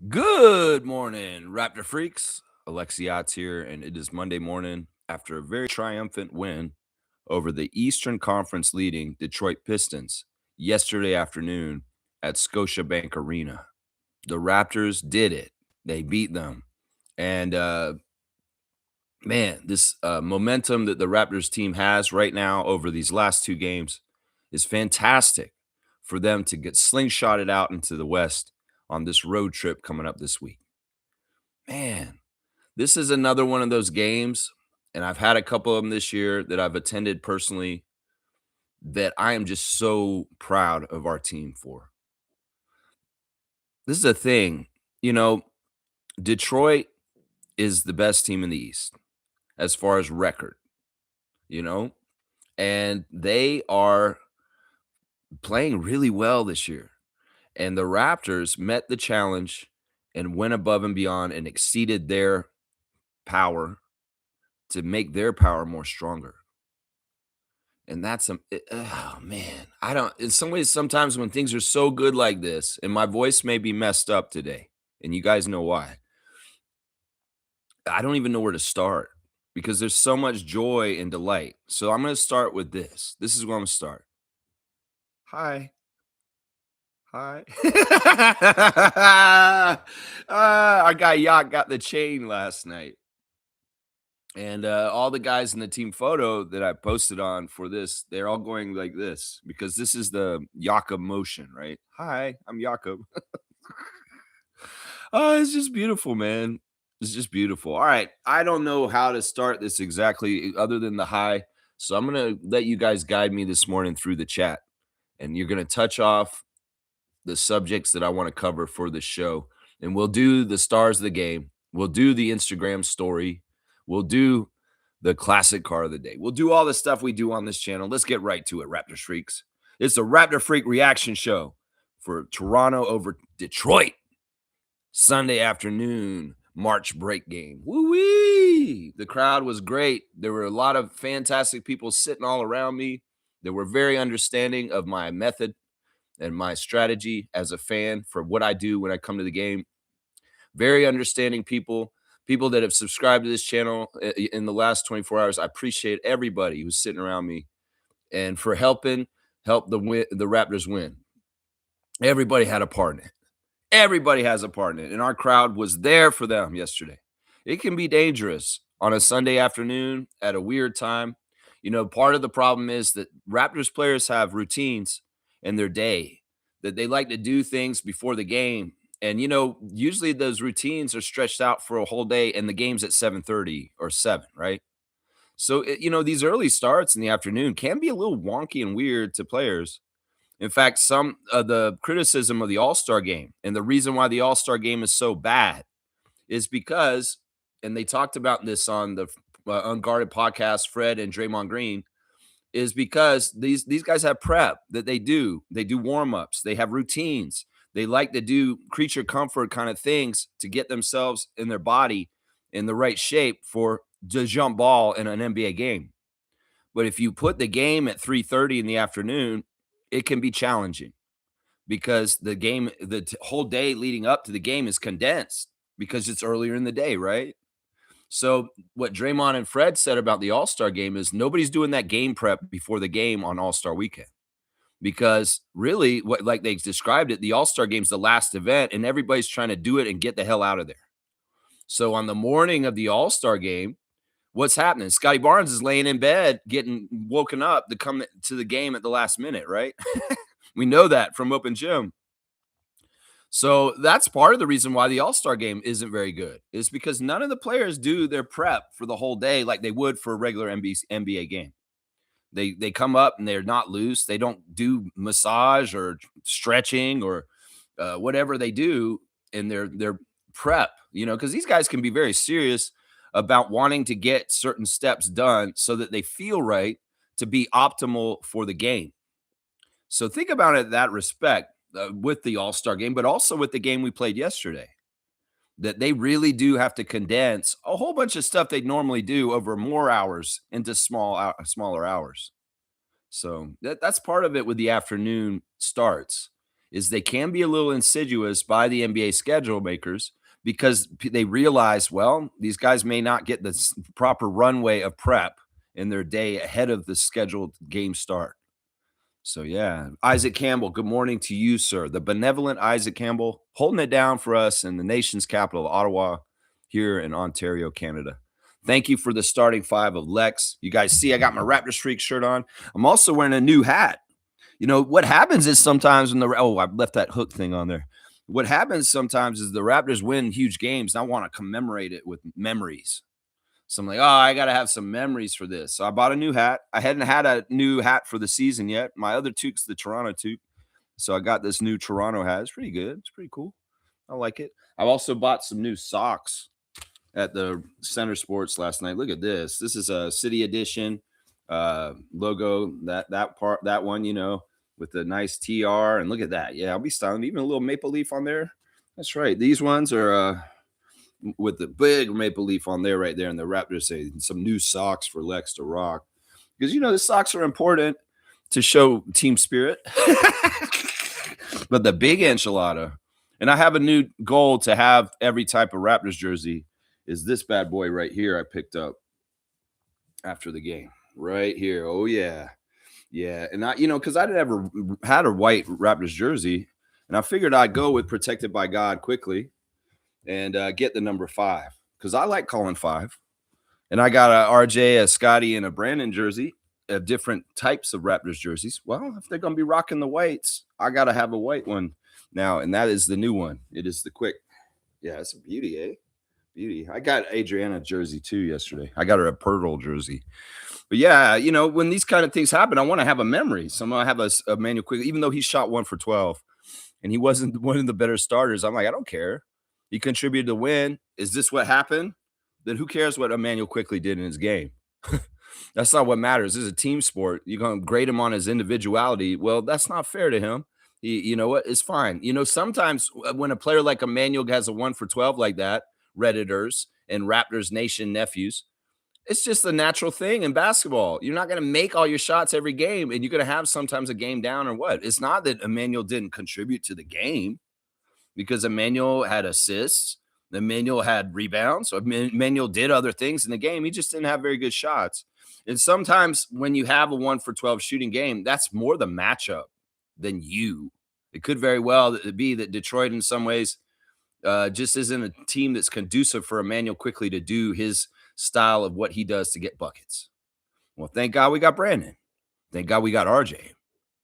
Good morning, Raptor Freaks. Alexiot's here, and it is Monday morning after a very triumphant win over the Eastern Conference leading Detroit Pistons yesterday afternoon at Scotiabank Arena. The Raptors did it. They beat them. And man, this momentum that the Raptors team has right now over these last two games is fantastic for them to get slingshotted out into the West on this road trip coming up this week. Man, this is another one of those games, and I've had a couple of them this year that I've attended personally that I am just so proud of our team for. This is a thing, you know, Detroit is the best team in the East as far as record, you know, and they are playing really well this year. And the Raptors met the challenge and went above and beyond and exceeded their power to make their power more stronger. And that's oh man, I don't in some ways sometimes when things are so good like this, and my voice may be messed up today, and you guys know why. I don't even know where to start because there's so much joy and delight. So I'm going to start with this. This is where I'm going to start. Hi. Hi. Our guy Yacht got the chain last night. And all the guys in the team photo that I posted on for this, they're all going like this because this is the Jakob motion, right? Hi, I'm Jakob. Oh, it's just beautiful, man. It's just beautiful. All right. I don't know how to start this exactly other than the hi. So I'm going to let you guys guide me this morning through the chat. And you're going to touch off the subjects that I want to cover for the show. And we'll do the stars of the game. We'll do the Instagram story. We'll do the classic car of the day. We'll do all the stuff we do on this channel. Let's get right to it, Raptor Freaks. It's a Raptor Freak reaction show for Toronto over Detroit. Sunday afternoon, March break game. Woo-wee! The crowd was great. There were a lot of fantastic people sitting all around me. They were very understanding of my method and my strategy as a fan for what I do when I come to the game. Very understanding people that have subscribed to this channel in the last 24 hours. I appreciate everybody who's sitting around me and for help the Raptors win. Everybody had a part in it. Everybody has a part in it, and our crowd was there for them yesterday. It can be dangerous on a Sunday afternoon at a weird time. You know, part of the problem is that Raptors players have routines in their day that they like to do things before the game. And, you know, usually those routines are stretched out for a whole day, and the game's at 7:30 or 7, right? So, you know, these early starts in the afternoon can be a little wonky and weird to players. In fact, some of the criticism of the All-Star game and the reason why the All-Star game is so bad is because, and they talked about this on the Unguarded podcast, Fred and Draymond Green, is because these guys have prep that they do. They do warm-ups. They have routines. They like to do creature comfort kind of things to get themselves in their body in the right shape for the jump ball in an NBA game. But if you put the game at 3:30 in the afternoon, it can be challenging because the whole day leading up to the game is condensed because it's earlier in the day, right? So what Draymond and Fred said about the All-Star game is nobody's doing that game prep before the game on All-Star weekend. Because really, what like they described it, the All-Star game's the last event, and everybody's trying to do it and get the hell out of there. So on the morning of the All-Star game, what's happening? Scotty Barnes is laying in bed, getting woken up to come to the game at the last minute, right? We know that from Open Gym. So that's part of the reason why the All-Star game isn't very good, is because none of the players do their prep for the whole day like they would for a regular NBA game. They come up and they're not loose. They don't do massage or stretching or whatever they do in their prep, you know, because these guys can be very serious about wanting to get certain steps done so that they feel right to be optimal for the game. So think about it in that respect with the All-Star game, but also with the game we played yesterday, that they really do have to condense a whole bunch of stuff they normally do over more hours into smaller hours. So that's part of it with the afternoon starts is they can be a little insidious by the NBA schedule makers because they realize, well, these guys may not get the proper runway of prep in their day ahead of the scheduled game start. So, yeah, Isaac Campbell, good morning to you, sir. The benevolent Isaac Campbell holding it down for us in the nation's capital, Ottawa, here in Ontario, Canada. Thank you for the starting five of Lex. You guys see I got my Raptor Streak shirt on. I'm also wearing a new hat. You know, what happens is sometimes when I left that hook thing on there. What happens sometimes is the Raptors win huge games, and I want to commemorate it with memories. So I'm like, oh, I got to have some memories for this. So I bought a new hat. I hadn't had a new hat for the season yet. My other toque's the Toronto toque. So I got this new Toronto hat. It's pretty good. It's pretty cool. I like it. I've also bought some new socks at the Center Sports last night. Look at this. This is a City Edition logo. That one, you know, with the nice TR. And look at that. Yeah, I'll be styling even a little maple leaf on there. That's right. These ones are with the big maple leaf on there right there. And the Raptors say some new socks for Lex to rock. Because, you know, the socks are important to show team spirit. But the big enchilada, and I have a new goal to have every type of Raptors jersey, is this bad boy right here I picked up after the game. Right here. Oh, yeah. Yeah. And I, you know, because I never had a white Raptors jersey, and I figured I'd go with Protected by God quickly and get the number 5 because I like calling 5. And I got a RJ, a Scotty, and a Brandon jersey of different types of Raptors jerseys. Well, if they're going to be rocking the whites, I got to have a white one now, and that is the new one. It is the quick. Yeah, it's a beauty, eh? Beauty. I got Adriana jersey too yesterday. I got her a Poeltl jersey. But yeah, you know, when these kind of things happen, I want to have a memory. So I'm going to have a Manuel Quigley, even though he shot 1 for 12 and he wasn't one of the better starters. I'm like, I don't care. He contributed to win. Is this what happened? Then who cares what Emmanuel Quigley did in his game? That's not what matters. This is a team sport. You're going to grade him on his individuality. Well, that's not fair to him. You know what? It's fine. You know, sometimes when a player like Emmanuel has a 1 for 12 like that, Redditors and Raptors Nation nephews, it's just a natural thing in basketball. You're not going to make all your shots every game, and you're going to have sometimes a game down or what. It's not that Emmanuel didn't contribute to the game because Emmanuel had assists. Emmanuel had rebounds. So Emmanuel did other things in the game. He just didn't have very good shots. And sometimes when you have a 1 for 12 shooting game, that's more the matchup than you. It could very well be that Detroit in some ways just isn't a team that's conducive for Emmanuel Quigley to do his style of what he does to get buckets. Well, thank God we got Brandon. Thank God we got RJ.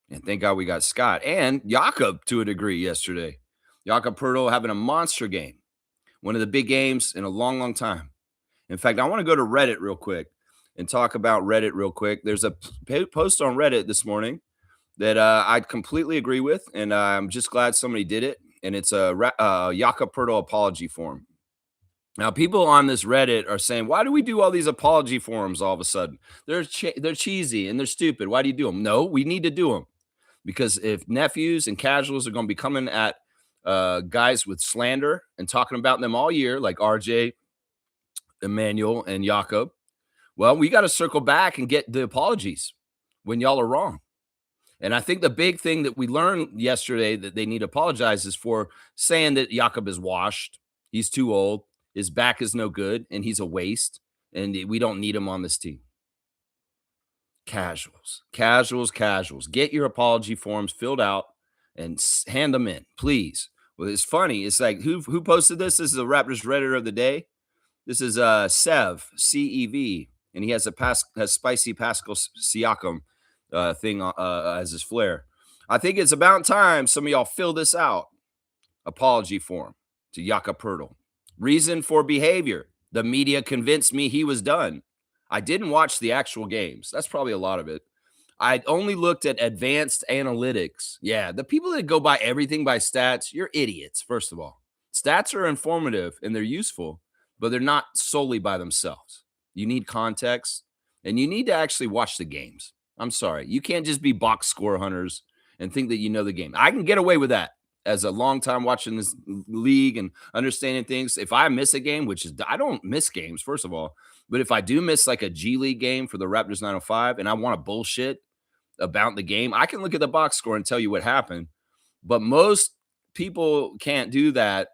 And thank God we got Scott and Jakob to a degree yesterday. Jakob Poeltl having a monster game. One of the big games in a long, long time. In fact, I want to go to Reddit real quick and talk about Reddit real quick. There's a post on Reddit this morning that I completely agree with, and I'm just glad somebody did it. And it's a Jakob Poeltl apology form. Now, people on this Reddit are saying, why do we do all these apology forms all of a sudden? They're cheesy and they're stupid. Why do you do them? No, we need to do them. Because if nephews and casuals are going to be coming at guys with slander and talking about them all year, like RJ, Emmanuel, and Jakob, well, we got to circle back and get the apologies when y'all are wrong. And I think the big thing that we learned yesterday that they need to apologize is for saying that Jakob is washed. He's too old. His back is no good, and he's a waste, and we don't need him on this team. Casuals. Get your apology forms filled out and hand them in, please. Well, it's funny. It's like, who posted this? This is a Raptors Redditor of the day. This is Sev, C-E-V, and he has a spicy Pascal Siakam thing as his flair. I think it's about time some of y'all fill this out. Apology form to Jakob Poeltl. Reason for behavior. The media convinced me he was done. I didn't watch the actual games. That's probably a lot of it. I only looked at advanced analytics. Yeah, the people that go by everything by stats, you're idiots, first of all. Stats are informative and they're useful, but they're not solely by themselves. You need context, and you need to actually watch the games. I'm sorry. You can't just be box score hunters and think that you know the game. I can get away with that as a long time watching this league and understanding things. If I miss a game, which is, I don't miss games, first of all, but if I do miss like a G League game for the Raptors 905 and I want to bullshit about the game, I can look at the box score and tell you what happened. But most people can't do that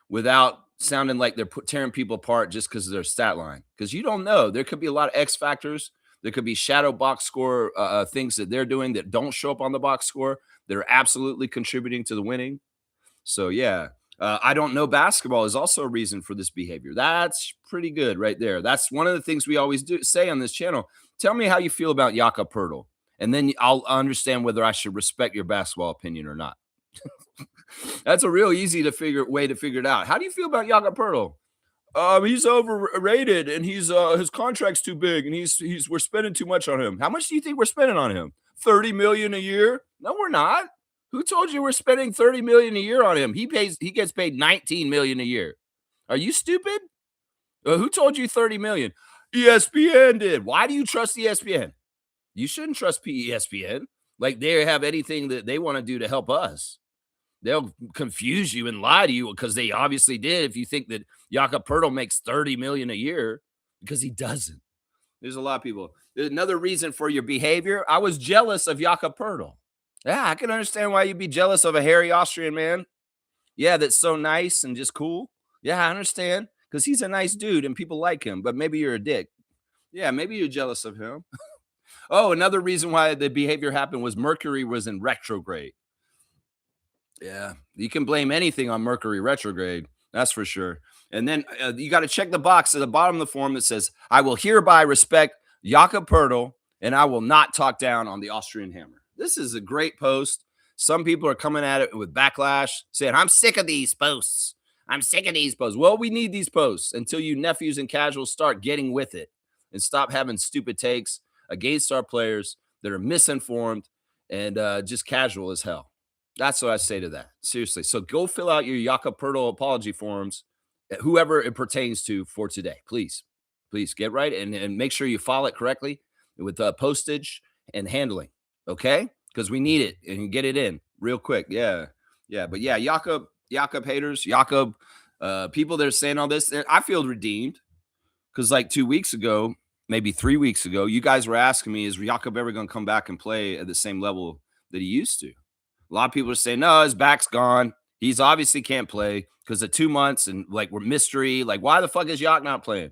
without sounding like they're tearing people apart just because of their stat line. Because you don't know. There could be a lot of X factors. There could be shadow box score things that they're doing that don't show up on the box score that are absolutely contributing to the winning. So, yeah. I don't know basketball is also a reason for this behavior. That's pretty good right there. That's one of the things we always do say on this channel. Tell me how you feel about Jakob Poeltl, and then I'll understand whether I should respect your basketball opinion or not. That's a real easy to figure way to figure it out. How do you feel about Jakob Poeltl? He's overrated, and he's his contract's too big, and he's we're spending too much on him. How much do you think we're spending on him? 30 million a year? No, we're not. Who told you we're spending 30 million a year on him? He gets paid 19 million a year. Are you stupid? Who told you 30 million? ESPN did. Why do you trust ESPN? You shouldn't trust ESPN. Like they have anything that they want to do to help us. They'll confuse you and lie to you because they obviously did. If you think that Jakob Poeltl makes 30 million a year, because he doesn't. There's a lot of people. There's another reason for your behavior. I was jealous of Jakob Poeltl. Yeah, I can understand why you'd be jealous of a hairy Austrian man. Yeah, that's so nice and just cool. Yeah, I understand because he's a nice dude and people like him. But maybe you're a dick. Yeah, maybe you're jealous of him. Oh, another reason why the behavior happened was Mercury was in retrograde. Yeah, you can blame anything on Mercury retrograde. That's for sure. And then you got to check the box at the bottom of the form that says, I will hereby respect Jakob Poeltl and I will not talk down on the Austrian Hammer. This is a great post. Some people are coming at it with backlash saying, I'm sick of these posts. I'm sick of these posts. Well, we need these posts until you nephews and casuals start getting with it and stop having stupid takes against our players that are misinformed and just casual as hell. That's what I say to that. Seriously. So go fill out your Jakob Poeltl apology forms, whoever it pertains to for today. Please, please get right and make sure you file it correctly with postage and handling. Okay, because we need it and get it in real quick. Yeah, yeah. But yeah, Jakob haters, Jakob people that are saying all this, I feel redeemed because like 2 weeks ago, maybe 3 weeks ago, you guys were asking me, is Jakob ever going to come back and play at the same level that he used to? A lot of people are saying, no, his back's gone. He's obviously can't play because of 2 months and like we're mystery. Like, why the fuck is Yak not playing?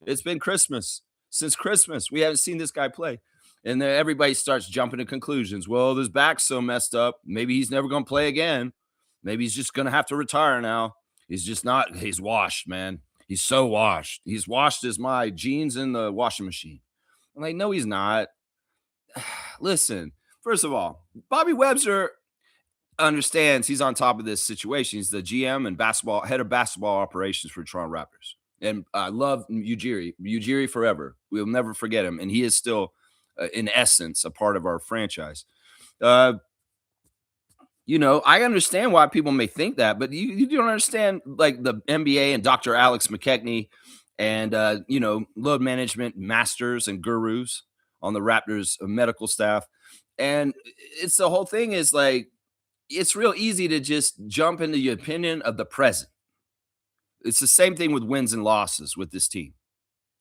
It's been Christmas. Since Christmas, we haven't seen this guy play. And then everybody starts jumping to conclusions. Well, his back's so messed up. Maybe he's never going to play again. Maybe he's just going to have to retire now. He's just not, he's washed, man. He's so washed. He's washed as my jeans in the washing machine. I'm like, no, he's not. Listen, first of all, Bobby Webster understands he's on top of this situation. He's the GM and head of basketball operations for Toronto Raptors. And I love Ujiri forever. We'll never forget him. And he is still, in essence, a part of our franchise. I understand why people may think that, but you don't understand like the NBA and Dr. Alex McKechnie and, load management masters and gurus on the Raptors medical staff. And it's the whole thing is like, it's real easy to just jump into the opinion of the present. It's the same thing with wins and losses with this team.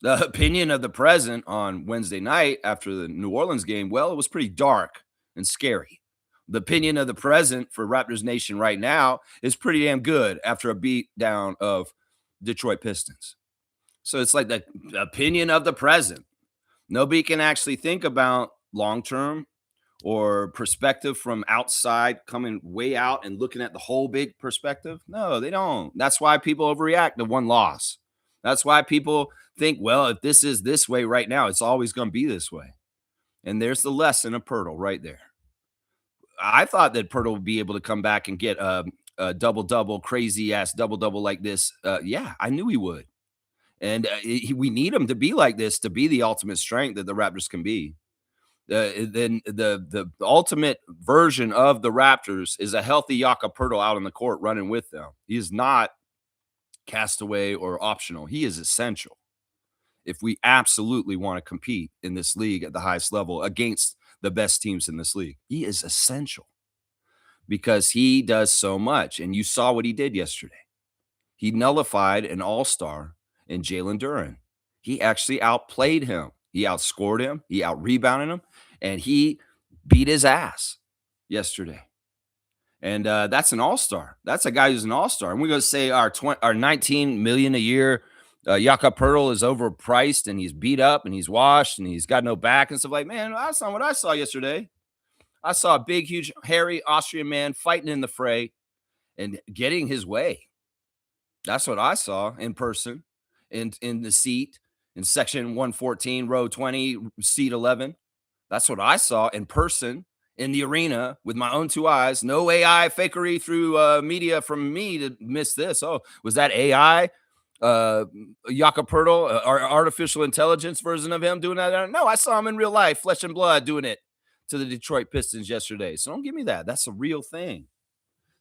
The opinion of the present on Wednesday night after the New Orleans game, well, it was pretty dark and scary. The opinion of the present for Raptors Nation right now is pretty damn good after a beat down of Detroit Pistons. So it's like the opinion of the present. Nobody can actually think about long-term or perspective from outside, coming way out and looking at the whole big perspective. No, they don't. That's why people overreact to one loss. That's why people think, well, if this is this way right now, it's always going to be this way. And there's the lesson of Poeltl right there. I thought that Poeltl would be able to come back and get a double-double, crazy-ass double-double like this. Yeah, I knew he would. And we need him to be like this to be the ultimate strength that the Raptors can be. Then the ultimate version of the Raptors is a healthy Jakob Poeltl out on the court running with them. He is not castaway or optional. He is essential if we absolutely want to compete in this league at the highest level against the best teams in this league. He is essential because he does so much. And you saw what he did yesterday. He nullified an all-star in Jalen Duren. He actually outplayed him. He outscored him. He out-rebounded him. And he beat his ass yesterday. And that's an all-star. That's a guy who's an all-star. And we're going to say our 19 million a year Jakob Poeltl is overpriced and he's beat up and he's washed and he's got no back and stuff like, man, that's not what I saw yesterday. I saw a big, huge, hairy Austrian man fighting in the fray and getting his way. That's what I saw in person, in the seat in section 114, row 20, seat 11. That's what I saw in person in the arena with my own two eyes. No AI fakery through media from me to miss this. Oh, was that AI? Jakob Poeltl, our artificial intelligence version of him doing that? No, I saw him in real life, flesh and blood, doing it to the Detroit Pistons yesterday. So don't give me that. That's a real thing.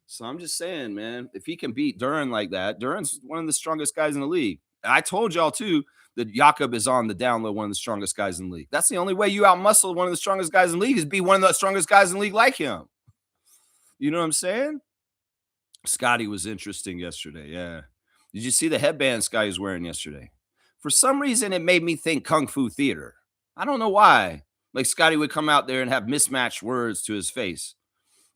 So I'm just saying, man, if he can beat Duren like that, Duren's one of the strongest guys in the league. I told y'all too that Jakob is on the down low, one of the strongest guys in the league. That's the only way you outmuscle one of the strongest guys in the league is be one of the strongest guys in the league like him. You know what I'm saying? Scotty was interesting yesterday. Yeah. Did you see the headband Scotty was wearing yesterday? For some reason, it made me think Kung Fu Theater. I don't know why. Like Scotty would come out there and have mismatched words to his face.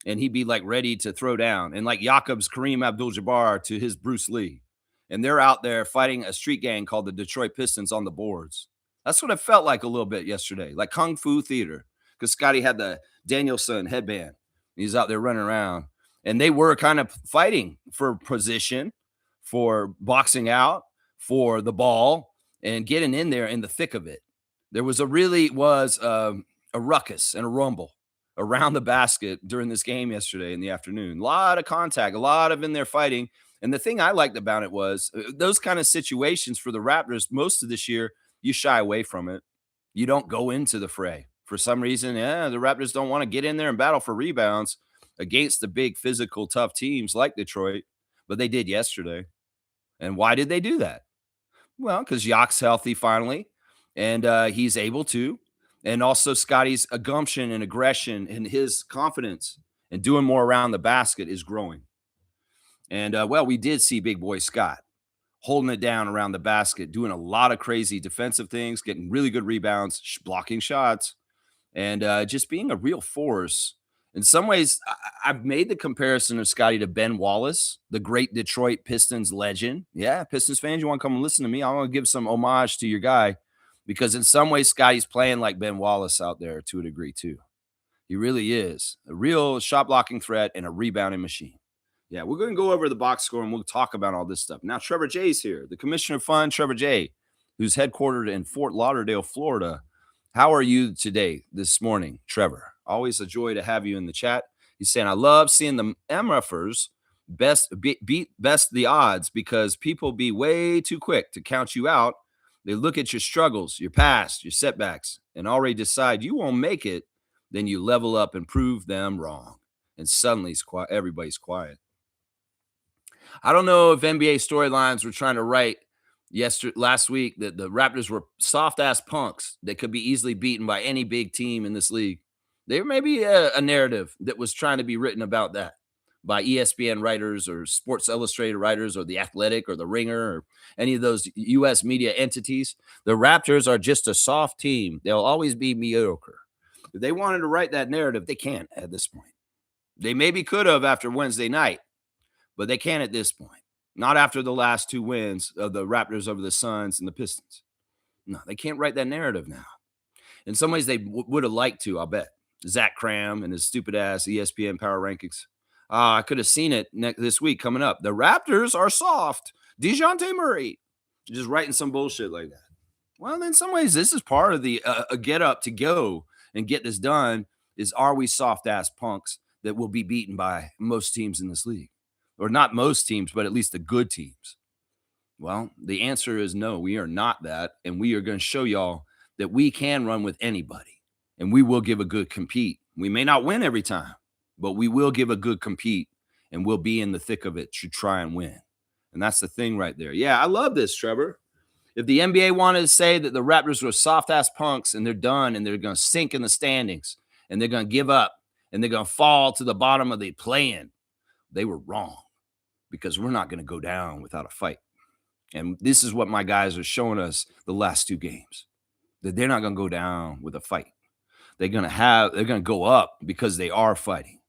And he'd be like ready to throw down. And like Jakob's Kareem Abdul-Jabbar to his Bruce Lee. And they're out there fighting a street gang called the Detroit Pistons on the boards. That's what it felt like a little bit yesterday, like Kung Fu Theater. Because Scotty had the Danielson headband. He's out there running around. And they were kind of fighting for position, for boxing out, for the ball, and getting in there in the thick of it. There was a ruckus and a rumble around the basket during this game yesterday in the afternoon. A lot of contact, a lot of in there fighting. And the thing I liked about it was those kind of situations for the Raptors most of this year, you shy away from it. You don't go into the fray. For some reason, the Raptors don't want to get in there and battle for rebounds against the big physical tough teams like Detroit, but they did yesterday. And why did they do that? Well, because Yak's healthy finally, and he's able to. And also Scotty's gumption and aggression and his confidence and doing more around the basket is growing. And, we did see big boy Scott holding it down around the basket, doing a lot of crazy defensive things, getting really good rebounds, blocking shots, and just being a real force. In some ways, I've made the comparison of Scotty to Ben Wallace, the great Detroit Pistons legend. Yeah, Pistons fans, you want to come and listen to me? I want to give some homage to your guy. Because in some ways, Scotty's playing like Ben Wallace out there to a degree, too. He really is a real shot blocking threat and a rebounding machine. Yeah, we're going to go over the box score and we'll talk about all this stuff. Now, Trevor Jay's here, the commissioner of fun, Trevor Jay, who's headquartered in Fort Lauderdale, Florida. How are you today, this morning, Trevor? Always a joy to have you in the chat. He's saying, I love seeing the MFers beat best the odds because people be way too quick to count you out. They look at your struggles, your past, your setbacks, and already decide you won't make it. Then you level up and prove them wrong. And suddenly everybody's quiet. I don't know if NBA storylines were trying to write last week that the Raptors were soft-ass punks that could be easily beaten by any big team in this league. There may be a narrative that was trying to be written about that by ESPN writers or Sports Illustrated writers or The Athletic or The Ringer or any of those U.S. media entities. The Raptors are just a soft team. They'll always be mediocre. If they wanted to write that narrative, they can't at this point. They maybe could have after Wednesday night, but they can't at this point. Not after the last two wins of the Raptors over the Suns and the Pistons. No, they can't write that narrative now. In some ways, they would have liked to, I'll bet. Zach Cram and his stupid-ass ESPN Power Rankings. I could have seen it this week coming up. The Raptors are soft. DeJounte Murray. Just writing some bullshit like that. Well, in some ways, this is part of the get up to go and get this done is are we soft-ass punks that will be beaten by most teams in this league? Or not most teams, but at least the good teams. Well, the answer is no, we are not that. And we are going to show y'all that we can run with anybody. And we will give a good compete. We may not win every time, but we will give a good compete and we'll be in the thick of it to try and win. And that's the thing right there. Yeah, I love this, Trevor. If the NBA wanted to say that the Raptors were soft-ass punks and they're done and they're going to sink in the standings and they're going to give up and they're going to fall to the bottom of the play-in, they were wrong because we're not going to go down without a fight. And this is what my guys are showing us the last two games, that they're not going to go down with a fight. They're going to go up because they are fighting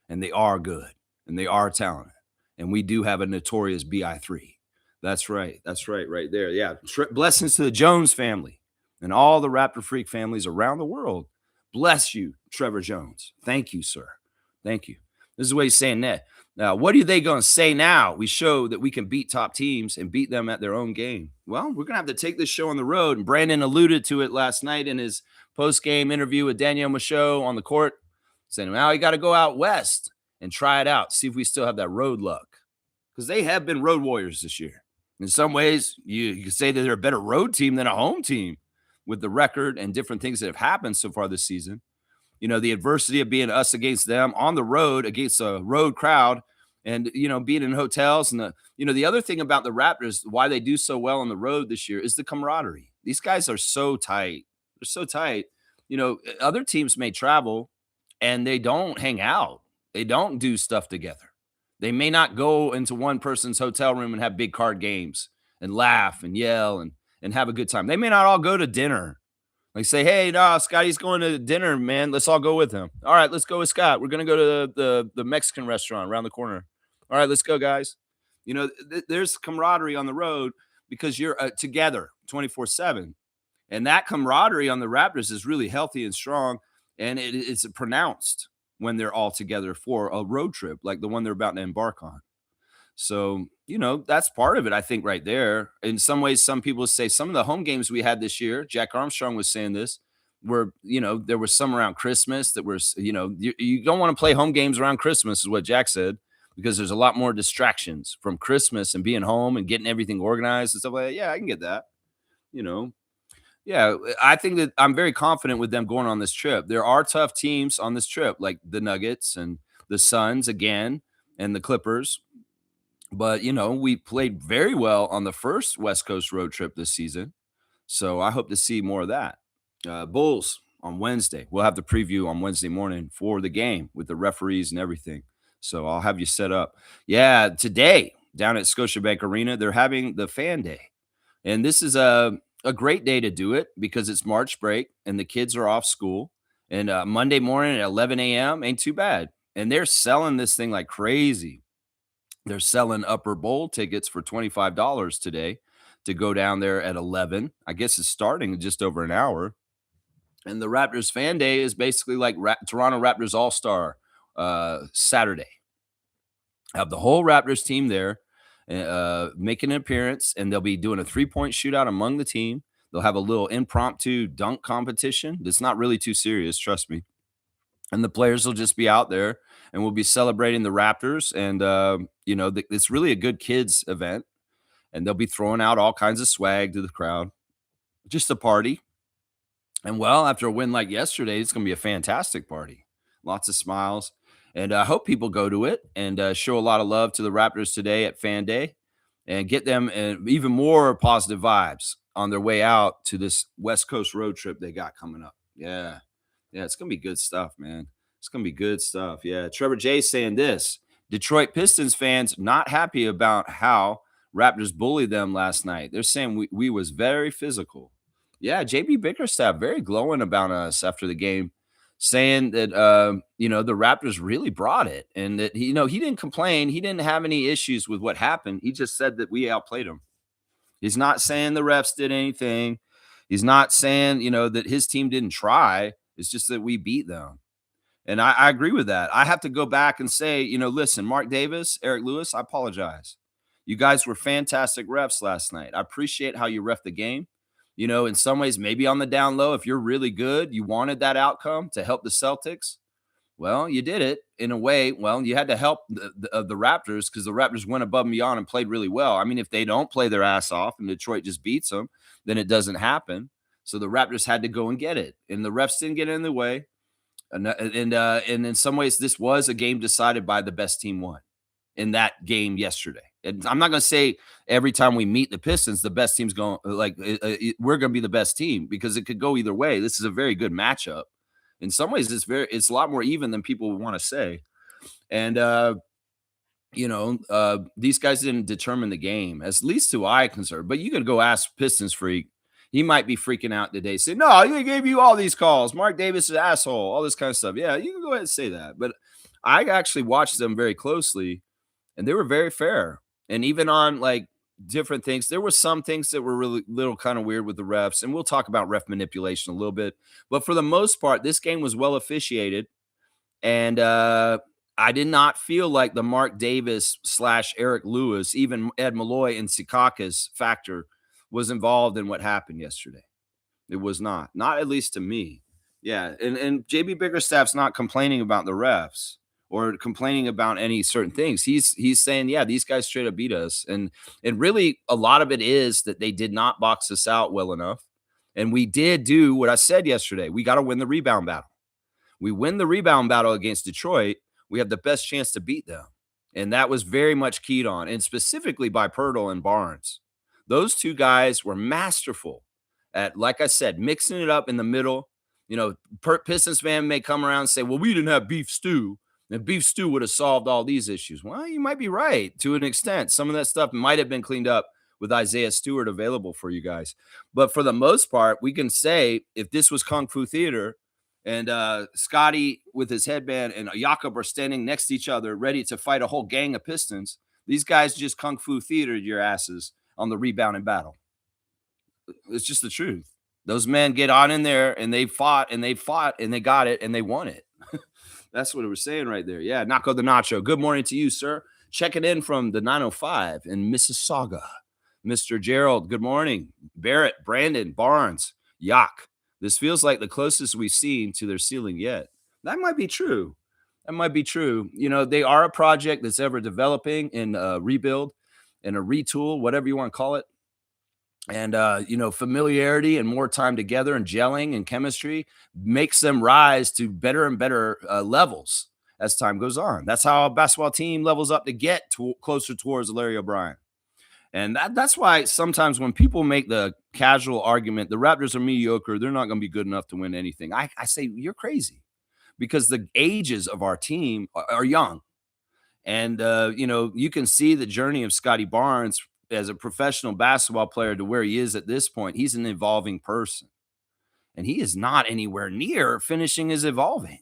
and they are good and they are talented. And we do have a notorious BI3. That's right. That's right there. Yeah. Blessings to the Jones family and all the Raptor Freak families around the world. Bless you, Trevor Jones. Thank you, sir. Thank you. This is what he's saying there. Now, what are they going to say now? We show that we can beat top teams and beat them at their own game. Well, we're going to have to take this show on the road. And Brandon alluded to it last night in his post-game interview with Danielle Michaud on the court, saying, now you got to go out west and try it out, see if we still have that road luck. Because they have been road warriors this year. In some ways, you could say that they're a better road team than a home team with the record and different things that have happened so far this season. You know, the adversity of being us against them on the road against a road crowd and, you know, being in hotels. And, the other thing about the Raptors, why they do so well on the road this year is the camaraderie. These guys are so tight. They're so tight. You know, other teams may travel and they don't hang out. They don't do stuff together. They may not go into one person's hotel room and have big card games and laugh and yell and have a good time. They may not all go to dinner. Like say, hey, no, Scotty's going to dinner, man. Let's all go with him. All right, let's go with Scott. We're going to go to the Mexican restaurant around the corner. All right, let's go, guys. You know, there's camaraderie on the road because you're together 24/7. And that camaraderie on the Raptors is really healthy and strong. And it's pronounced when they're all together for a road trip like the one they're about to embark on. So, you know, that's part of it, I think, right there. In some ways, some people say some of the home games we had this year, Jack Armstrong was saying this, were, you know, there was some around Christmas that was, you know, you don't want to play home games around Christmas is what Jack said, because there's a lot more distractions from Christmas and being home and getting everything organized and stuff like that. Yeah, I can get that, you know. Yeah, I think that I'm very confident with them going on this trip. There are tough teams on this trip, like the Nuggets and the Suns again, and the Clippers. But, you know, we played very well on the first West Coast road trip this season. So I hope to see more of that. Bulls on Wednesday. We'll have the preview on Wednesday morning for the game with the referees and everything. So I'll have you set up. Yeah, today down at Scotiabank Arena, they're having the fan day. And this is a great day to do it because it's March break and the kids are off school. And Monday morning at 11 a.m. ain't too bad. And they're selling this thing like crazy. They're selling upper bowl tickets for $25 today to go down there at 11. I guess it's starting in just over an hour. And the Raptors fan day is basically like Toronto Raptors AllStar Saturday. Have the whole Raptors team there making an appearance, and they'll be doing a three-point shootout among the team. They'll have a little impromptu dunk competition. That's not really too serious, trust me. And the players will just be out there, and we'll be celebrating the Raptors. And, you know, it's really a good kids event. And they'll be throwing out all kinds of swag to the crowd. Just a party. And, well, after a win like yesterday, it's going to be a fantastic party. Lots of smiles. And I hope people go to it and show a lot of love to the Raptors today at Fan Day and get them even more positive vibes on their way out to this West Coast road trip they got coming up. Yeah. Yeah, it's going to be good stuff, man. It's going to be good stuff. Yeah, Trevor J saying this. Detroit Pistons fans not happy about how Raptors bullied them last night. They're saying we was very physical. Yeah, JB Bickerstaff very glowing about us after the game, saying that, you know, the Raptors really brought it and that, you know, he didn't complain. He didn't have any issues with what happened. He just said that we outplayed him. He's not saying the refs did anything. He's not saying, you know, that his team didn't try. It's just that we beat them. And I agree with that. I have to go back and say, you know, listen, Mark Davis, Eric Lewis, I apologize. You guys were fantastic refs last night. I appreciate how you ref the game. You know, in some ways, maybe on the down low, if you're really good, you wanted that outcome to help the Celtics. Well, you did it in a way. Well, you had to help the Raptors because the Raptors went above and beyond and played really well. I mean, if they don't play their ass off and Detroit just beats them, then it doesn't happen. So the Raptors had to go and get it, and the refs didn't get in the way. And in some ways, this was a game decided by the best team won in that game yesterday. And I'm not going to say every time we meet the Pistons, the best team's going we're going to be the best team because it could go either way. This is a very good matchup. In some ways, it's a lot more even than people would want to say. And you know, these guys didn't determine the game, at least to I concerned. But you could go ask Pistons freak. He might be freaking out today, saying, no, he gave you all these calls. Mark Davis is an asshole, all this kind of stuff. Yeah, you can go ahead and say that. But I actually watched them very closely, and they were very fair. And even on like different things, there were some things that were really little kind of weird with the refs, and we'll talk about ref manipulation a little bit. But for the most part, this game was well officiated, and I did not feel like the Mark Davis slash Eric Lewis, even Ed Malloy and Sikakis factor was involved in what happened yesterday. It was not at least to me. Yeah, and JB Bickerstaff's not complaining about the refs or complaining about any certain things. He's saying, yeah, these guys straight up beat us, and really a lot of it is that they did not box us out well enough, and we did do what I said yesterday. We got to win the rebound battle. We win the rebound battle against Detroit, we have the best chance to beat them. And that was very much keyed on, and specifically by Poeltl and Barnes. Those two guys were masterful at, like I said, mixing it up in the middle. You know, Pistons fan may come around and say, well, we didn't have beef stew, and beef stew would have solved all these issues. Well, you might be right to an extent. Some of that stuff might have been cleaned up with Isaiah Stewart available for you guys. But for the most part, we can say if this was Kung Fu Theater, and Scotty with his headband and Jakob are standing next to each other, ready to fight a whole gang of Pistons. These guys just kung fu theatered your asses on the rebound and battle. It's just the truth. Those men get on in there and they fought and they fought and they got it and they won it. That's what it was saying right there. Yeah, Naco the Nacho. Good morning to you, sir. Checking in from the 905 in Mississauga. Mr. Gerald, good morning. Barrett, Brandon, Barnes, Yak. This feels like the closest we've seen to their ceiling yet. That might be true. That might be true. You know, they are a project that's ever developing in a rebuild and a retool, whatever you want to call it. And, you know, familiarity and more time together and gelling and chemistry makes them rise to better and better levels as time goes on. That's how a basketball team levels up to get closer towards Larry O'Brien. And that's why sometimes when people make the casual argument, the Raptors are mediocre, they're not going to be good enough to win anything. I say, you're crazy, because the ages of our team are young. And, you know, you can see the journey of Scotty Barnes as a professional basketball player to where he is at this point. He's an evolving person, and he is not anywhere near finishing his evolving.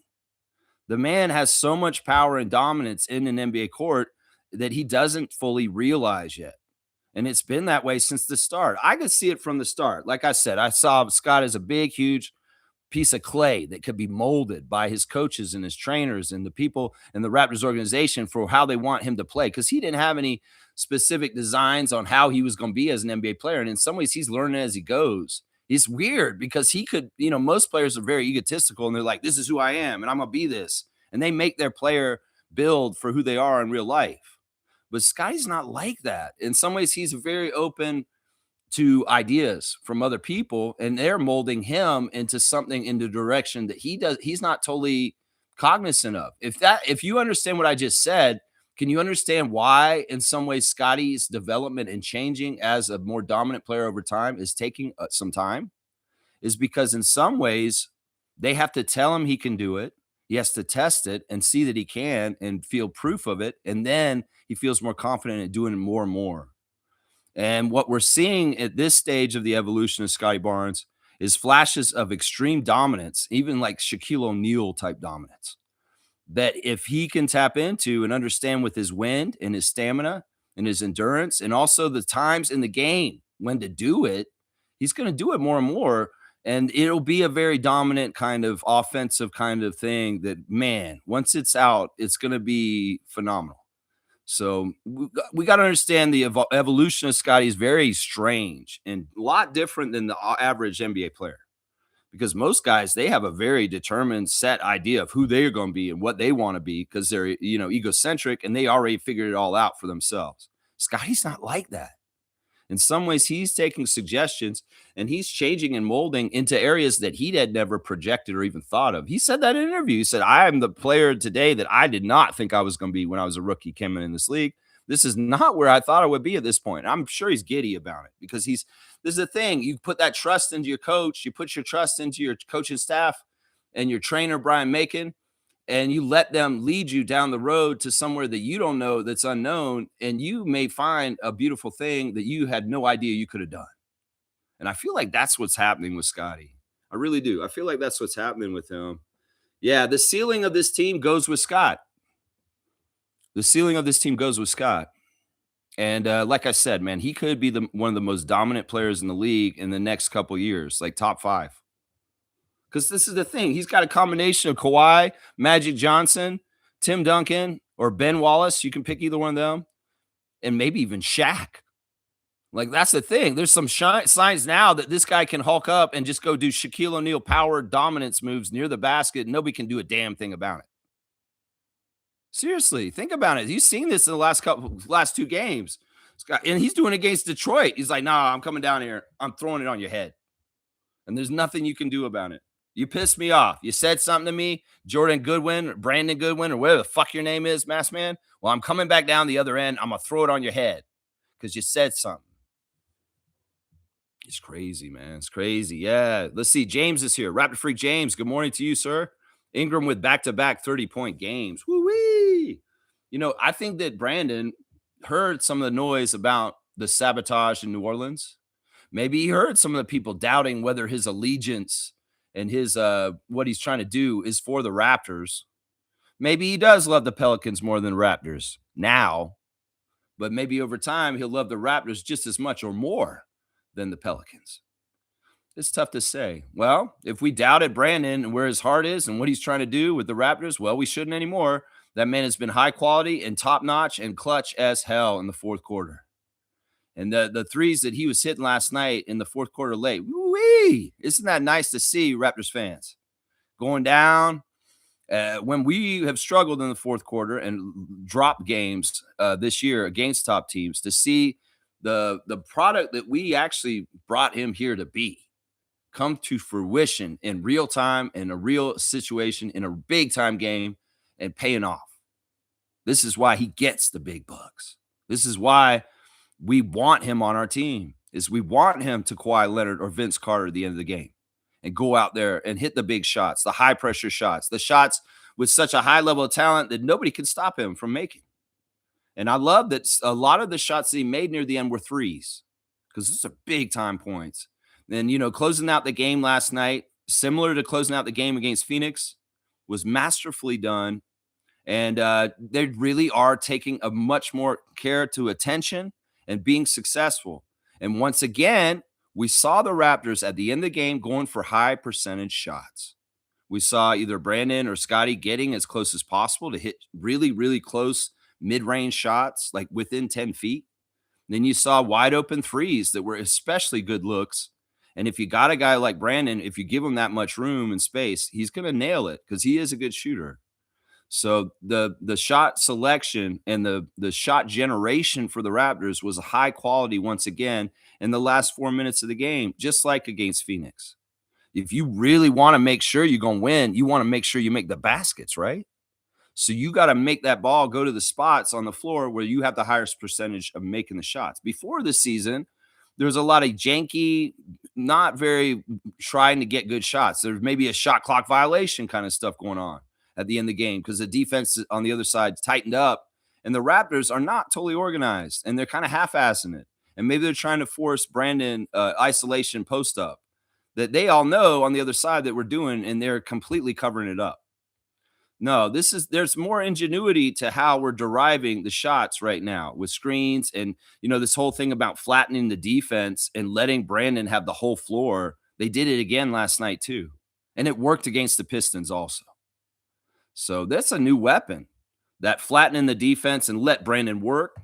The man has so much power and dominance in an NBA court that he doesn't fully realize yet. And it's been that way since the start. I could see it from the start. Like I said, I saw Scott as a big, huge piece of clay that could be molded by his coaches and his trainers and the people in the Raptors organization for how they want him to play, because he didn't have any specific designs on how he was going to be as an NBA player. And in some ways, he's learning as he goes. It's weird because he could, you know, most players are very egotistical and they're like, this is who I am and I'm going to be this. And they make their player build for who they are in real life. But Scotty's not like that. In some ways, he's very open to ideas from other people, and they're molding him into something in the direction that he's not totally cognizant of. If you understand what I just said, can you understand why in some ways Scotty's development and changing as a more dominant player over time is taking some time? Is because in some ways they have to tell him he can do it. He has to test it and see that he can and feel proof of it. And then he feels more confident in doing it more and more. And what we're seeing at this stage of the evolution of Scotty Barnes is flashes of extreme dominance, even like Shaquille O'Neal type dominance, that if he can tap into and understand with his wind and his stamina and his endurance and also the times in the game when to do it, he's going to do it more and more. And it'll be a very dominant kind of offensive kind of thing that, man, once it's out, it's going to be phenomenal. So we got to understand the evolution of Scotty is very strange and a lot different than the average NBA player, because most guys, they have a very determined set idea of who they're going to be and what they want to be because they're, you know, egocentric and they already figured it all out for themselves. Scotty's not like that. In some ways, he's taking suggestions and he's changing and molding into areas that he had never projected or even thought of. He said that in an interview. He said, I am the player today that I did not think I was going to be when I was a rookie coming in this league. This is not where I thought I would be at this point. I'm sure he's giddy about it because this is the thing. You put that trust into your coach. You put your trust into your coaching staff and your trainer, Brian Macon, and you let them lead you down the road to somewhere that you don't know, that's unknown, and you may find a beautiful thing that you had no idea you could have done. And I feel like that's what's happening with Scotty. I really do. I feel like that's what's happening with him. Yeah, the ceiling of this team goes with Scott. The ceiling of this team goes with Scott. And like I said, man, he could be one of the most dominant players in the league in the next couple years, like top 5. Because this is the thing. He's got a combination of Kawhi, Magic Johnson, Tim Duncan, or Ben Wallace. You can pick either one of them, and maybe even Shaq. Like, that's the thing. There's some signs now that this guy can hulk up and just go do Shaquille O'Neal power dominance moves near the basket. And nobody can do a damn thing about it. Seriously, think about it. You've seen this in the last 2 games. And he's doing it against Detroit. He's like, nah, I'm coming down here. I'm throwing it on your head. And there's nothing you can do about it. You pissed me off. You said something to me, Jordan Goodwin, or Brandon Goodwin, or whatever the fuck your name is, Mass Man. Well, I'm coming back down the other end. I'm going to throw it on your head because you said something. It's crazy, man. It's crazy. Yeah. Let's see. James is here. Raptor Freak James. Good morning to you, sir. Ingram with back-to-back 30-point games. Woo-wee. I think that Brandon heard some of the noise about the sabotage in New Orleans. Maybe he heard some of the people doubting whether his allegiance and his what he's trying to do is for the Raptors. Maybe he does love the Pelicans more than the Raptors now, but maybe over time he'll love the Raptors just as much or more than the Pelicans. It's tough to say. Well, if we doubted Brandon and where his heart is and what he's trying to do with the Raptors, well, we shouldn't anymore. That man has been high quality and top notch and clutch as hell in the fourth quarter. And the threes that he was hitting last night in the fourth quarter late, woo-wee, isn't that nice to see, Raptors fans? Going down. When we have struggled in the fourth quarter and dropped games this year against top teams, to see the product that we actually brought him here to be come to fruition in real time, in a real situation, in a big time game, and paying off. This is why he gets the big bucks. This is why we want him on our team, is we want him to Kawhi Leonard or Vince Carter at the end of the game and go out there and hit the big shots, the high pressure shots, the shots with such a high level of talent that nobody can stop him from making. And I love that a lot of the shots that he made near the end were threes, because these are big time points. Then, closing out the game last night, similar to closing out the game against Phoenix, was masterfully done. And they really are taking a much more care to attention and being successful. And once again, we saw the Raptors at the end of the game going for high percentage shots. We saw either Brandon or Scotty getting as close as possible to hit really, really close mid-range shots, like within 10 feet. Then you saw wide open threes that were especially good looks. And if you got a guy like Brandon, if you give him that much room and space, he's going to nail it because he is a good shooter. So the shot selection and the shot generation for the Raptors was high quality once again in the last 4 minutes of the game, just like against Phoenix. If you really want to make sure you're going to win, you want to make sure you make the baskets, right? So you got to make that ball go to the spots on the floor where you have the highest percentage of making the shots. Before the season, there was a lot of janky, not very trying to get good shots. There's maybe a shot clock violation kind of stuff going on at the end of the game because the defense on the other side tightened up, and the Raptors are not totally organized, and they're kind of half-assing it. And maybe they're trying to force Brandon isolation post-up that they all know on the other side that we're doing, and they're completely covering it up. No, there's more ingenuity to how we're deriving the shots right now with screens and, this whole thing about flattening the defense and letting Brandon have the whole floor. They did it again last night too. And it worked against the Pistons also. So that's a new weapon, that flattening the defense and let Brandon work.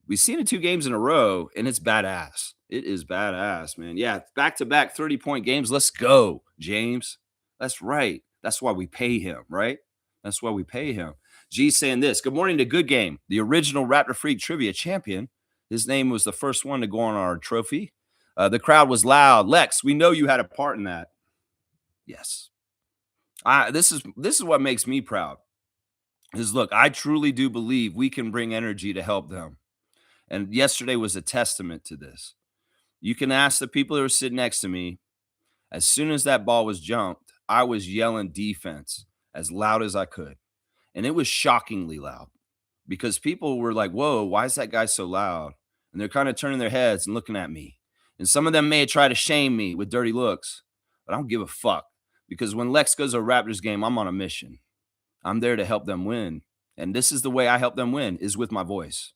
We've seen it 2 games in a row, and it's badass. It is badass, man. Yeah, back-to-back 30-point games. Let's go, James. That's right. That's why we pay him, right? That's why we pay him. G's saying this. Good morning to Good Game, the original Raptor Freak trivia champion. His name was the first one to go on our trophy. The crowd was loud. Lex, we know you had a part in that. Yes. This is what makes me proud. Is look, I truly do believe we can bring energy to help them. And yesterday was a testament to this. You can ask the people who are sitting next to me. As soon as that ball was jumped, I was yelling defense as loud as I could. And it was shockingly loud because people were like, whoa, why is that guy so loud? And they're kind of turning their heads and looking at me. And some of them may try to shame me with dirty looks, but I don't give a fuck because when Lex goes to a Raptors game, I'm on a mission. I'm there to help them win. And this is the way I help them win is with my voice.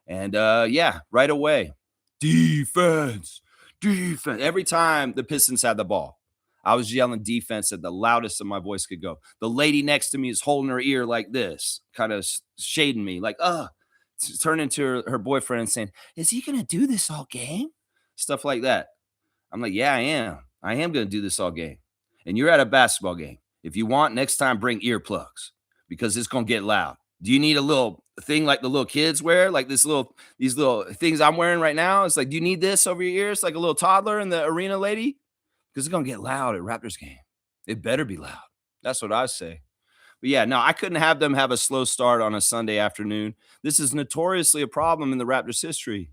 And yeah, right away, defense, defense. Every time the Pistons had the ball, I was yelling defense at the loudest that my voice could go. The lady next to me is holding her ear like this, kind of shading me, like, turning to her boyfriend and saying, "Is he going to do this all game?" Stuff like that. I'm like, "Yeah, I am. I am going to do this all game." And you're at a basketball game. If you want, next time bring earplugs because it's going to get loud. Do you need a little thing like the little kids wear, like these little things I'm wearing right now? It's like, do you need this over your ears, like a little toddler in the arena, lady? Because it's gonna get loud at Raptors game. It better be loud. That's what I say. But yeah, no, I couldn't have them have a slow start on a Sunday afternoon. This is notoriously a problem in the Raptors history.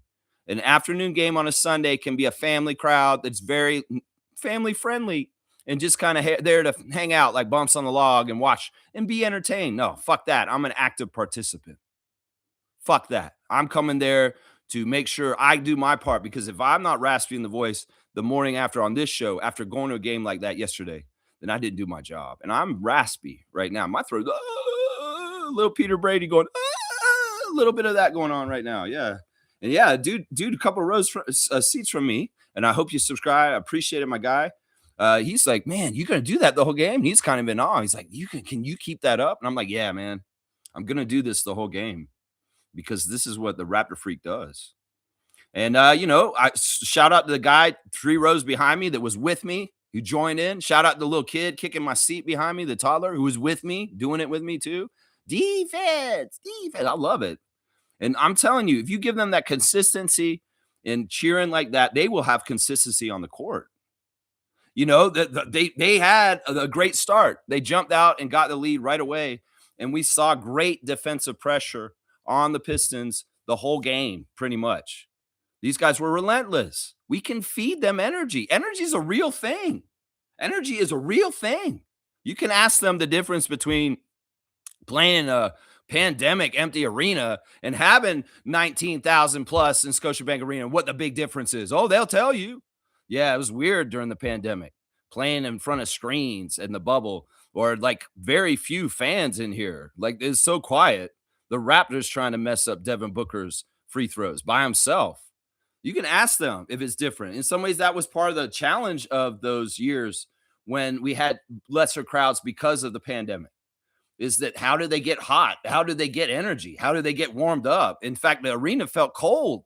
An afternoon game on a Sunday can be a family crowd that's very family friendly and just kind of there to hang out like bumps on the log and watch and be entertained. No, fuck that. I'm an active participant. Fuck that. I'm coming there to make sure I do my part because if I'm not raspy in the voice the morning after on this show, after going to a game like that yesterday, then I didn't do my job. And I'm raspy right now. My throat, little Peter Brady going, a little bit of that going on right now. Yeah. And yeah, dude, a couple rows seats from me. And I hope you subscribe. I appreciate it, my guy. He's like, "Man, you gonna do that the whole game?" He's kind of in awe. He's like, can you keep that up? And I'm like, "Yeah, man, I'm gonna do this the whole game because this is what the Raptor Freak does." And I shout out to the guy 3 rows behind me that was with me, who joined in. Shout out to the little kid kicking my seat behind me, the toddler who was with me, doing it with me too. Defense, defense. I love it. And I'm telling you, if you give them that consistency and cheering like that, they will have consistency on the court. They had a great start. They jumped out and got the lead right away. And we saw great defensive pressure on the Pistons the whole game, pretty much. These guys were relentless. We can feed them energy. Energy is a real thing. Energy is a real thing. You can ask them the difference between playing in a pandemic empty arena and having 19,000 plus in Scotiabank Arena, what the big difference is. Oh, they'll tell you. Yeah, it was weird during the pandemic, playing in front of screens in the bubble or like very few fans in here. Like it's so quiet. The Raptors trying to mess up Devin Booker's free throws by himself. You can ask them if it's different. In some ways, that was part of the challenge of those years when we had lesser crowds because of the pandemic. Is that how do they get hot? How do they get energy? How do they get warmed up? In fact, the arena felt cold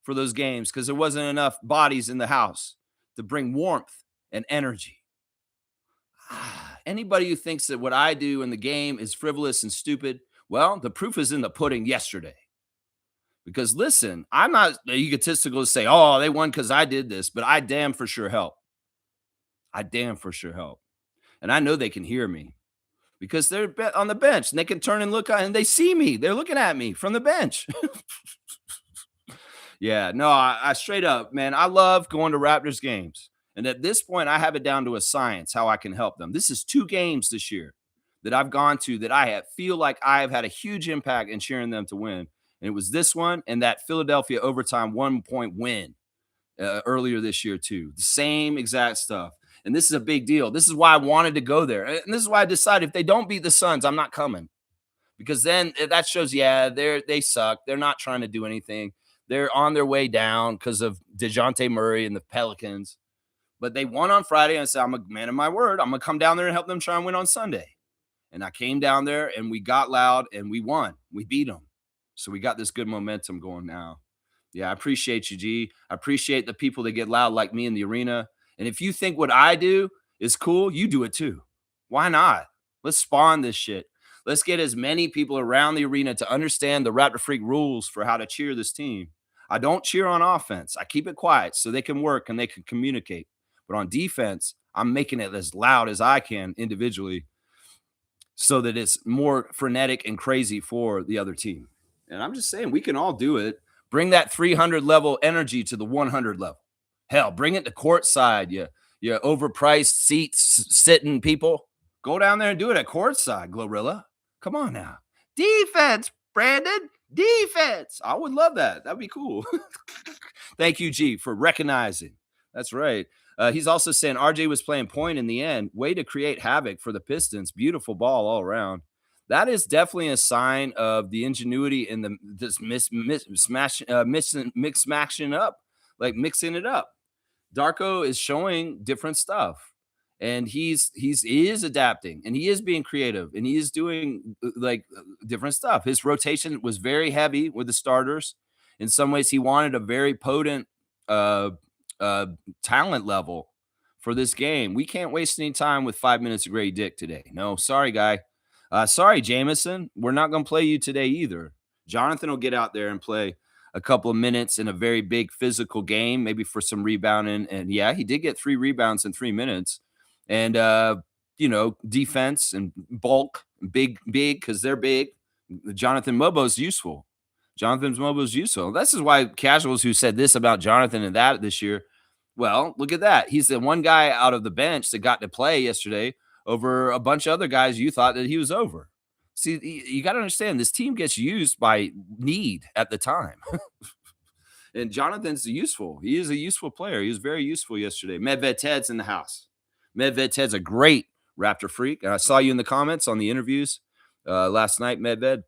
for those games because there wasn't enough bodies in the house to bring warmth and energy. Anybody who thinks that what I do in the game is frivolous and stupid, well, the proof is in the pudding yesterday. Because listen, I'm not egotistical to say, "Oh, they won because I did this," but I damn for sure help. I damn for sure help. And I know they can hear me because they're on the bench and they can turn and look and they see me. They're looking at me from the bench. Yeah, no, I straight up, man, I love going to Raptors games. And at this point, I have it down to a science how I can help them. This is 2 games this year that I've gone to that feel like I have had a huge impact in cheering them to win. And it was this one and that Philadelphia overtime 1-point win earlier this year, too. The same exact stuff. And this is a big deal. This is why I wanted to go there. And this is why I decided if they don't beat the Suns, I'm not coming. Because then that shows, yeah, they suck. They're not trying to do anything. They're on their way down because of DeJounte Murray and the Pelicans. But they won on Friday, and I said, I'm a man of my word. I'm going to come down there and help them try and win on Sunday. And I came down there, and we got loud, and we won. We beat them. So we got this good momentum going now. Yeah, I appreciate you, G. I appreciate the people that get loud like me in the arena. And if you think what I do is cool, you do it too. Why not? Let's spawn this shit. Let's get as many people around the arena to understand the Raptor Freak rules for how to cheer this team. I don't cheer on offense. I keep it quiet so they can work and they can communicate. But on defense, I'm making it as loud as I can individually so that it's more frenetic and crazy for the other team. And I'm just saying we can all do it. Bring that 300 level energy to the 100 level. Hell, bring it to courtside. You overpriced seats sitting people. Go down there and do it at courtside, Glorilla. Come on now. Defense, Brandon. Defense. I would love that. That'd be cool. Thank you, G, for recognizing. That's right. He's also saying RJ was playing point in the end. Way to create havoc for the Pistons. Beautiful ball all around. That is definitely a sign of the ingenuity and the this mixing up, like mixing it up. Darko is showing different stuff, and he is adapting, and he is being creative, and he is doing different stuff. His rotation was very heavy with the starters. In some ways, he wanted a very potent uh, uh, talent level for this game. We can't waste any time with 5 minutes of Gray Dick today. No, sorry, guy. Sorry, Jameson. We're not going to play you today either. Jonathan will get out there and play a couple of minutes in a very big physical game, maybe for some rebounding. And yeah, he did get 3 rebounds in 3 minutes. And, defense and bulk, big, because they're big. Jonathan Mobo's useful. Jonathan's Mobo's useful. This is why casuals who said this about Jonathan and that this year, well, look at that. He's the one guy out of the bench that got to play yesterday over a bunch of other guys you thought that he was over. See, you got to understand this team gets used by need at the time. And Jonathan's useful. He is a useful player. He was very useful yesterday. Medved Ted's in the house. Medved Ted's a great Raptor freak. And I saw you in the comments on the interviews last night, Medved.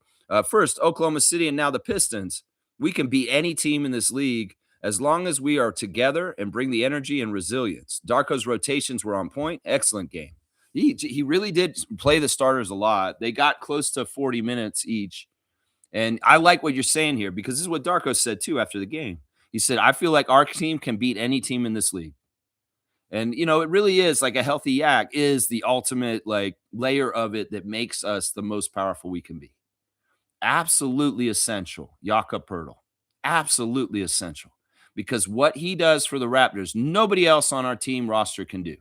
First, Oklahoma City and now the Pistons. We can beat any team in this league as long as we are together and bring the energy and resilience. Darko's rotations were on point. Excellent game. He really did play the starters a lot. They got close to 40 minutes each. And I like what you're saying here because this is what Darko said too after the game. He said, I feel like our team can beat any team in this league. And, it really is like a healthy yak is the ultimate like layer of it that makes us the most powerful we can be. Absolutely essential. Jakob Poeltl. Absolutely essential because what he does for the Raptors, nobody else on our team roster can do.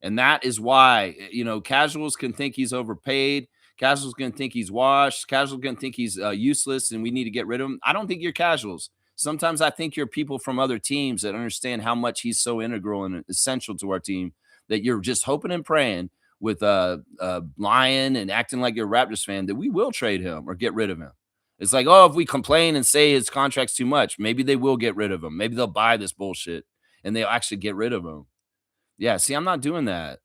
And that is why, casuals can think he's overpaid. Casuals can think he's washed. Casuals can think he's useless and we need to get rid of him. I don't think you're casuals. Sometimes I think you're people from other teams that understand how much he's so integral and essential to our team that you're just hoping and praying with lying and acting like you're a Raptors fan that we will trade him or get rid of him. It's like, oh, if we complain and say his contract's too much, maybe they will get rid of him. Maybe they'll buy this bullshit and they'll actually get rid of him. Yeah, see, I'm not doing that,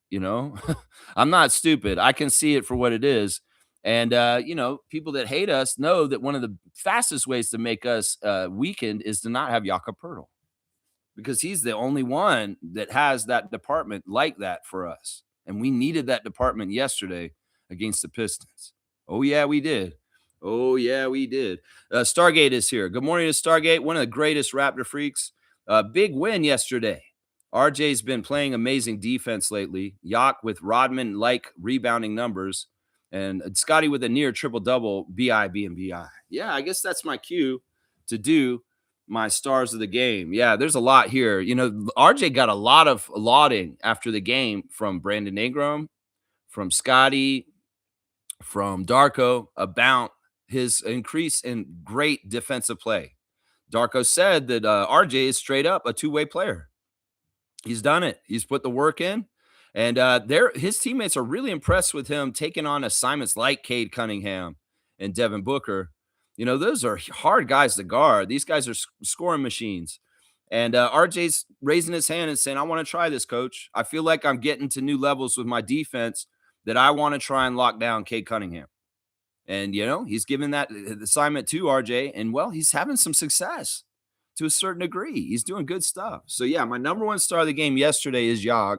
I'm not stupid. I can see it for what it is. And, people that hate us know that one of the fastest ways to make us weakened is to not have Jakob Poeltl because he's the only one that has that department like that for us. And we needed that department yesterday against the Pistons. Oh, yeah, we did. Oh, yeah, we did. Stargate is here. Good morning to Stargate, one of the greatest Raptor freaks. Big win yesterday. RJ's been playing amazing defense lately. Yak with Rodman-like rebounding numbers. And Scotty with a near triple-double, BI being BI. Yeah, I guess that's my cue to do my stars of the game. Yeah, there's a lot here. RJ got a lot of lauding after the game from Brandon Ingram, from Scotty, from Darko about his increase in great defensive play. Darko said that RJ is straight up a two-way player. He's done it. He's put the work in. And his teammates are really impressed with him taking on assignments like Cade Cunningham and Devin Booker. Those are hard guys to guard. These guys are scoring machines. And RJ's raising his hand and saying, I want to try this, coach. I feel like I'm getting to new levels with my defense that I want to try and lock down Cade Cunningham. And, he's given that assignment to RJ. And, well, he's having some success to a certain degree. He's doing good stuff. So, yeah, my number one star of the game yesterday is Yak.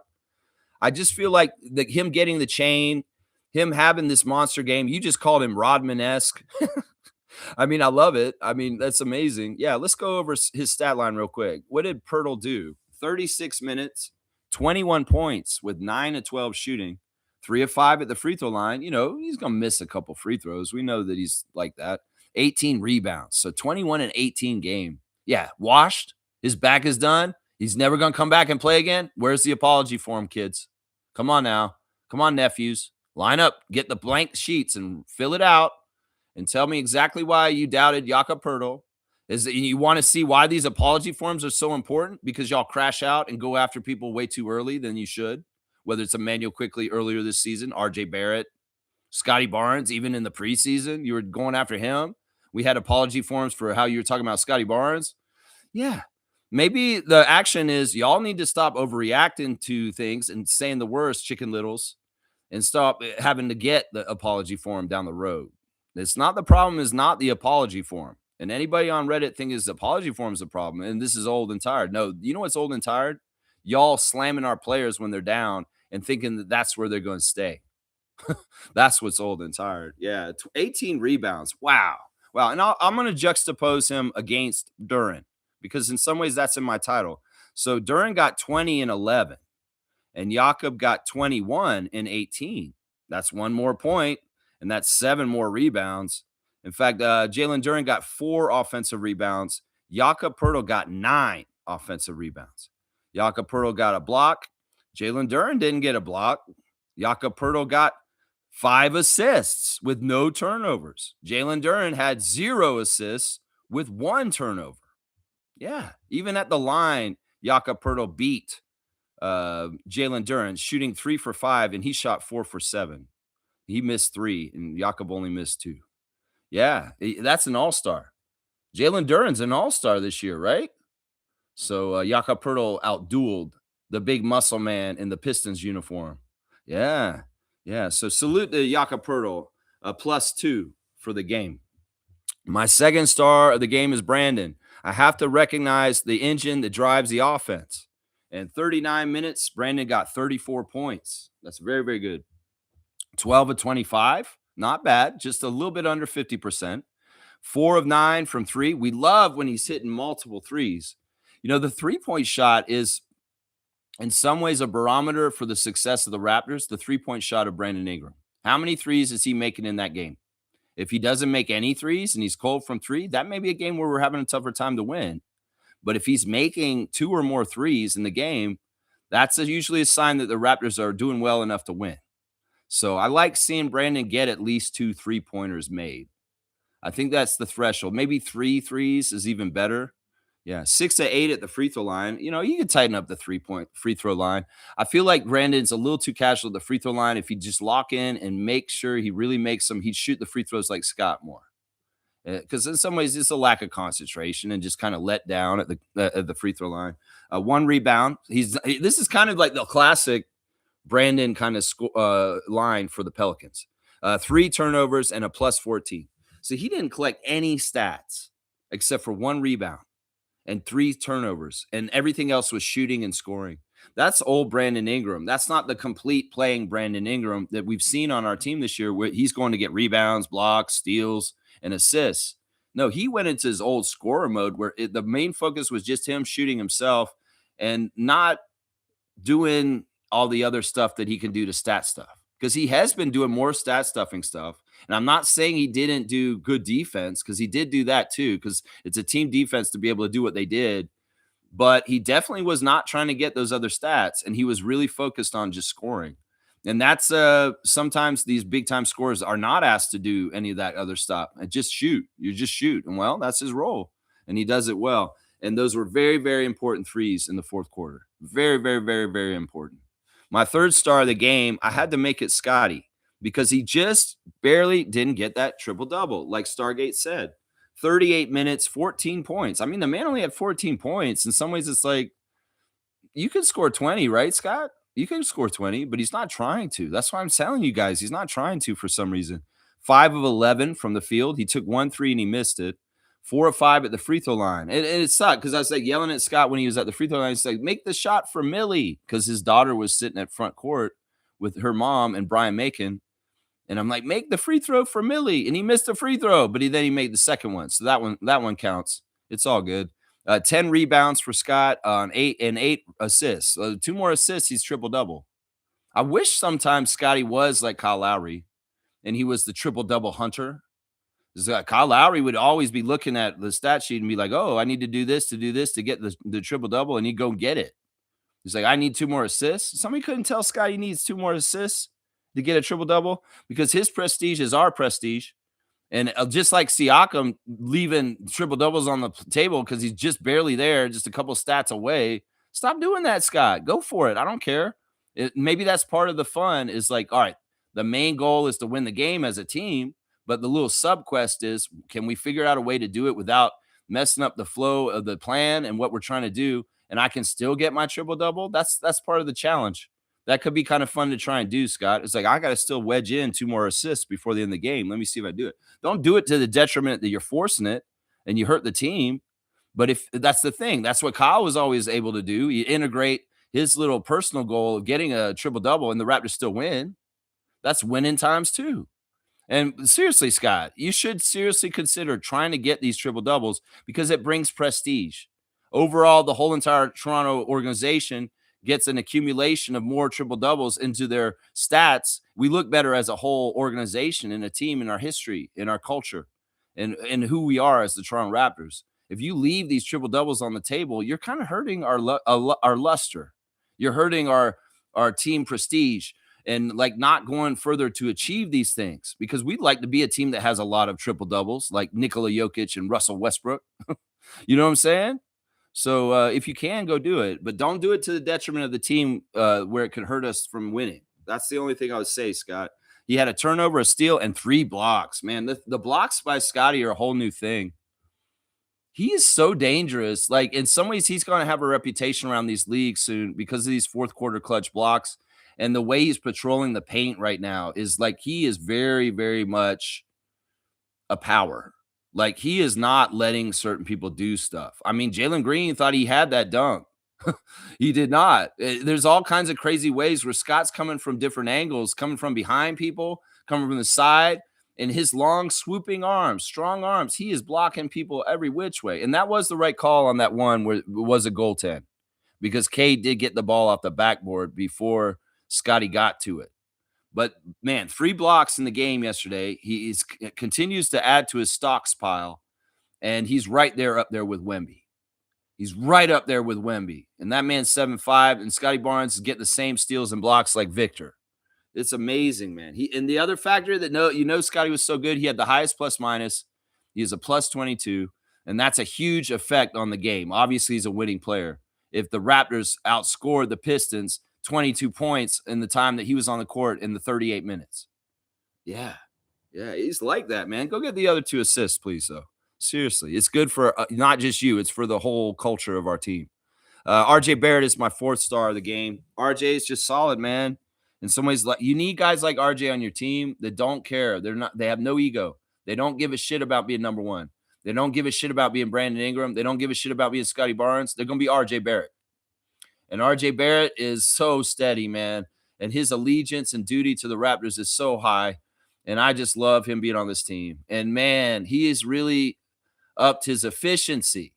I just feel like him getting the chain, him having this monster game, you just called him Rodman-esque. I mean, I love it. I mean, that's amazing. Yeah, let's go over his stat line real quick. What did Poeltl do? 36 minutes, 21 points with 9 of 12 shooting, 3 of 5 at the free throw line. He's going to miss a couple free throws. We know that he's like that. 18 rebounds. So 21 and 18 game. Yeah, washed. His back is done. He's never going to come back and play again. Where's the apology for him, kids? Come on now. Come on, nephews. Line up. Get the blank sheets and fill it out and tell me exactly why you doubted Jakob Poeltl. Is that you want to see why these apology forms are so important? Because y'all crash out and go after people way too early than you should. Whether it's Emmanuel Quickly earlier this season, RJ Barrett, Scotty Barnes, even in the preseason, you were going after him. We had apology forms for how you were talking about Scotty Barnes. Yeah. Maybe the action is y'all need to stop overreacting to things and saying the words chicken littles and stop having to get the apology form down the road. It's not the problem is not the apology form. And anybody on Reddit think his apology form is the problem, and this is old and tired. No, you know what's old and tired? Y'all slamming our players when they're down and thinking that that's where they're going to stay. That's what's old and tired. Yeah, 18 rebounds. Wow. Wow. And I'm going to juxtapose him against Duren because in some ways that's in my title. So Duren got 20 and 11, and Jakob got 21 and 18. That's one more point, and that's 7 more rebounds. In fact, Jalen Duren got 4 offensive rebounds. Jakob Poeltl got 9 offensive rebounds. Jakob Poeltl got a block. Jalen Duren didn't get a block. Jakob Poeltl got 5 assists with no turnovers. Jalen Duren had 0 assists with 1 turnover. Yeah, even at the line, Jakob Poeltl beat Jalen Duren, shooting 3 for 5, and he shot 4 for 7. He missed 3, and Jakob only missed 2. Yeah, that's an all-star. Jalen Duren's an all-star this year, right? So Jakob Poeltl outdueled the big muscle man in the Pistons uniform. Yeah, yeah. So salute to Jakob Poeltl, a +2 for the game. My second star of the game is Brandon. I have to recognize the engine that drives the offense. In 39 minutes, Brandon got 34 points. That's very, very good. 12 of 25, not bad, just a little bit under 50%. 4 of 9 from 3. We love when he's hitting multiple threes. You know, the three-point shot is in some ways a barometer for the success of the Raptors, the three-point shot of Brandon Ingram. How many threes is he making in that game? If he doesn't make any threes and he's cold from 3, that may be a game where we're having a tougher time to win. But if he's making 2 or more threes in the game, that's usually a sign that the Raptors are doing well enough to win. So I like seeing Brandon get at least 2 3-pointers made. I think that's the threshold. Maybe 3 threes is even better. Yeah, 6 to 8 at the free throw line. You know, you can tighten up the 3-point free throw line. I feel like Brandon's a little too casual at the free throw line. If he just lock in and make sure he really makes them, he'd shoot the free throws like Scott more. Because in some ways it's a lack of concentration and just kind of let down at the free throw line. 1 rebound. This is kind of like the classic Brandon kind of line for the Pelicans. 3 turnovers and a +14. So he didn't collect any stats except for 1 rebound and 3 turnovers, and everything else was shooting and scoring. That's old Brandon Ingram. That's not the complete playing Brandon Ingram that we've seen on our team this year, where he's going to get rebounds, blocks, steals, and assists. No, he went into his old scorer mode where the main focus was just him shooting himself and not doing all the other stuff that he can do to stat stuff, because he has been doing more stat stuffing stuff. And I'm not saying he didn't do good defense, because he did do that too, because it's a team defense to be able to do what they did. But he definitely was not trying to get those other stats, and he was really focused on just scoring. And that's sometimes these big time scorers are not asked to do any of that other stuff. And just shoot. You just shoot. And well, that's his role. And he does it well. And those were very, very important threes in the fourth quarter. Very, very, very, very important. My third star of the game, I had to make it Scotty, because he just barely didn't get that triple-double, like Stargate said. 38 minutes, 14 points. I mean, the man only had 14 points. In some ways, it's like, you could score 20, right, Scott? You can score 20, but he's not trying to. That's why I'm telling you guys, he's not trying to for some reason. 5 of 11 from the field. He took 1 3 and he missed it. 4 of 5 at the free throw line. And it sucked, because I was like yelling at Scott when he was at the free throw line. He's like, make the shot for Millie, because his daughter was sitting at front court with her mom and Brian Macon. And I'm like, make the free throw for Millie. And he missed the free throw, but then he made the second one. So that one counts. It's all good. 10 rebounds for Scott on 8 assists. 2 more assists, he's triple-double. I wish sometimes Scotty was like Kyle Lowry and he was the triple-double hunter. Kyle Lowry would always be looking at the stat sheet and be like, oh, I need to do this to get the triple-double, and he'd go get it. He's like, I need 2 more assists. Somebody couldn't tell Scotty he needs 2 more assists to get a triple-double, because his prestige is our prestige. And just like Siakam leaving triple-doubles on the table because he's just barely there, just a couple stats away. Stop doing that, Scott. Go for it. I don't care. Maybe that's part of the fun, is like, all right, the main goal is to win the game as a team, but the little sub-quest is, can we figure out a way to do it without messing up the flow of the plan and what we're trying to do, and I can still get my triple-double? That's part of the challenge. That could be kind of fun to try and do, Scott. It's like, I got to still wedge in 2 more assists before the end of the game. Let me see if I do it. Don't do it to the detriment that you're forcing it and you hurt the team. But if that's the thing, that's what Kyle was always able to do. You integrate his little personal goal of getting a triple double and the Raptors still win. That's winning times two. And seriously, Scott, you should seriously consider trying to get these triple doubles because it brings prestige. Overall, the whole entire Toronto organization gets an accumulation of more triple doubles into their stats. We look better as a whole organization and a team in our history, in our culture, and who we are as the Toronto Raptors. If you leave these triple doubles on the table, you're kind of hurting our luster. You're hurting our team prestige and like not going further to achieve these things because we'd like to be a team that has a lot of triple doubles like Nikola Jokic and Russell Westbrook. You know what I'm saying? So if you can, go do it, but don't do it to the detriment of the team where it could hurt us from winning. That's the only thing I would say, Scott. He had a turnover, a steal, and 3 blocks. Man, the blocks by Scotty are a whole new thing. He is so dangerous. Like in some ways, he's going to have a reputation around these leagues soon because of these fourth quarter clutch blocks. And the way he's patrolling the paint right now is like he is very, very much a power. Like he is not letting certain people do stuff. I mean, Jalen Green thought he had that dunk. He did not. There's all kinds of crazy ways where Scott's coming from different angles, coming from behind people, coming from the side, and his long swooping arms, strong arms, he is blocking people every which way. And that was the right call on that one where it was a goaltend because Cade did get the ball off the backboard before Scotty got to it. But man, 3 blocks in the game yesterday. He continues to add to his stocks pile, and he's right there up there with Wemby. He's right up there with Wemby. And that man's 7'5", and Scotty Barnes is getting the same steals and blocks like Victor. It's amazing, man. And the other factor that Scotty was so good, he had the highest plus minus. He is a plus 22, and that's a huge effect on the game. Obviously, he's a winning player. If the Raptors outscored the Pistons 22 points in the time that he was on the court in the 38 minutes. Yeah, he's like that, man. Go get the other 2 assists, please, though. Seriously, it's good for not just you. It's for the whole culture of our team. RJ Barrett is my 4th star of the game. RJ is just solid, man. In some ways, like you need guys like RJ on your team that don't care. They have no ego. They don't give a shit about being number 1. They don't give a shit about being Brandon Ingram. They don't give a shit about being Scotty Barnes. They're going to be RJ Barrett. And RJ Barrett is so steady, man. And his allegiance and duty to the Raptors is so high. And I just love him being on this team. And man, he has really upped his efficiency.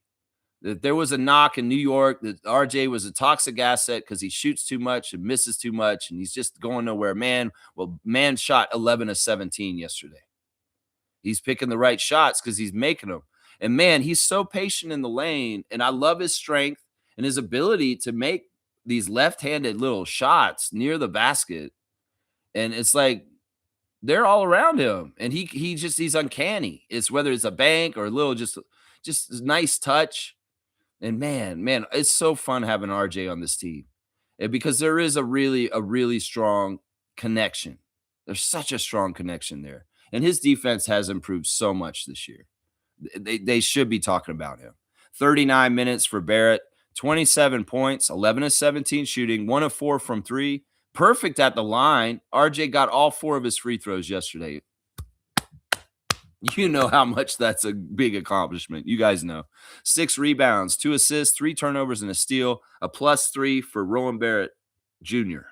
That there was a knock in New York that RJ was a toxic asset because he shoots too much and misses too much. And he's just going nowhere. Man shot 11 of 17 yesterday. He's picking the right shots because he's making them. And man, he's so patient in the lane. And I love his strength and his ability to make these left-handed little shots near the basket. And it's like they're all around him. And he's uncanny. It's whether it's a bank or a little just a nice touch. And man, it's so fun having RJ on this team. Because there is a really strong connection. There's such a strong connection there. And his defense has improved so much this year. They should be talking about him. 39 minutes for Barrett. 27 points, 11 of 17 shooting, 1 of 4 from 3. Perfect at the line. RJ got all 4 of his free throws yesterday. You know how much that's a big accomplishment. You guys know. 6 rebounds, 2 assists, 3 turnovers, and a steal. A +3 for Rowan Barrett Jr.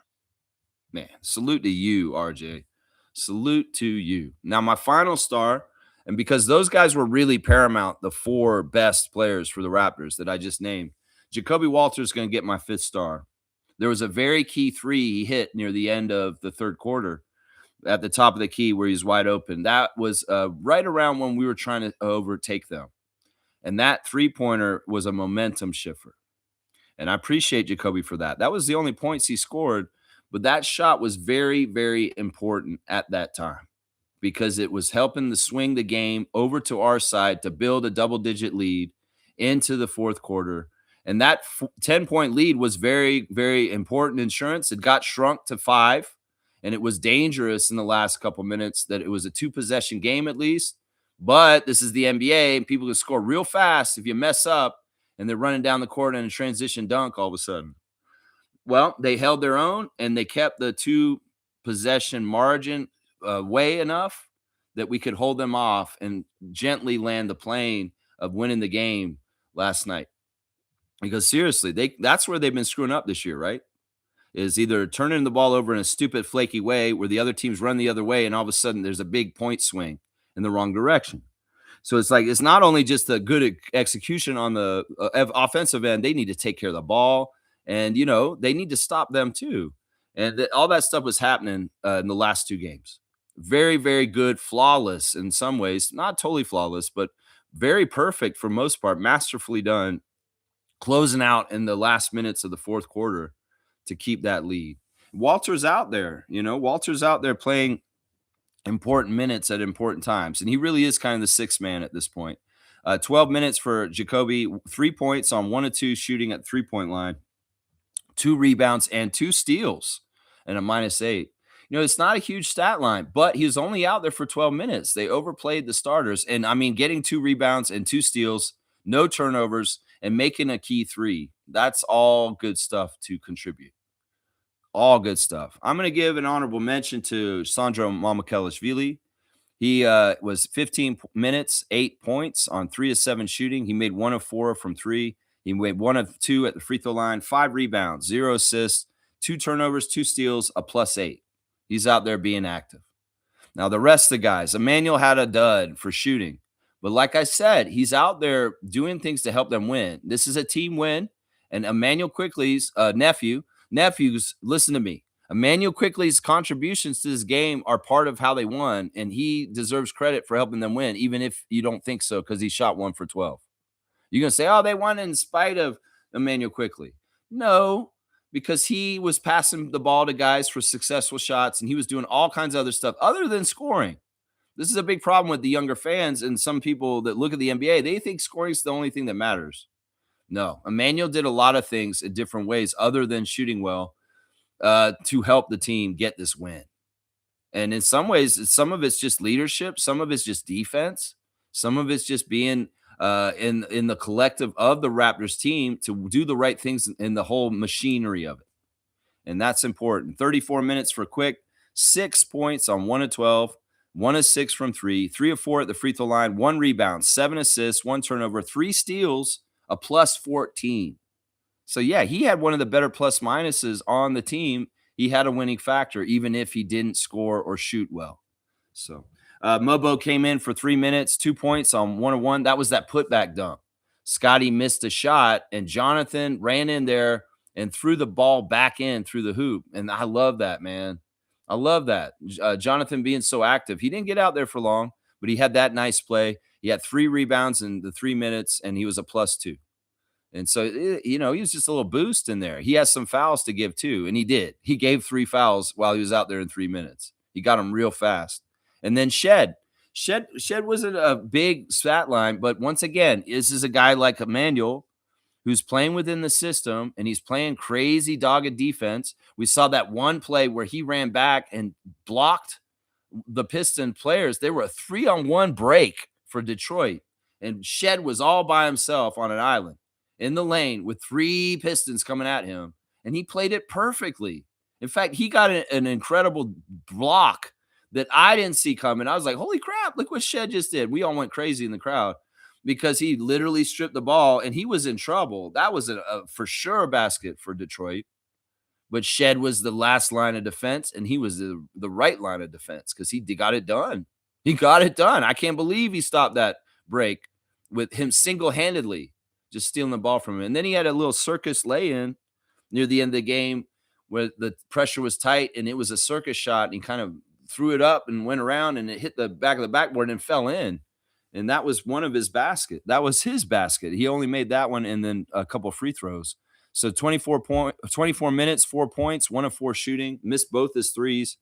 Man, salute to you, RJ. Salute to you. Now, my final star, and because those guys were really paramount, the 4 best players for the Raptors that I just named, Jakob Poeltl is going to get my 5th star. There was a very key 3 he hit near the end of the 3rd quarter at the top of the key where he's wide open. That was right around when we were trying to overtake them. And that 3-pointer was a momentum shifter. And I appreciate Jacoby for that. That was the only points he scored, but that shot was very, very important at that time because it was helping to swing the game over to our side to build a double-digit lead into the 4th quarter. And that 10-point lead was very, very important insurance. It got shrunk to 5, and it was dangerous in the last couple minutes that it was a 2-possession game at least. But this is the NBA, and people can score real fast if you mess up, and they're running down the court in a transition dunk all of a sudden. Well, they held their own and they kept the 2 possession margin way enough that we could hold them off and gently land the plane of winning the game last night. Because seriously, that's where they've been screwing up this year, right? Is either turning the ball over in a stupid, flaky way where the other teams run the other way, and all of a sudden there's a big point swing in the wrong direction. So it's like it's not only just the good execution on the offensive end; they need to take care of the ball, and they need to stop them too. And all that stuff was happening in the last 2 games. Very, very good, flawless in some ways, not totally flawless, but very perfect for most part, masterfully done, closing out in the last minutes of the fourth quarter to keep that lead. Walter's out there, Walter's out there playing important minutes at important times. And he really is kind of the sixth man at this point. 12 minutes for Jacoby, 3 points on 1 of 2 shooting at 3-point line, 2 rebounds and 2 steals and a -8. It's not a huge stat line, but he was only out there for 12 minutes. They overplayed the starters. And I mean, getting 2 rebounds and 2 steals, no turnovers, and making a key 3. That's all good stuff to contribute. All good stuff. I'm going to give an honorable mention to Sandro Mamukelashvili. He was 15 minutes, 8 points on 3 of 7 shooting. He made 1 of 4 from 3. He made 1 of 2 at the free throw line, 5 rebounds, 0 assists, 2 turnovers, 2 steals, a +8. He's out there being active. Now, the rest of the guys, Emmanuel had a dud for shooting. But like I said, he's out there doing things to help them win. This is a team win. And Emmanuel Quickly's nephews, listen to me. Emmanuel Quickly's contributions to this game are part of how they won, and he deserves credit for helping them win, even if you don't think so, because he shot 1 for 12. You're going to say, oh, they won in spite of Emmanuel Quickly. No, because he was passing the ball to guys for successful shots, and he was doing all kinds of other stuff other than scoring. This is a big problem with the younger fans and some people that look at the NBA. They think scoring is the only thing that matters. No, Emmanuel did a lot of things in different ways other than shooting well to help the team get this win. And in some ways, some of it's just leadership. Some of it's just defense. Some of it's just being in the collective of the Raptors team to do the right things in the whole machinery of it. And that's important. 34 minutes for Quick, 6 points on 1 of 12, 1 of 6 from 3, 3 of 4 at the free throw line, 1 rebound, 7 assists, 1 turnover, 3 steals, a +14. So, yeah, he had one of the better plus minuses on the team. He had a winning factor, even if he didn't score or shoot well. So, Mobo came in for 3 minutes, 2 points on 1 of 1. That was that putback dunk. Scotty missed a shot, and Jonathan ran in there and threw the ball back in through the hoop. And I love that, man. I love that. Jonathan being so active. He didn't get out there for long, but he had that nice play. He had 3 rebounds in the 3 minutes, and he was a +2. And so, he was just a little boost in there. He has some fouls to give too, and he did. He gave 3 fouls while he was out there in 3 minutes. He got them real fast. And then Shed wasn't a big stat line, but once again, this is a guy like Emmanuel who's playing within the system, and he's playing crazy dogged defense. We saw that one play where he ran back and blocked the Piston players. They were a 3-on-1 break for Detroit, and Shed was all by himself on an island in the lane with 3 Pistons coming at him, and he played it perfectly. In fact, he got an incredible block that I didn't see coming. I was like, holy crap, look what Shed just did. We all went crazy in the crowd because he literally stripped the ball, and he was in trouble. That was a for sure a basket for Detroit. But Shed was the last line of defense, and he was the right line of defense because he got it done. He got it done. I can't believe he stopped that break with him single-handedly just stealing the ball from him. And then he had a little circus lay-in near the end of the game where the pressure was tight, and it was a circus shot, and he kind of threw it up and went around, and it hit the back of the backboard and fell in. And that was one of his basket. That was his basket. He only made that one and then a couple of free throws. So 24 minutes, 4 points, 1 of 4 shooting, missed both his threes,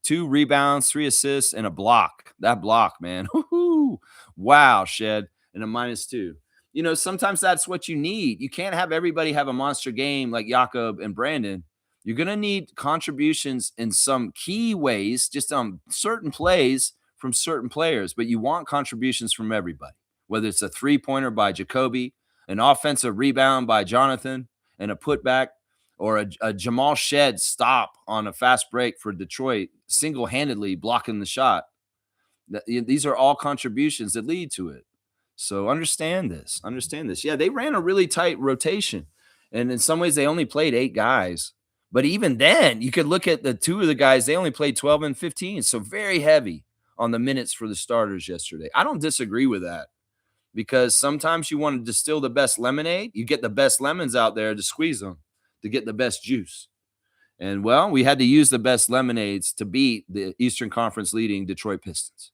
2 rebounds, 3 assists, and a block. That block, man. Woo-hoo. Wow, Shed, and a -2. Sometimes that's what you need. You can't have everybody have a monster game like Jakob and Brandon. You're going to need contributions in some key ways, just on certain plays from certain players, but you want contributions from everybody, whether it's a 3-pointer by Jacoby, an offensive rebound by Jonathan, and a putback. or a Jamal Shed stop on a fast break for Detroit, single-handedly blocking the shot. These are all contributions that lead to it. So understand this. Understand this. Yeah, they ran a really tight rotation. And in some ways, they only played 8 guys. But even then, you could look at the two of the guys, they only played 12 and 15. So very heavy on the minutes for the starters yesterday. I don't disagree with that because sometimes you want to distill the best lemonade. You get the best lemons out there to squeeze them to get the best juice. And well, we had to use the best lemonades to beat the Eastern Conference leading Detroit Pistons.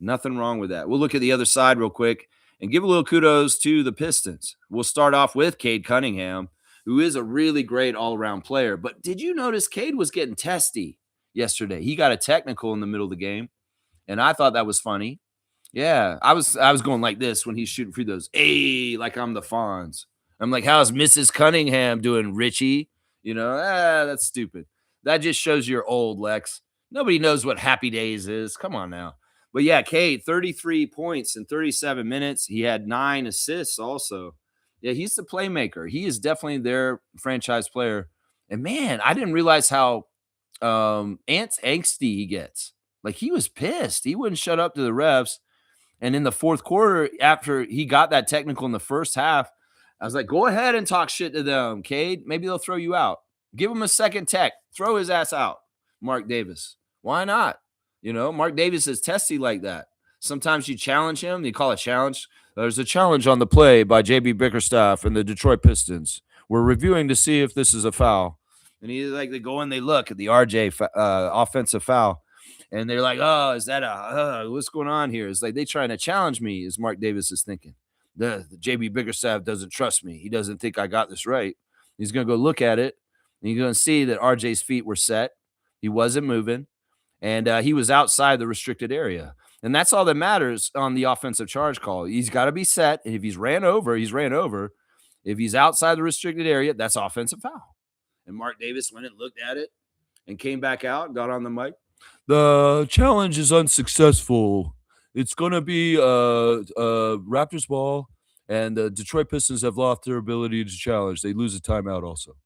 Nothing wrong with that. We'll look at the other side real quick and give a little kudos to the Pistons. We'll start off with Cade Cunningham, who is a really great all-around player. But did you notice Cade was getting testy yesterday? He got a technical in the middle of the game, and I thought that was funny. Yeah, I was going like this when he's shooting free throws. Hey, like I'm the Fonz. I'm like, how's Mrs. Cunningham doing, Richie? That's stupid. That just shows you're old, Lex. Nobody knows what Happy Days is. Come on now. But yeah, Cade, 33 points in 37 minutes. He had 9 assists also. Yeah, he's the playmaker. He is definitely their franchise player. And man, I didn't realize how angsty he gets. Like he was pissed. He wouldn't shut up to the refs. And in the fourth quarter, after he got that technical in the first half, I was like, go ahead and talk shit to them, Cade. Maybe they'll throw you out. Give him a second tech. Throw his ass out, Mark Davis. Why not? Mark Davis is testy like that. Sometimes you challenge him. You call a challenge. There's a challenge on the play by J.B. Bickerstaff and the Detroit Pistons. We're reviewing to see if this is a foul. And they go and they look at the RJ offensive foul. And they're like, oh, is that what's going on here? It's like they trying to challenge me, as Mark Davis is thinking. The JB Bickerstaff doesn't trust me. He doesn't think I got this right. He's going to go look at it, and you're going to see that RJ's feet were set. He wasn't moving, and he was outside the restricted area. And that's all that matters on the offensive charge call. He's got to be set, and if he's ran over, he's ran over. If he's outside the restricted area, that's offensive foul. And Mark Davis went and looked at it and came back out, got on the mic. The challenge is unsuccessful. It's going to be Raptors ball, and the Detroit Pistons have lost their ability to challenge. They lose a timeout also.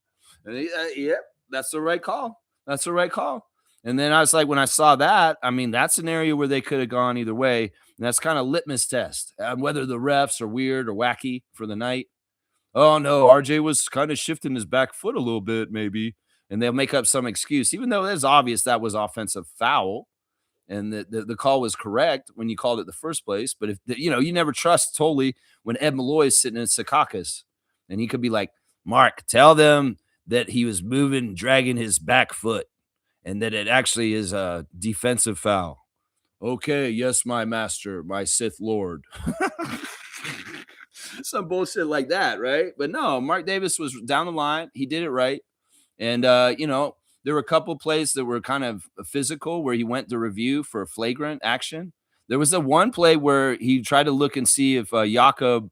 And that's the right call. That's the right call. And then I was like, when I saw that, I mean, that's an area where they could have gone either way. And that's kind of litmus test whether the refs are weird or wacky for the night. Oh, no, RJ was kind of shifting his back foot a little bit, maybe. And they'll make up some excuse, even though it's obvious that was offensive foul and the call was correct when you called it the first place. But if you never trust totally when Ed Malloy is sitting in Secaucus and he could be like, Mark, tell them that he was moving, dragging his back foot and that it actually is a defensive foul. Okay, yes, my master, my Sith Lord. Some bullshit like that, right? But no, Mark Davis was down the line. He did it right. And, there were a couple plays that were kind of physical where he went to review for flagrant action. There was the one play where he tried to look and see if Jakob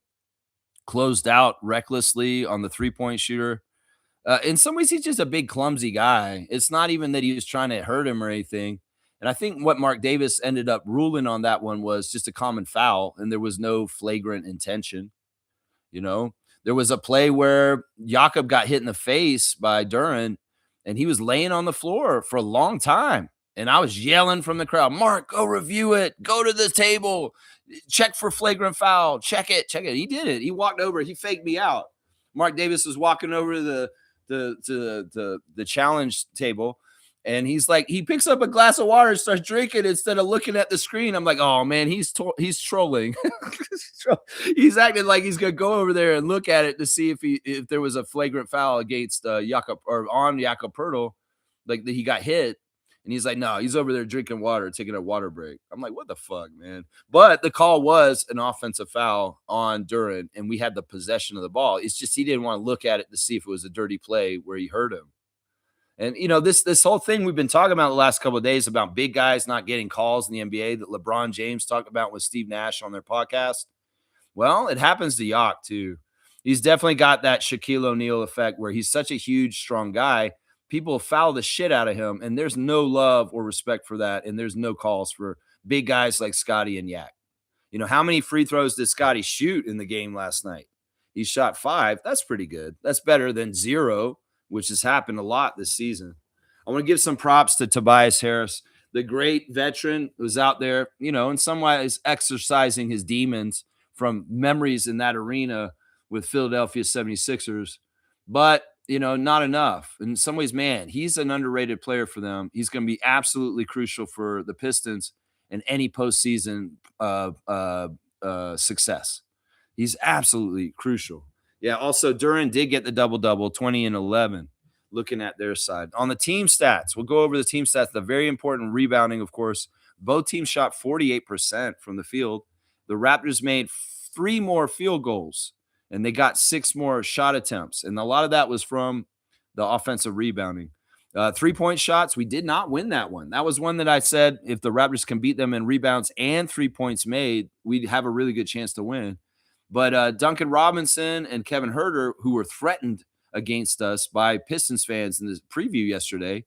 closed out recklessly on the three-point shooter. In some ways, he's just a big, clumsy guy. It's not even that he was trying to hurt him or anything. And I think what Mark Davis ended up ruling on that one was just a common foul, and there was no flagrant intention. There was a play where Jakob got hit in the face by Duren, and he was laying on the floor for a long time. And I was yelling from the crowd, Mark, go review it. Go to the table. Check for flagrant foul. Check it. He did it. He walked over. He faked me out. Mark Davis was walking over to the challenge table. And he's like, he picks up a glass of water and starts drinking instead of looking at the screen. I'm like, oh man, he's trolling. He's acting like he's gonna go over there and look at it to see if there was a flagrant foul against Jakob or on Jakob Poeltl, like that he got hit. And he's like, no, he's over there drinking water, taking a water break. I'm like, what the fuck, man? But the call was an offensive foul on Duren, and we had the possession of the ball. It's just he didn't want to look at it to see if it was a dirty play where he hurt him. And, this whole thing we've been talking about the last couple of days about big guys not getting calls in the NBA that LeBron James talked about with Steve Nash on their podcast. Well, it happens to Yak too. He's definitely got that Shaquille O'Neal effect where he's such a huge, strong guy. People foul the shit out of him, and there's no love or respect for that, and there's no calls for big guys like Scotty and Yak. How many free throws did Scotty shoot in the game last night? He shot 5. That's pretty good. That's better than 0 which has happened a lot this season. I want to give some props to Tobias Harris, the great veteran who's out there, in some ways exercising his demons from memories in that arena with Philadelphia 76ers. But, not enough. In some ways, man, he's an underrated player for them. He's going to be absolutely crucial for the Pistons and any postseason success. He's absolutely crucial. Yeah, also, Duren did get the double-double, 20 and 11, looking at their side. On the team stats, we'll go over the team stats. The very important rebounding, of course. Both teams shot 48% from the field. The Raptors made 3 more field goals, and they got 6 more shot attempts. And a lot of that was from the offensive rebounding. 3-point shots, we did not win that one. That was one that I said if the Raptors can beat them in rebounds and 3 points made, we'd have a really good chance to win. But Duncan Robinson and Kevin Huerter, who were threatened against us by Pistons fans in the preview yesterday,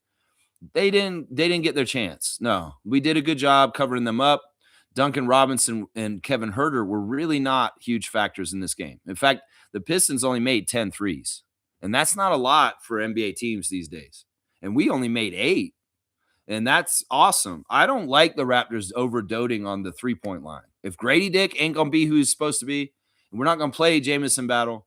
they didn't get their chance. No, we did a good job covering them up. Duncan Robinson and Kevin Huerter were really not huge factors in this game. In fact, the Pistons only made 10 threes, and that's not a lot for NBA teams these days. And we only made 8, and that's awesome. I don't like the Raptors overdoting on the three-point line. If Grady Dick ain't going to be who he's supposed to be, and we're not going to play Jamison Battle,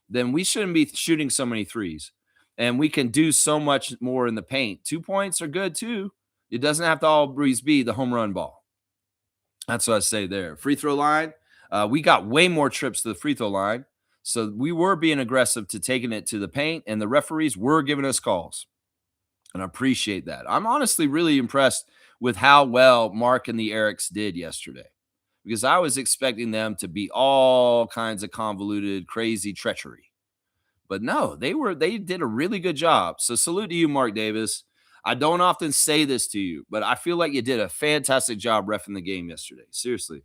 then we shouldn't be shooting so many threes. And we can do so much more in the paint. 2 points are good too. It doesn't have to always be the home run ball. That's what I say there. Free throw line, we got way more trips to the free throw line. So we were being aggressive to taking it to the paint, and the referees were giving us calls. And I appreciate that. I'm honestly really impressed with how well Mark and the Erics did yesterday, because I was expecting them to be all kinds of convoluted, crazy treachery. But no, they did a really good job. So salute to you, Mark Davis. I don't often say this to you, but I feel like you did a fantastic job reffing the game yesterday. Seriously.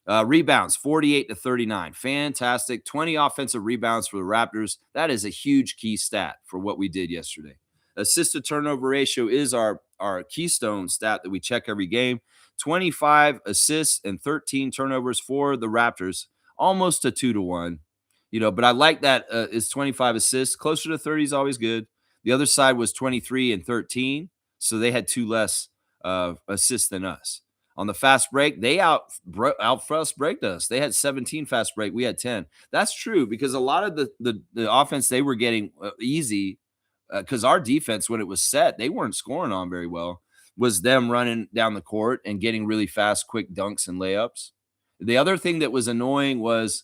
Rebounds, 48-39. Fantastic. 20 offensive rebounds for the Raptors. That is a huge key stat for what we did yesterday. Assist to turnover ratio is our keystone stat that we check every game. 25 assists and 13 turnovers for the Raptors, almost a 2-to-1. But I like that it's 25 assists. Closer to 30 is always good. The other side was 23 and 13, so they had 2 less assists than us. On the fast break, they out fast breaked us. They had 17 fast break. We had 10. That's true, because a lot of the offense they were getting easy, because our defense, when it was set, they weren't scoring on very well, was them running down the court and getting really fast, quick dunks and layups. The other thing that was annoying was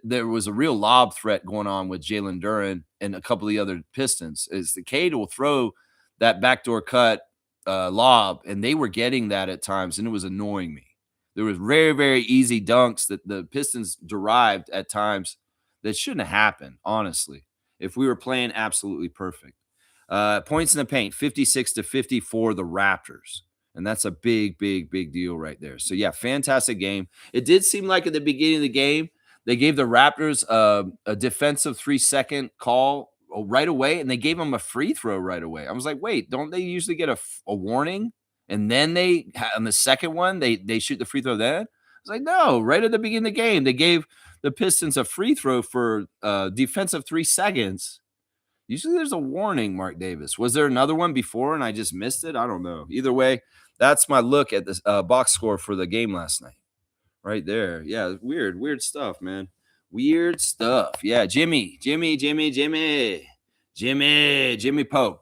there was a real lob threat going on with Jalen Duren and a couple of the other Pistons. Is the Cade will throw that backdoor cut lob, and they were getting that at times, and it was annoying me. There was very, very easy dunks that the Pistons derived at times that shouldn't have happened, honestly, if we were playing absolutely perfect. Points in the paint, 56-50 for the Raptors. And that's a big, big, big deal right there. So, yeah, fantastic game. It did seem like at the beginning of the game, they gave the Raptors a defensive 3-second call right away, and they gave them a free throw right away. I was like, wait, don't they usually get a warning? And then on the second one, they shoot the free throw then? I was like, no, right at the beginning of the game, they gave the Pistons a free throw for defensive 3 seconds. Usually there's a warning, Mark Davis. Was there another one before and I just missed it? I don't know. Either way, that's my look at this box score for the game last night. Right there. Yeah, weird stuff, man. Weird stuff. Yeah, Jimmy Pope,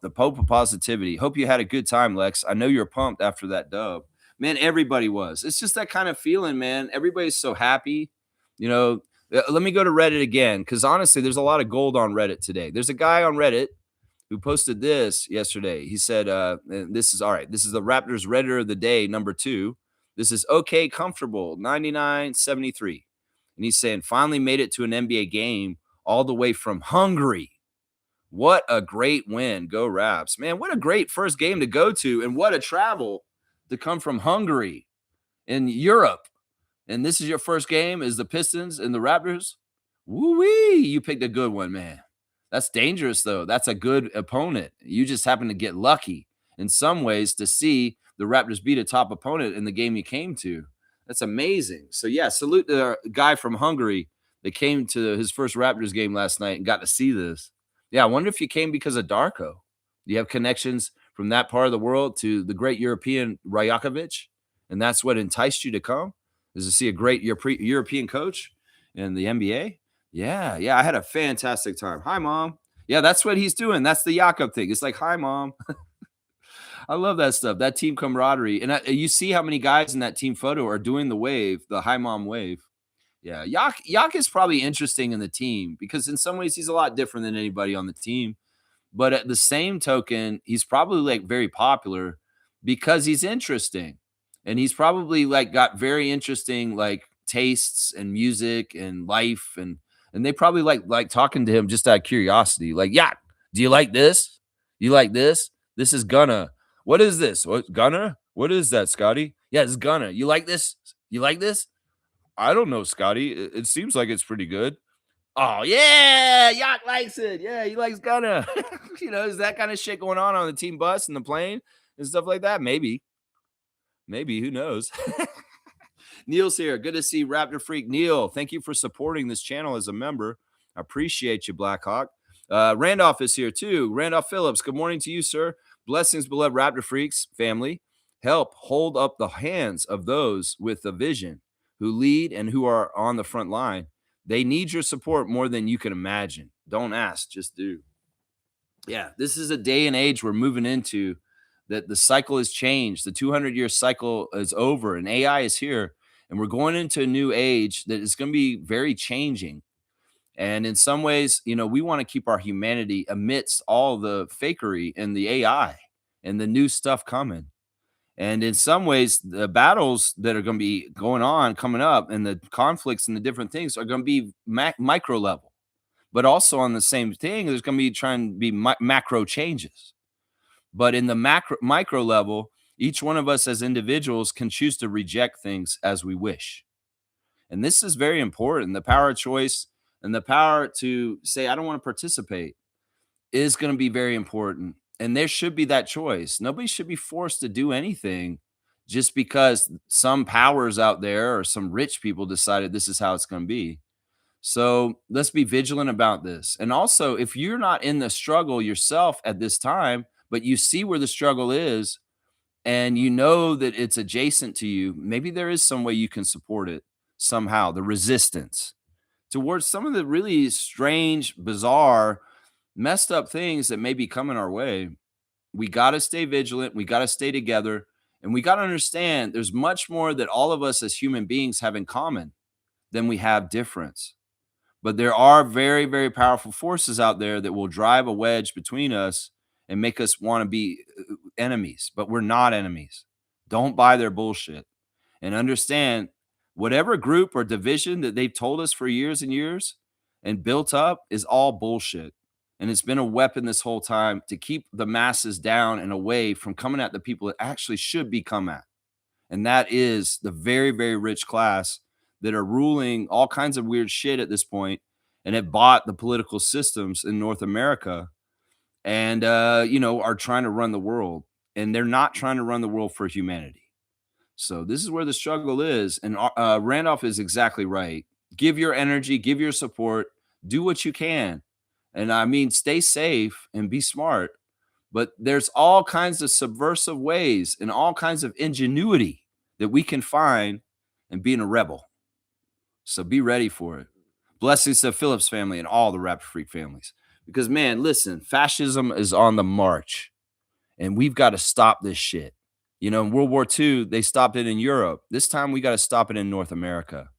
the Pope of positivity. Hope you had a good time, Lex. I know you're pumped after that dub. Man, everybody was. It's just that kind of feeling, man. Everybody's so happy. Let me go to Reddit again, because honestly, there's a lot of gold on Reddit today. There's a guy on Reddit who posted this yesterday. He said, this is all right. This is the Raptors Redditor of the day, number 2. This is okay, comfortable, 99.73. And he's saying, finally made it to an NBA game all the way from Hungary. What a great win. Go Raps. Man, what a great first game to go to, and what a travel to come from Hungary in Europe. And this is your first game is the Pistons and the Raptors. Woo-wee, you picked a good one, man. That's dangerous, though. That's a good opponent. You just happen to get lucky in some ways to see the Raptors beat a top opponent in the game you came to. That's amazing. So, yeah, salute the guy from Hungary that came to his first Raptors game last night and got to see this. Yeah, I wonder if you came because of Darko. Do you have connections from that part of the world to the great European Rajakovic, and that's what enticed you to come? Is to see a great European coach in the NBA? Yeah, yeah, I had a fantastic time. Hi, mom. Yeah, that's what he's doing. That's the Jakob thing. It's like, hi, mom. I love that stuff. That team camaraderie, and you see how many guys in that team photo are doing the wave, the hi, mom wave. Yeah, Yak is probably interesting in the team because in some ways he's a lot different than anybody on the team. But at the same token, he's probably like very popular because he's interesting. And he's probably like got very interesting like tastes and music and life and they probably like talking to him just out of curiosity. Like, yeah, do you like this? You like this? This is Gunna. What is this? What Gunna? What is that, Scotty? Yeah, it's Gunna. You like this? You like this? I don't know, Scotty. It seems like it's pretty good. Oh, yeah, Yacht likes it. Yeah, he likes Gunna. Is that kind of shit going on the team bus and the plane and stuff like that? Maybe, who knows? Neil's here. Good to see Raptor Freak. Neil, thank you for supporting this channel as a member. I appreciate you, Blackhawk. Randolph is here too. Randolph Phillips, good morning to you, sir. Blessings, beloved Raptor Freaks family. Help hold up the hands of those with a vision who lead and who are on the front line. They need your support more than you can imagine. Don't ask, just do. Yeah, this is a day and age we're moving into that the cycle has changed. The 200-year cycle is over and AI is here. And we're going into a new age that is going to be very changing. And in some ways, we want to keep our humanity amidst all the fakery and the AI and the new stuff coming. And in some ways, the battles that are going to be going on coming up and the conflicts and the different things are going to be micro level. But also on the same thing, there's going to be trying to be macro changes. But in the micro level, each one of us as individuals can choose to reject things as we wish. And this is very important. The power of choice and the power to say, I don't want to participate is going to be very important. And there should be that choice. Nobody should be forced to do anything just because some powers out there or some rich people decided this is how it's going to be. So let's be vigilant about this. And also, if you're not in the struggle yourself at this time, but you see where the struggle is and you know that it's adjacent to you, maybe there is some way you can support it somehow, the resistance towards some of the really strange, bizarre, messed up things that may be coming our way. We got to stay vigilant. We got to stay together. And we got to understand there's much more that all of us as human beings have in common than we have difference. But there are very, very powerful forces out there that will drive a wedge between us and make us want to be enemies. But we're not enemies. Don't buy their bullshit. And understand whatever group or division that they've told us for years and years and built up is all bullshit. And it's been a weapon this whole time to keep the masses down and away from coming at the people that actually should be come at. And that is the very, very rich class that are ruling all kinds of weird shit at this point and have bought the political systems in North America and, are trying to run the world. And they're not trying to run the world for humanity. So this is where the struggle is. And Randolph is exactly right. Give your energy, give your support, do what you can. And I mean, stay safe and be smart. But there's all kinds of subversive ways and all kinds of ingenuity that we can find in being a rebel. So be ready for it. Blessings to Phillips family and all the Raptor Freak families. Because, man, listen, fascism is on the march. And we've got to stop this shit. In World War II, they stopped it in Europe. This time we got to stop it in North America.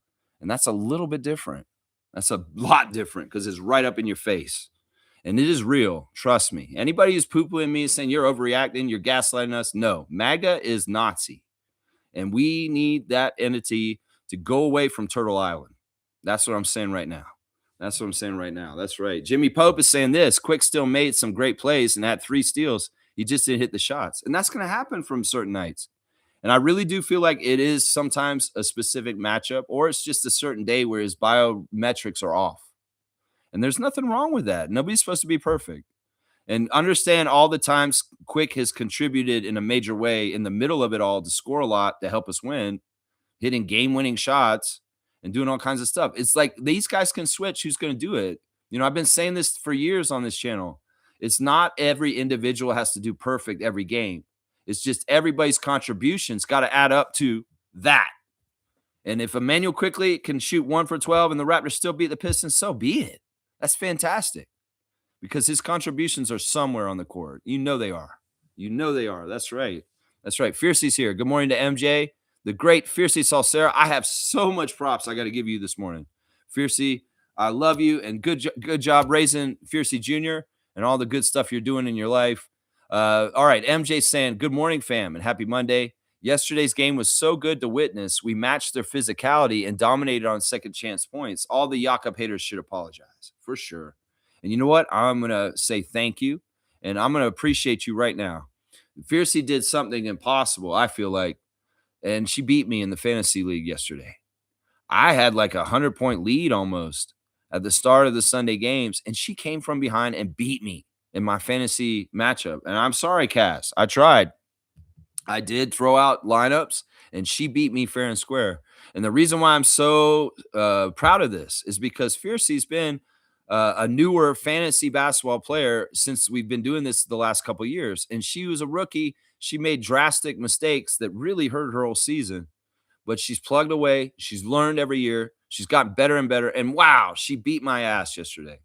And that's a little bit different. That's a lot different because it's right up in your face. And it is real. Trust me. Anybody who's poo-pooing me and saying you're overreacting, you're gaslighting us. No, MAGA is Nazi. And we need that entity to go away from Turtle Island. That's what I'm saying right now. That's right. Jimmy Pope is saying this. Quick still made some great plays and had 3 steals. He just didn't hit the shots. And that's going to happen from certain nights. And I really do feel like it is sometimes a specific matchup or it's just a certain day where his biometrics are off. And there's nothing wrong with that. Nobody's supposed to be perfect. And understand all the times Quick has contributed in a major way in the middle of it all to score a lot to help us win, hitting game-winning shots and doing all kinds of stuff. It's like these guys can switch. Who's going to do it? I've been saying this for years on this channel. It's not every individual has to do perfect every game. It's just everybody's contributions got to add up to that. And if Emmanuel quickly can shoot 1 for 12 and the Raptors still beat the Pistons, so be it. That's fantastic because his contributions are somewhere on the court. They are. They are. That's right. That's right. Fiercey's here. Good morning to MJ, the great Fiercey Salsera. I have so much props I got to give you this morning. Fiercey, I love you, and good job raising Fiercey Jr. and all the good stuff you're doing in your life. All right, MJ saying, good morning, fam, and happy Monday. Yesterday's game was so good to witness. We matched their physicality and dominated on second chance points. All the Jakob haters should apologize, for sure. And you know what? I'm going to say thank you, and I'm going to appreciate you right now. Fiercey did something impossible, I feel like, and she beat me in the fantasy league yesterday. I had like a 100-point lead almost at the start of the Sunday games, and she came from behind and beat me in my fantasy matchup. And I'm sorry, Cass. I tried. I did throw out lineups, and she beat me fair and square. And the reason why I'm so proud of this is because Fiercey's been a newer fantasy basketball player since we've been doing this the last couple of years. And she was a rookie. She made drastic mistakes that really hurt her whole season. But she's plugged away. She's learned every year. She's gotten better and better. And wow, she beat my ass yesterday.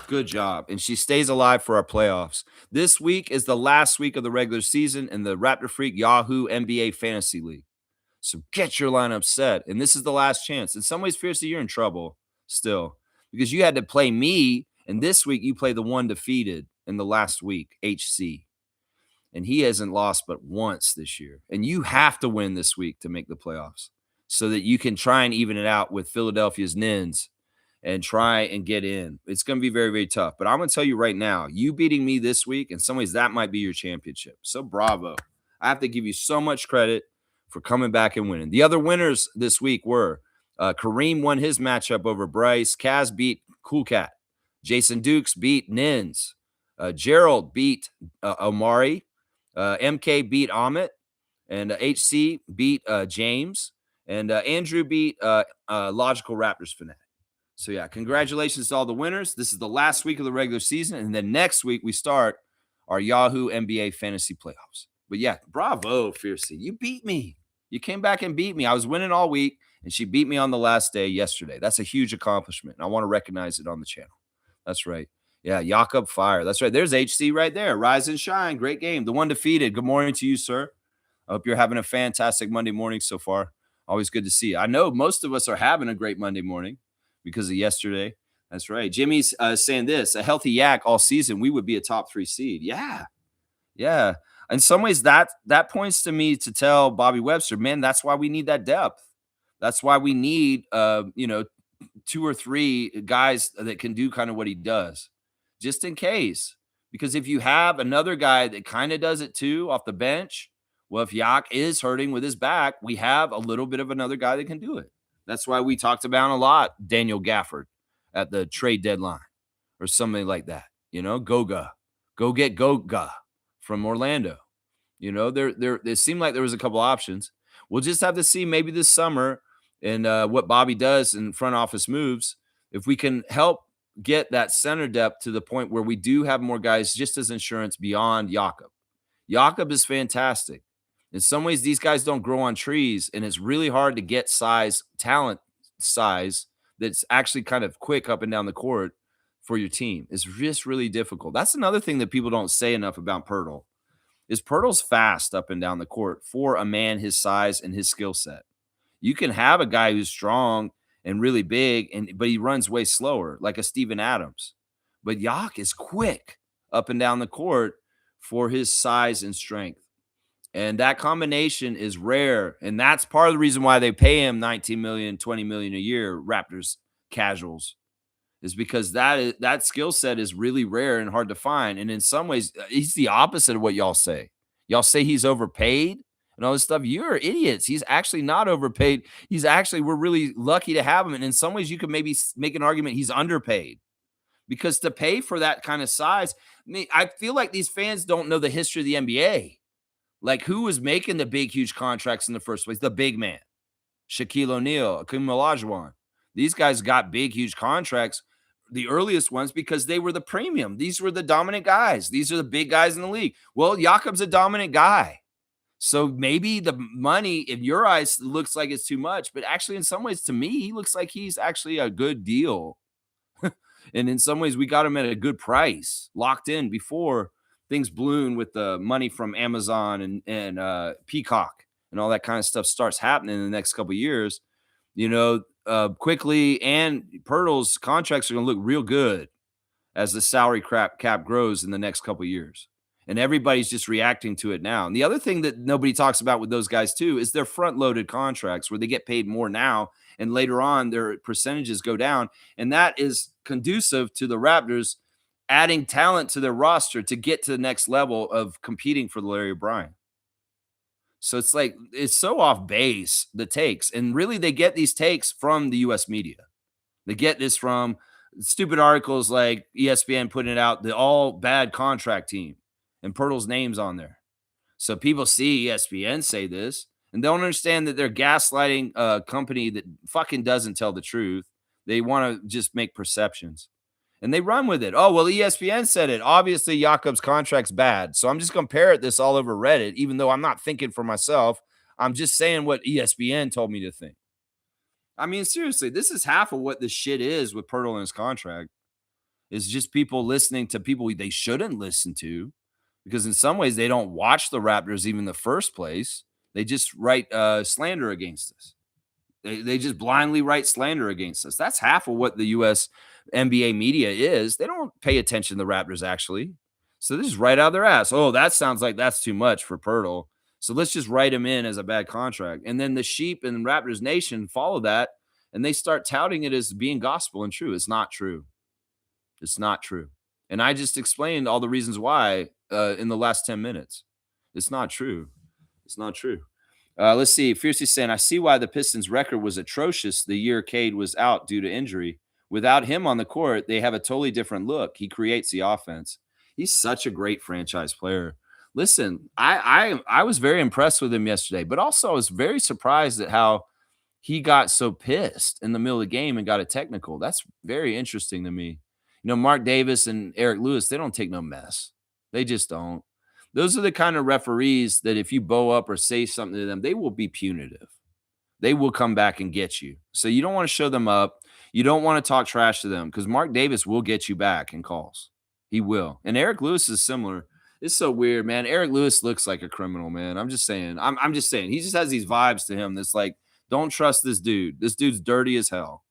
Good job. And she stays alive for our playoffs. This week is the last week of the regular season in the Raptor Freak Yahoo NBA Fantasy League. So get your lineup set. And this is the last chance. In some ways, Fiercey, you're in trouble still because you had to play me. And this week, you play the one defeated in the last week, HC. And he hasn't lost but once this year. And you have to win this week to make the playoffs so that you can try and even it out with Philadelphia's Nins and try and get in. It's going to be very, very tough. But I'm going to tell you right now, you beating me this week, in some ways, that might be your championship. So bravo. I have to give you so much credit for coming back and winning. The other winners this week were Kareem won his matchup over Bryce. Kaz beat Cool Cat. Jason Dukes beat Nins. Gerald beat Omari. MK beat Amit. And HC beat James. And Andrew beat Logical Raptors Fanatic. So, yeah, congratulations to all the winners. This is the last week of the regular season. And then next week, we start our Yahoo NBA Fantasy Playoffs. But, yeah, bravo, Fiercey. You beat me. You came back and beat me. I was winning all week, and she beat me on the last day yesterday. That's a huge accomplishment. And I want to recognize it on the channel. That's right. Yeah, Jakob Fire. That's right. There's HC right there. Rise and shine. Great game. The one defeated. Good morning to you, sir. I hope you're having a fantastic Monday morning so far. Always good to see you. I know most of us are having a great Monday morning because of yesterday. That's right. Jimmy's saying this, a healthy Yak all season, we would be a top 3 seed. Yeah. Yeah. In some ways, that points to me to tell Bobby Webster, man, that's why we need that depth. That's why we need, 2 or 3 guys that can do kind of what he does, just in case. Because if you have another guy that kind of does it too off the bench, well, if Yak is hurting with his back, we have a little bit of another guy that can do it. That's why we talked about a lot Daniel Gafford at the trade deadline or something like that. Goga. Go get Goga from Orlando. It seemed like there was a couple options. We'll just have to see maybe this summer and what Bobby does in front office moves, if we can help get that center depth to the point where we do have more guys just as insurance beyond Jakob. Jakob is fantastic. In some ways, these guys don't grow on trees, and it's really hard to get talent size that's actually kind of quick up and down the court for your team. It's just really difficult. That's another thing that people don't say enough about Poeltl, is Poeltl's fast up and down the court for a man his size and his skill set. You can have a guy who's strong and really big, but he runs way slower, like a Steven Adams. But Yak is quick up and down the court for his size and strength. And that combination is rare. And that's part of the reason why they pay him $19 million, $20 million a year, Raptors casuals, is because that skill set is really rare and hard to find. And in some ways, he's the opposite of what y'all say. Y'all say he's overpaid and all this stuff. You're idiots. He's actually not overpaid. We're really lucky to have him. And in some ways, you could maybe make an argument he's underpaid. Because to pay for that kind of size, I feel like these fans don't know the history of the NBA. Like, who was making the big, huge contracts in the first place? The big man. Shaquille O'Neal, Akeem Olajuwon. These guys got big, huge contracts, the earliest ones, because they were the premium. These were the dominant guys. These are the big guys in the league. Well, Jakob's a dominant guy. So maybe the money in your eyes looks like it's too much, but actually, in some ways, to me, he looks like he's actually a good deal. And in some ways, we got him at a good price, locked in before things balloon with the money from Amazon and Peacock and all that kind of stuff starts happening in the next couple of years. Quickly, and Pirtle's contracts are going to look real good as the salary cap grows in the next couple of years. And everybody's just reacting to it now. And the other thing that nobody talks about with those guys too is their front-loaded contracts where they get paid more now and later on their percentages go down. And that is conducive to the Raptors adding talent to their roster to get to the next level of competing for the Larry O'Brien. So it's like, it's so off base, the takes. And really, they get these takes from the US media. They get this from stupid articles like ESPN putting it out, the all bad contract team, and Pirtle's name's on there. So people see ESPN say this and don't understand that they're gaslighting a company that fucking doesn't tell the truth. They want to just make perceptions. And they run with it. Oh, well, ESPN said it. Obviously, Jakob's contract's bad. So I'm just going to parrot this all over Reddit, even though I'm not thinking for myself. I'm just saying what ESPN told me to think. I mean, seriously, this is half of what this shit is with Poeltl and his contract. It's just people listening to people they shouldn't listen to, because in some ways they don't watch the Raptors even in the first place. They just write slander against us. They just blindly write slander against us. That's half of what the U.S. NBA media is. They don't pay attention to the Raptors, actually. So this is right out of their ass. Oh, that sounds like that's too much for Poeltl. So let's just write him in as a bad contract. And then the sheep and Raptors Nation follow that, and they start touting it as being gospel and true. It's not true. It's not true. And I just explained all the reasons why in the last 10 minutes. It's not true. It's not true. Let's see. Fiercely saying, I see why the Pistons' record was atrocious the year Cade was out due to injury. Without him on the court, they have a totally different look. He creates the offense. He's such a great franchise player. Listen, I was very impressed with him yesterday, but also I was very surprised at how he got so pissed in the middle of the game and got a technical. That's very interesting to me. Mark Davis and Eric Lewis, they don't take no mess. They just don't. Those are the kind of referees that if you bow up or say something to them, they will be punitive. They will come back and get you. So you don't want to show them up. You don't want to talk trash to them, because Mark Davis will get you back in calls. He will. And Eric Lewis is similar. It's so weird, man. Eric Lewis looks like a criminal, man. I'm just saying. I'm just saying. He just has these vibes to him that's like, don't trust this dude. This dude's dirty as hell.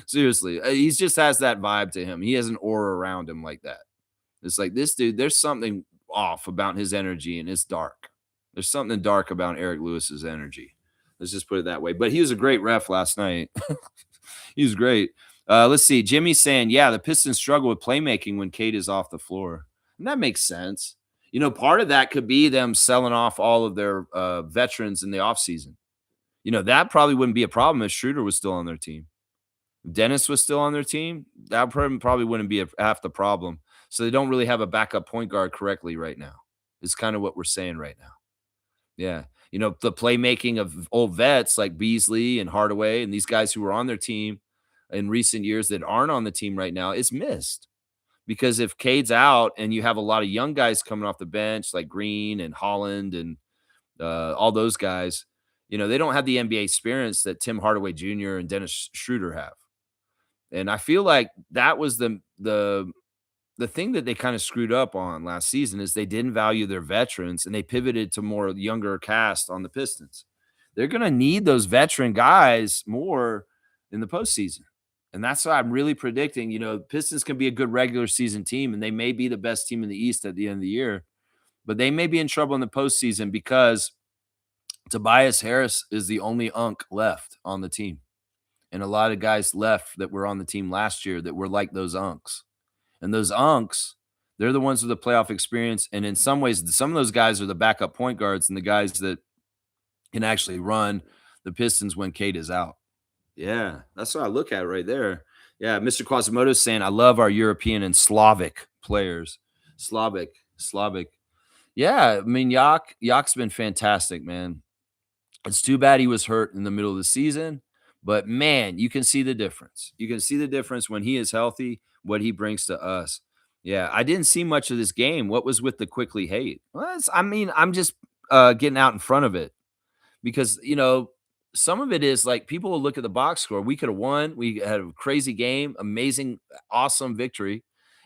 Seriously. He just has that vibe to him. He has an aura around him like that. It's like, this dude, there's something off about his energy, and it's dark. There's something dark about Eric Lewis's energy. Let's just put it that way. But he was a great ref last night. He was great. Let's see. Jimmy's saying, yeah, the Pistons struggle with playmaking when Cade is off the floor. And that makes sense. Part of that could be them selling off all of their veterans in the offseason. That probably wouldn't be a problem if Schroeder was still on their team. If Dennis was still on their team, that probably wouldn't be half the problem. So they don't really have a backup point guard correctly right now. It's kind of what we're saying right now. Yeah. The playmaking of old vets like Beasley and Hardaway and these guys who were on their team in recent years that aren't on the team right now is missed. Because if Cade's out and you have a lot of young guys coming off the bench like Green and Holland and all those guys, they don't have the NBA experience that Tim Hardaway Jr. and Dennis Schroeder have. And I feel like that was the thing that they kind of screwed up on last season is they didn't value their veterans and they pivoted to more younger cast on the Pistons. They're going to need those veteran guys more in the postseason. And that's why I'm really predicting, Pistons can be a good regular season team and they may be the best team in the East at the end of the year, but they may be in trouble in the postseason because Tobias Harris is the only unk left on the team. And a lot of guys left that were on the team last year that were like those unks. And those unks, they're the ones with the playoff experience. And in some ways, some of those guys are the backup point guards and the guys that can actually run the Pistons when Cade is out. Yeah, that's what I look at right there. Yeah, Mr. Quasimodo is saying, I love our European and Slavic players. Slavic. Yeah, I mean, Yak's been fantastic, man. It's too bad he was hurt in the middle of the season, But man, you can see the difference. You can see the difference when he is healthy, what he brings to us. Yeah, I didn't see much of this game. What was with the quickly hate? Well, I mean, I'm just getting out in front of it because some of it is like people will look at the box score. We could have won. We had a crazy game, amazing, awesome victory,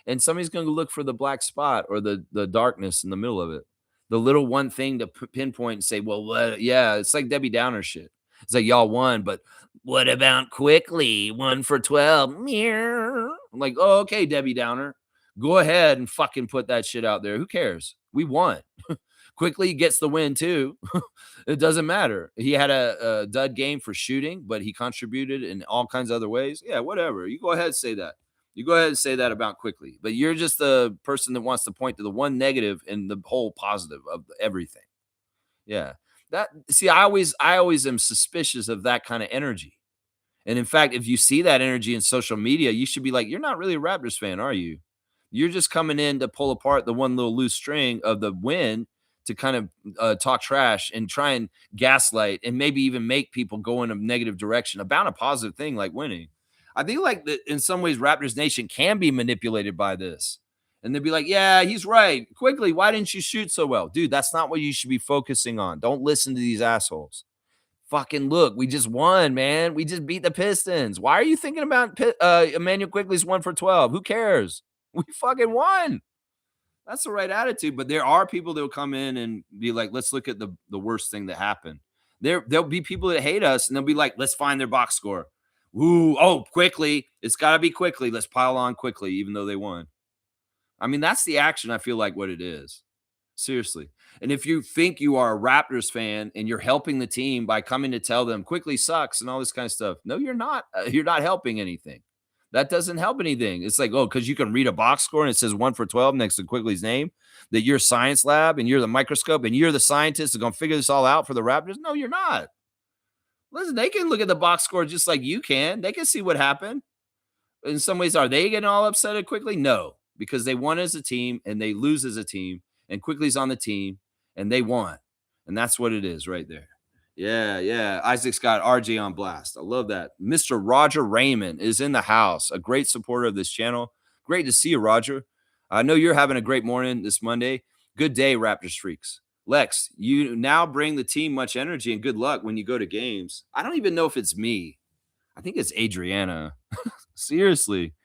and somebody's going to look for the black spot or the darkness in the middle of it, the little one thing to pinpoint and say, well, what? Yeah, it's like Debbie Downer shit. It's like y'all won, but what about quickly 1 for 12? Meow. I'm like, oh, okay, Debbie Downer, go ahead and fucking put that shit out there. Who cares? We won. Quickly gets the win too. It doesn't matter. He had a dud game for shooting, but he contributed in all kinds of other ways. Yeah, whatever. You go ahead and say that. You go ahead and say that about Quickly. But you're just the person that wants to point to the one negative and the whole positive of everything. Yeah. I always am suspicious of that kind of energy. And in fact, if you see that energy in social media, you should be like, you're not really a Raptors fan, are you? You're just coming in to pull apart the one little loose string of the win to kind of talk trash and try and gaslight and maybe even make people go in a negative direction about a positive thing like winning. I think like that in some ways, Raptors Nation can be manipulated by this. And they'd be like, yeah, he's right. Quickly, why didn't you shoot so well? Dude, that's not what you should be focusing on. Don't listen to these assholes. Fucking look, we just won, man. We just beat the Pistons. Why are you thinking about Emmanuel Quickly's 1 for 12? Who cares? We fucking won. That's the right attitude. But there are people that will come in and be like, let's look at the worst thing that happened. There'll be people that hate us and they'll be like, let's find their box score. Ooh, oh, Quickly. It's got to be Quickly. Let's pile on Quickly, even though they won. I mean, that's the action. I feel like what it is. Seriously. And if you think you are a Raptors fan and you're helping the team by coming to tell them Quickly sucks and all this kind of stuff, no, you're not. You're not helping anything. That doesn't help anything. It's like, oh, because you can read a box score and it says 1 for 12 next to Quickly's name, that you're science lab and you're the microscope and you're the scientist that's going to figure this all out for the Raptors. No, you're not. Listen, they can look at the box score just like you can. They can see what happened. In some ways, are they getting all upset at Quickly? No, because they won as a team and they lose as a team, and Quickly's on the team and they won. And that's what it is right there. Yeah, yeah. Isaac's got RJ on blast. I love that. Mr. Roger Raymond is in the house, a great supporter of this channel. Great to see you, Roger. I know you're having a great morning this Monday. Good day, Raptors freaks. Lex, you now bring the team much energy and good luck when you go to games. I don't even know if it's me. I think it's Adriana. Seriously.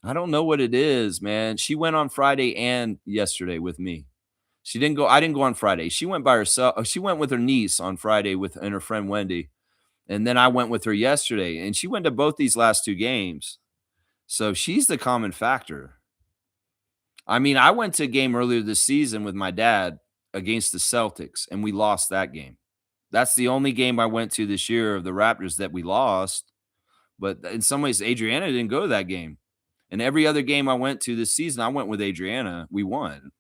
I don't know what it is, man. She went on Friday and yesterday with me. She didn't go. I didn't go on Friday. She went by herself. She went with her niece on Friday and her friend Wendy. And then I went with her yesterday. And she went to both these last two games. So she's the common factor. I mean, I went to a game earlier this season with my dad against the Celtics, and we lost that game. That's the only game I went to this year of the Raptors that we lost. But in some ways, Adriana didn't go to that game. And every other game I went to this season, I went with Adriana. We won.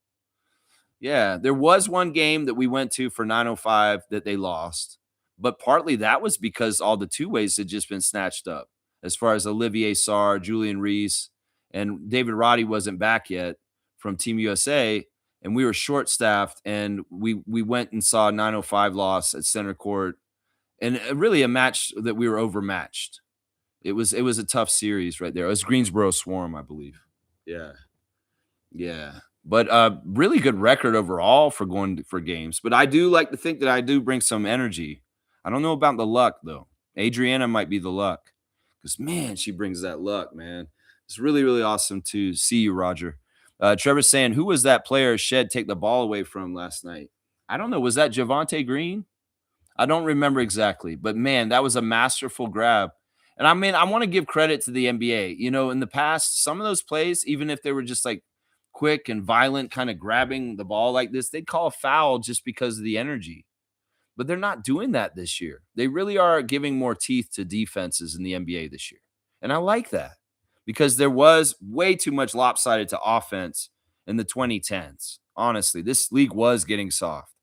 Yeah, there was one game that we went to for 905 that they lost. But partly that was because all the two ways had just been snatched up. As far as Olivier Sarr, Julian Reese, and David Roddy wasn't back yet from Team USA. And we were short-staffed, and we went and saw a 905 loss at center court. And really a match that we were overmatched. It was a tough series right there. It was Greensboro Swarm, I believe. Yeah. Yeah. But really good record overall for going for games. But I do like to think that I do bring some energy. I don't know about the luck, though. Adriana might be the luck. Because, man, she brings that luck, man. It's really, really awesome to see you, Roger. Trevor's saying, who was that player Shed take the ball away from last night? I don't know. Was that Javonte Green? I don't remember exactly. But, man, that was a masterful grab. And I mean, I want to give credit to the NBA. You know, in the past, some of those plays, even if they were just like quick and violent, kind of grabbing the ball like this, they'd call a foul just because of the energy. But they're not doing that this year. They really are giving more teeth to defenses in the NBA this year. And I like that because there was way too much lopsided to offense in the 2010s. Honestly, this league was getting soft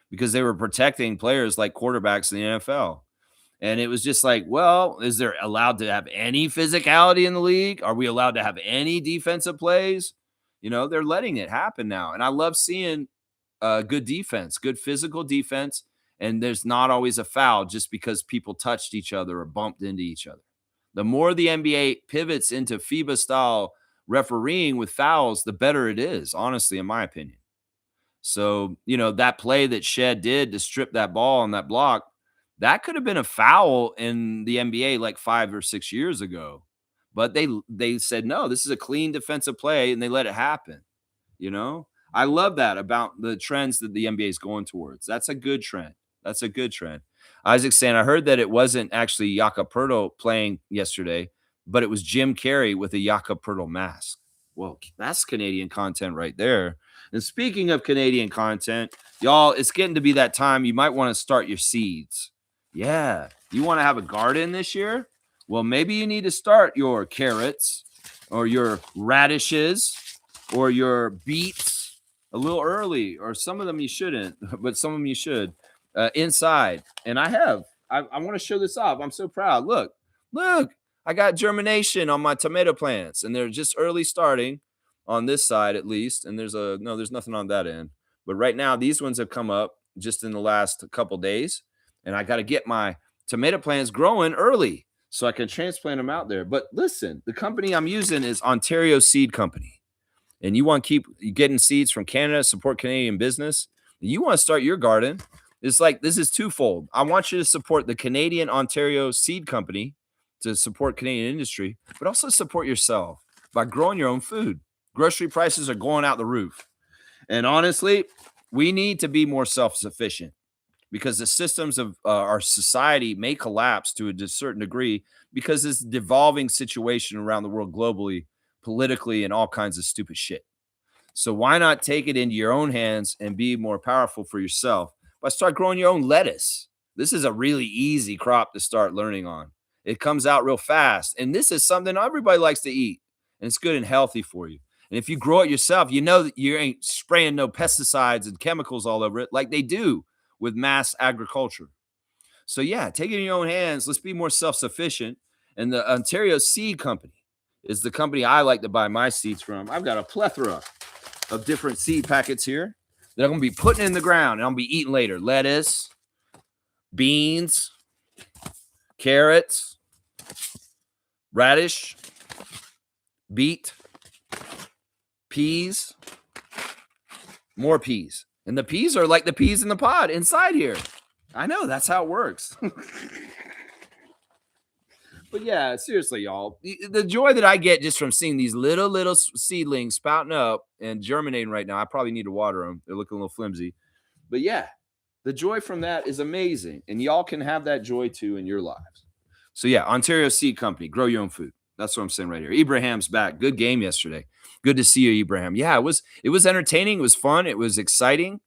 because they were protecting players like quarterbacks in the NFL. And it was just like, well, is there allowed to have any physicality in the league? Are we allowed to have any defensive plays? You know, they're letting it happen now. And I love seeing good defense, good physical defense, And there's not always a foul just because people touched each other or bumped into each other. The more the NBA pivots into FIBA style refereeing with fouls, the better it is, honestly, in my opinion. So, that play that Shed did to strip that ball on that block, that could have been a foul in the NBA like 5 or 6 years ago. But they said, "No, this is a clean defensive play," and they let it happen, you know? I love that about the trends that the NBA is going towards. That's a good trend. That's a good trend. Isaac saying, "I heard that it wasn't actually Jakob Poeltl playing yesterday, but it was Jim Carrey with a Jakob Poeltl mask." Well, that's Canadian content right there. And speaking of Canadian content, y'all, it's getting to be that time you might want to start your seeds. Yeah. You want to have a garden this year? Well, maybe you need to start your carrots or your radishes or your beets a little early, or some of them you shouldn't, but some of them you should inside. And I want to show this off. I'm so proud. Look, I got germination on my tomato plants, and they're just early starting on this side at least. And there's nothing on that end. But right now, these ones have come up just in the last couple days, and I got to get my tomato plants growing early so I can transplant them out there. But listen, the company I'm using is Ontario Seed Company, and you want to keep getting seeds from Canada, support Canadian business. You want to start your garden. It's like this is twofold. I want you to support the Canadian Ontario Seed Company to support Canadian industry, but also support yourself by growing your own food. Grocery prices are going out the roof. And honestly, we need to be more self-sufficient because the systems of our society may collapse to a certain degree because this devolving situation around the world globally, politically, and all kinds of stupid shit. So why not take it into your own hands and be more powerful for yourself by start growing your own lettuce? This is a really easy crop to start learning on. It comes out real fast. And this is something everybody likes to eat. And it's good and healthy for you. And if you grow it yourself, you know that you ain't spraying no pesticides and chemicals all over it like they do with mass agriculture. So yeah, take it in your own hands. Let's be more self-sufficient. And the Ontario Seed Company is the company I like to buy my seeds from. I've got a plethora of different seed packets here that I'm going to be putting in the ground and I'll be eating later. Lettuce, beans, carrots, radish, beet, peas, more peas. And the peas are like the peas in the pod inside here. I know, that's how it works. But yeah, seriously, y'all, the joy that I get just from seeing these little seedlings spouting up and germinating right now, I probably need to water them. They're looking a little flimsy. But yeah, the joy from that is amazing. And y'all can have that joy too in your lives. So yeah, Ontario Seed Company, grow your own food. That's what I'm saying right here. Ibrahim's back. Good game yesterday. Good to see you, Ibrahim. Yeah, it was entertaining. It was fun. It was exciting.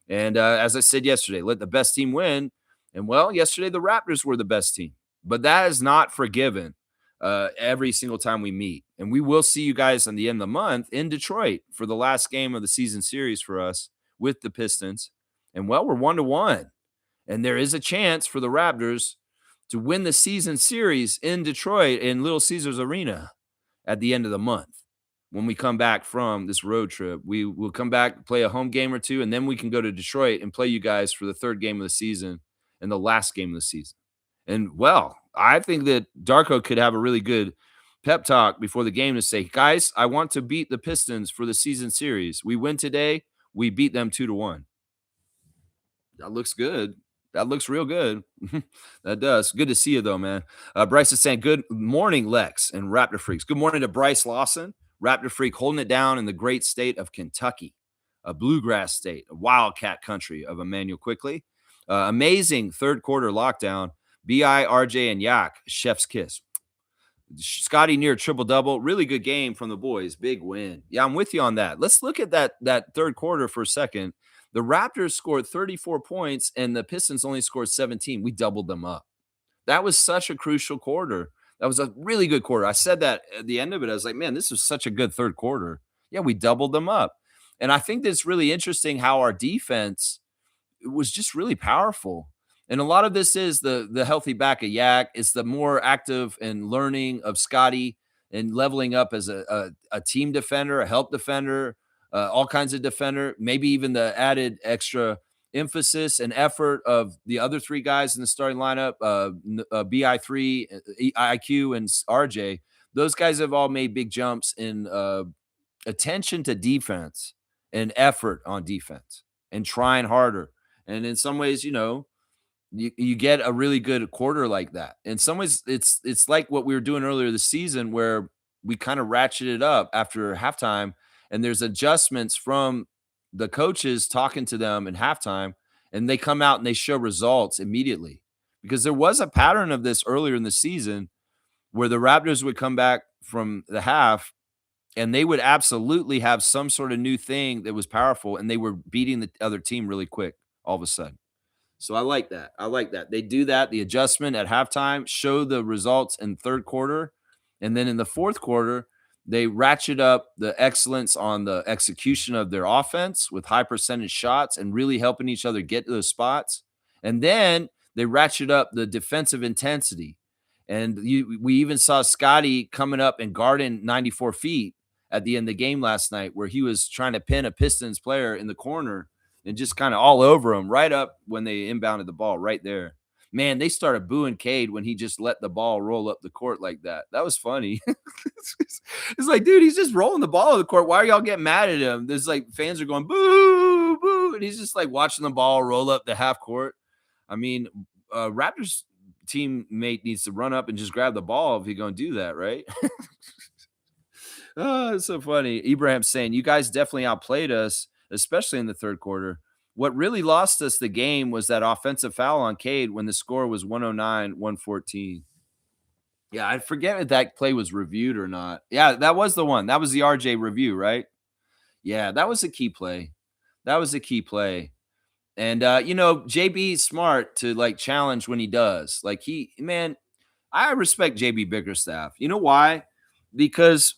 And as I said yesterday, let the best team win. And well, yesterday the Raptors were the best team. But that is not forgiven every single time we meet. And we will see you guys on the end of the month in Detroit for the last game of the season series for us with the Pistons. And well, we're 1-1. And there is a chance for the Raptors to win the season series in Detroit in Little Caesars Arena at the end of the month. When we come back from this road trip, we will come back, play a home game or two, and then we can go to Detroit and play you guys for the third game of the season and the last game of the season. And, well, I think that Darko could have a really good pep talk before the game to say, guys, I want to beat the Pistons for the season series. We win today. We beat them 2-1. That looks good. That looks real good. That does. Good to see you, though, man. Bryce is saying, good morning, Lex and Raptor Freaks. Good morning to Bryce Lawson, Raptor Freak, holding it down in the great state of Kentucky, a bluegrass state, a wildcat country of Emmanuel Quickly. Amazing third quarter lockdown. B.I., RJ, and Yak, chef's kiss. Scotty near triple-double. Really good game from the boys. Big win. Yeah, I'm with you on that. Let's look at that third quarter for a second. The Raptors scored 34 points, and the Pistons only scored 17. We doubled them up. That was such a crucial quarter. That was a really good quarter. I said that at the end of it. I was like, man, this was such a good third quarter. Yeah, we doubled them up. And I think that's really interesting how our defense was just really powerful. And a lot of this is the healthy back of Yak. It's the more active and learning of Scotty and leveling up as a team defender, a help defender, all kinds of defender, maybe even the added extra emphasis and effort of the other three guys in the starting lineup, BI3, IQ, and RJ. Those guys have all made big jumps in attention to defense and effort on defense and trying harder. And in some ways, you get a really good quarter like that. In some ways, it's like what we were doing earlier this season where we kind of ratcheted up after halftime, and there's adjustments from the coaches talking to them in halftime, and they come out and they show results immediately. Because there was a pattern of this earlier in the season where the Raptors would come back from the half and they would absolutely have some sort of new thing that was powerful, and they were beating the other team really quick all of a sudden. So I like that. I like that. They do that, the adjustment at halftime, show the results in third quarter. And then in the fourth quarter, they ratchet up the excellence on the execution of their offense with high percentage shots and really helping each other get to those spots. And then they ratchet up the defensive intensity. And we even saw Scotty coming up and guarding 94 feet at the end of the game last night, where he was trying to pin a Pistons player in the corner and just kind of all over him right up when they inbounded the ball right there. Man, they started booing Cade when he just let the ball roll up the court like that. That was funny. It's like, dude, he's just rolling the ball on the court. Why are y'all getting mad at him? There's like fans are going boo, boo, and he's just like watching the ball roll up the half court. I mean, Raptors teammate needs to run up and just grab the ball if he's going to do that, right? Oh, it's so funny. Ibrahim's saying, you guys definitely outplayed us, especially in the third quarter. What really lost us the game was that offensive foul on Cade when the score was 109-114. Yeah, I forget if that play was reviewed or not. Yeah, that was the one. That was the RJ review, right? Yeah, that was a key play. That was a key play. And, JB's smart to, like, challenge when he does. Like, I respect JB Bickerstaff. You know why? Because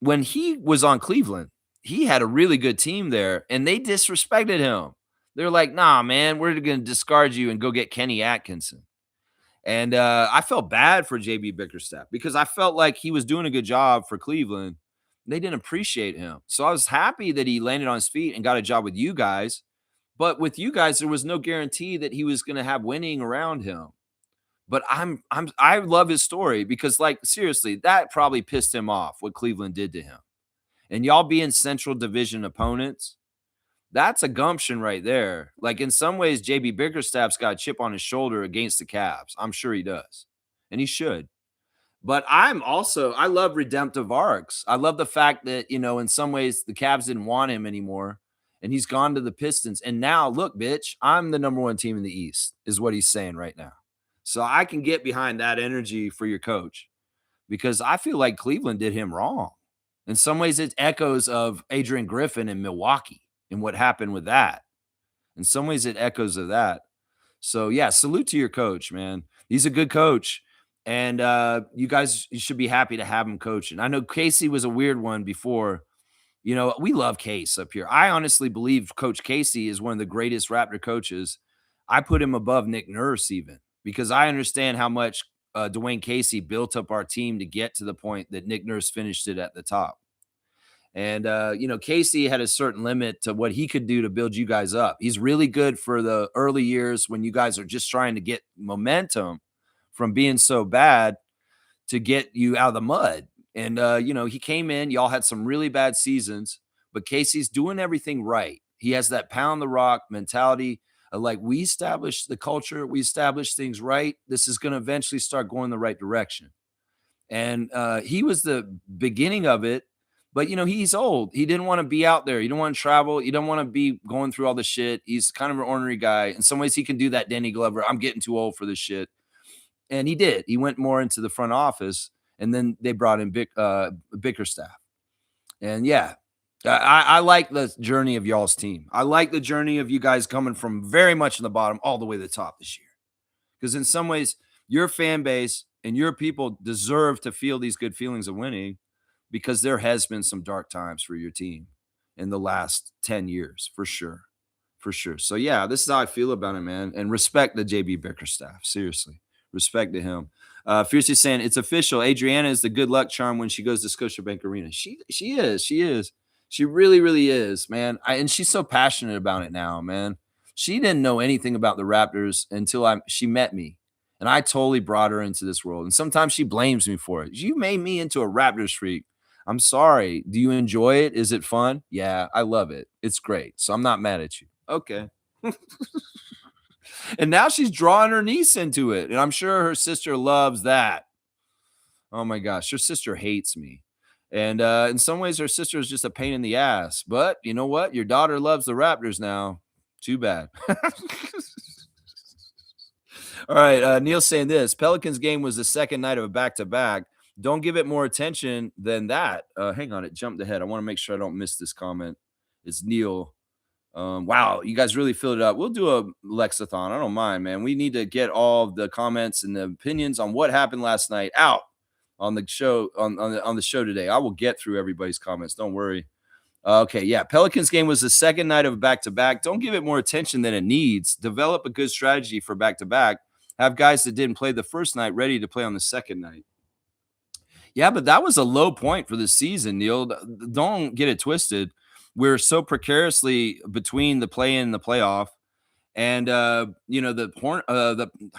when he was on Cleveland, he had a really good team there, and they disrespected him. They're like, nah, man, we're going to discard you and go get Kenny Atkinson. And I felt bad for JB Bickerstaff because I felt like he was doing a good job for Cleveland. They didn't appreciate him. So I was happy that he landed on his feet and got a job with you guys. But with you guys, there was no guarantee that he was going to have winning around him. But I love his story because, like, seriously, that probably pissed him off what Cleveland did to him. And y'all being Central Division opponents, that's a gumption right there. Like, in some ways, JB Bickerstaff's got a chip on his shoulder against the Cavs. I'm sure he does. And he should. But I love redemptive arcs. I love the fact that, in some ways, the Cavs didn't want him anymore. And he's gone to the Pistons. And now, look, bitch, I'm the number one team in the East, is what he's saying right now. So I can get behind that energy for your coach because I feel like Cleveland did him wrong. In some ways, it's echoes of Adrian Griffin in Milwaukee and what happened with that. In some ways, it echoes of that. So, yeah, salute to your coach, man. He's a good coach. And you should be happy to have him coaching. I know Casey was a weird one before. We love Case up here. I honestly believe Coach Casey is one of the greatest Raptor coaches. I put him above Nick Nurse even because I understand how much Dwayne Casey built up our team to get to the point that Nick Nurse finished it at the top. And, Casey had a certain limit to what he could do to build you guys up. He's really good for the early years when you guys are just trying to get momentum from being so bad to get you out of the mud. And, he came in, y'all had some really bad seasons, but Casey's doing everything right. He has that pound the rock mentality of like, we established the culture, we established things right. This is going to eventually start going the right direction. And he was the beginning of it, but, he's old. He didn't want to be out there. You don't want to travel. You don't want to be going through all the shit. He's kind of an ornery guy. In some ways, he can do that Danny Glover. I'm getting too old for this shit. And he did. He went more into the front office. And then they brought in Bickerstaff. And yeah, I like the journey of y'all's team. I like the journey of you guys coming from very much in the bottom all the way to the top this year. Because in some ways, your fan base and your people deserve to feel these good feelings of winning because there has been some dark times for your team in the last 10 years, for sure. For sure. So yeah, this is how I feel about it, man. And respect the JB Bickerstaff. Seriously. Respect to him. Fiercely saying it's official. Adriana is the good luck charm when she goes to Scotiabank Arena. She is. She really, really is, man. And she's so passionate about it now, man. She didn't know anything about the Raptors until she met me. And I totally brought her into this world. And sometimes she blames me for it. You made me into a Raptors freak. I'm sorry. Do you enjoy it? Is it fun? Yeah, I love it. It's great. So I'm not mad at you. Okay. And now she's drawing her niece into it. And I'm sure her sister loves that. Oh my gosh, her sister hates me. And in some ways, her sister is just a pain in the ass. But you know what? Your daughter loves the Raptors now. Too bad. All right. Neil's saying this Pelicans game was the second night of a back to back. Don't give it more attention than that. Hang on, it jumped ahead. I want to make sure I don't miss this comment. It's Neil. Wow, you guys really filled it up. We'll do a Lexathon. I don't mind, man. We need to get all the comments and the opinions on what happened last night out on the show on the show today. I will get through everybody's comments. Don't worry. Okay, yeah. Pelicans game was the second night of back to back. Don't give it more attention than it needs. Develop a good strategy for back to back. Have guys that didn't play the first night ready to play on the second night. Yeah, but that was a low point for the season, Neil. Don't get it twisted. We're so precariously between the play in and the playoff. And I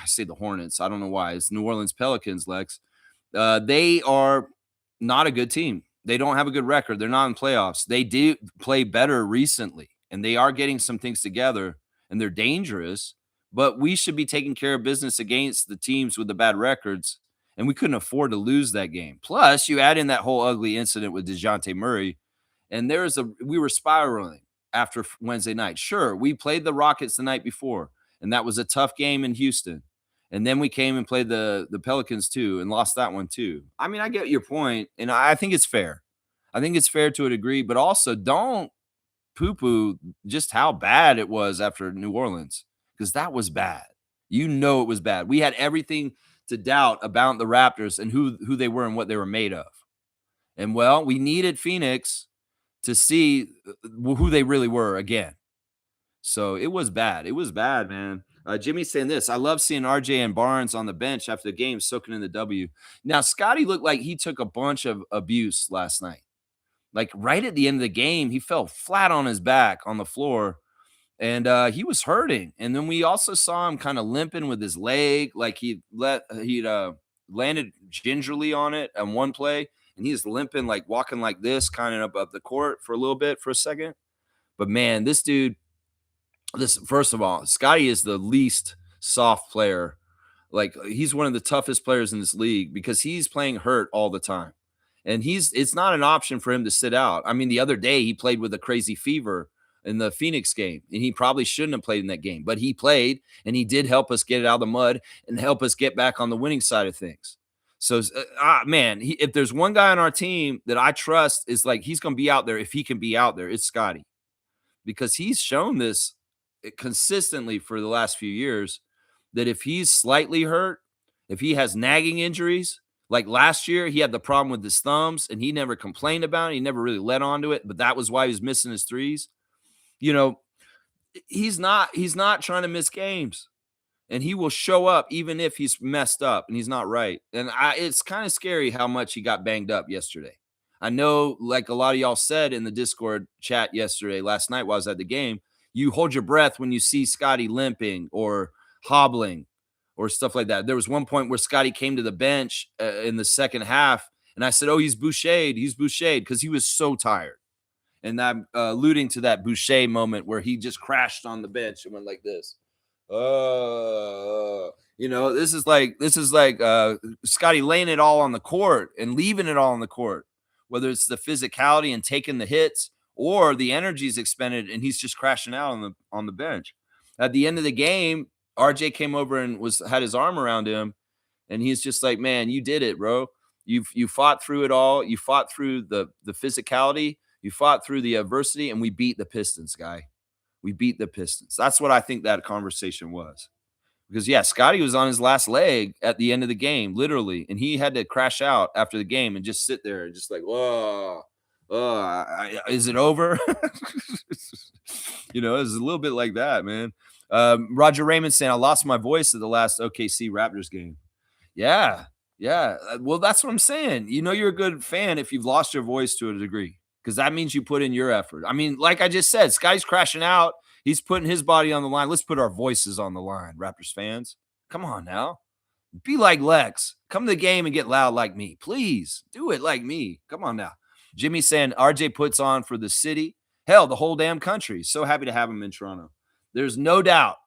say the Hornets. I don't know why. It's New Orleans Pelicans, Lex. They are not a good team. They don't have a good record. They're not in playoffs. They do play better recently, and they are getting some things together, and they're dangerous. But we should be taking care of business against the teams with the bad records, and we couldn't afford to lose that game. Plus, you add in that whole ugly incident with DeJounte Murray, and we were spiraling after Wednesday night. Sure, we played the Rockets the night before, and that was a tough game in Houston. And then we came and played the Pelicans too and lost that one too. I mean, I get your point, and I think it's fair. I think it's fair to a degree, but also don't poo-poo just how bad it was after New Orleans, because that was bad. You know it was bad. We had everything to doubt about the Raptors and who they were and what they were made of. And, well, we needed Phoenix to see who they really were again. So it was bad. It was bad, man. Jimmy's saying this. I love seeing RJ and Barnes on the bench after the game soaking in the W. Now, Scotty looked like he took a bunch of abuse last night. Like right at the end of the game, he fell flat on his back on the floor, and he was hurting. And then we also saw him kind of limping with his leg, like he'd landed gingerly on it on one play, and he was limping, like walking like this, kind of up the court for a little bit for a second. But man, this dude. First of all, Scotty is the least soft player. Like he's one of the toughest players in this league because he's playing hurt all the time. And it's not an option for him to sit out. I mean, the other day he played with a crazy fever in the Phoenix game, and he probably shouldn't have played in that game, but he played and he did help us get it out of the mud and help us get back on the winning side of things. So, man, if there's one guy on our team that I trust is like he's going to be out there if he can be out there, it's Scotty, because he's shown this consistently for the last few years that if he's slightly hurt, if he has nagging injuries, like last year, he had the problem with his thumbs and he never complained about it. He never really let on to it, but that was why he was missing his threes. You know, he's not trying to miss games, and he will show up even if he's messed up and he's not right. And it's kind of scary how much he got banged up yesterday. I know, like a lot of y'all said in the Discord chat last night while I was at the game, you hold your breath when you see Scotty limping or hobbling or stuff like that. There was one point where Scotty came to the bench in the second half, and I said, oh, he's bouched, because he was so tired. And I'm alluding to that Boucher moment where he just crashed on the bench and went like this. This is like Scotty laying it all on the court and leaving it all on the court, whether it's the physicality and taking the hits or the energy is expended and he's just crashing out on the bench. At the end of the game, RJ came over and had his arm around him, and he's just like, man, you did it, bro. You fought through it all. You fought through the physicality. You fought through the adversity, and we beat the Pistons, guy. We beat the Pistons. That's what I think that conversation was. Because, yeah, Scotty was on his last leg at the end of the game, literally, and he had to crash out after the game and just sit there and just like, whoa. Is it over? It's a little bit like that, man. Roger Raymond saying, I lost my voice at the last OKC Raptors game. Yeah. Well, that's what I'm saying. You're a good fan if you've lost your voice to a degree, because that means you put in your effort. I mean, like I just said, Scotty's crashing out, He's putting his body on the line. Let's put our voices on the line, Raptors fans. Come on now. Be like Lex. Come to the game and get loud like me. Please do it like me. Come on now. Jimmy saying RJ puts on for the city. Hell, the whole damn country. So happy to have him in Toronto. There's no doubt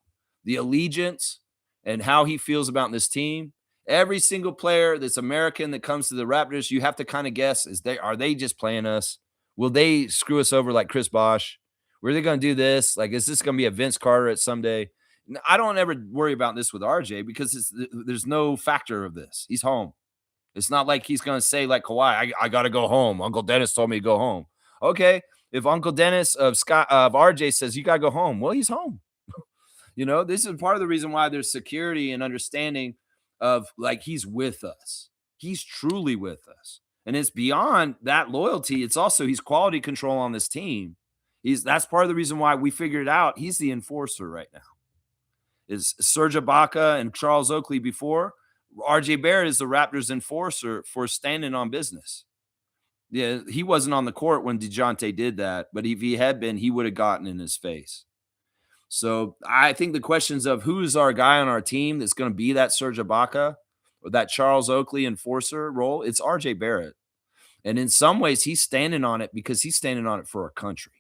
the allegiance and how he feels about this team. Every single player that's American that comes to the Raptors, you have to kind of guess, are they just playing us? Will they screw us over like Chris Bosh? Were they going to do this? Like, is this going to be a Vince Carter at someday? I don't ever worry about this with RJ because there's no factor of this. He's home. It's not like he's going to say like Kawhi, I got to go home. Uncle Dennis told me to go home. Okay. If Uncle Dennis of RJ says you got to go home, well, he's home. This is part of the reason why there's security and understanding of like, he's with us. He's truly with us. And it's beyond that loyalty. It's also, he's quality control on this team. That's part of the reason why we figured out he's the enforcer right now. Is Serge Ibaka and Charles Oakley before. RJ Barrett is the Raptors enforcer for standing on business. Yeah, he wasn't on the court when DeJounte did that, but if he had been, he would have gotten in his face. So I think the questions of who's our guy on our team that's going to be that Serge Ibaka or that Charles Oakley enforcer role, it's RJ Barrett. And in some ways, he's standing on it because he's standing on it for our country.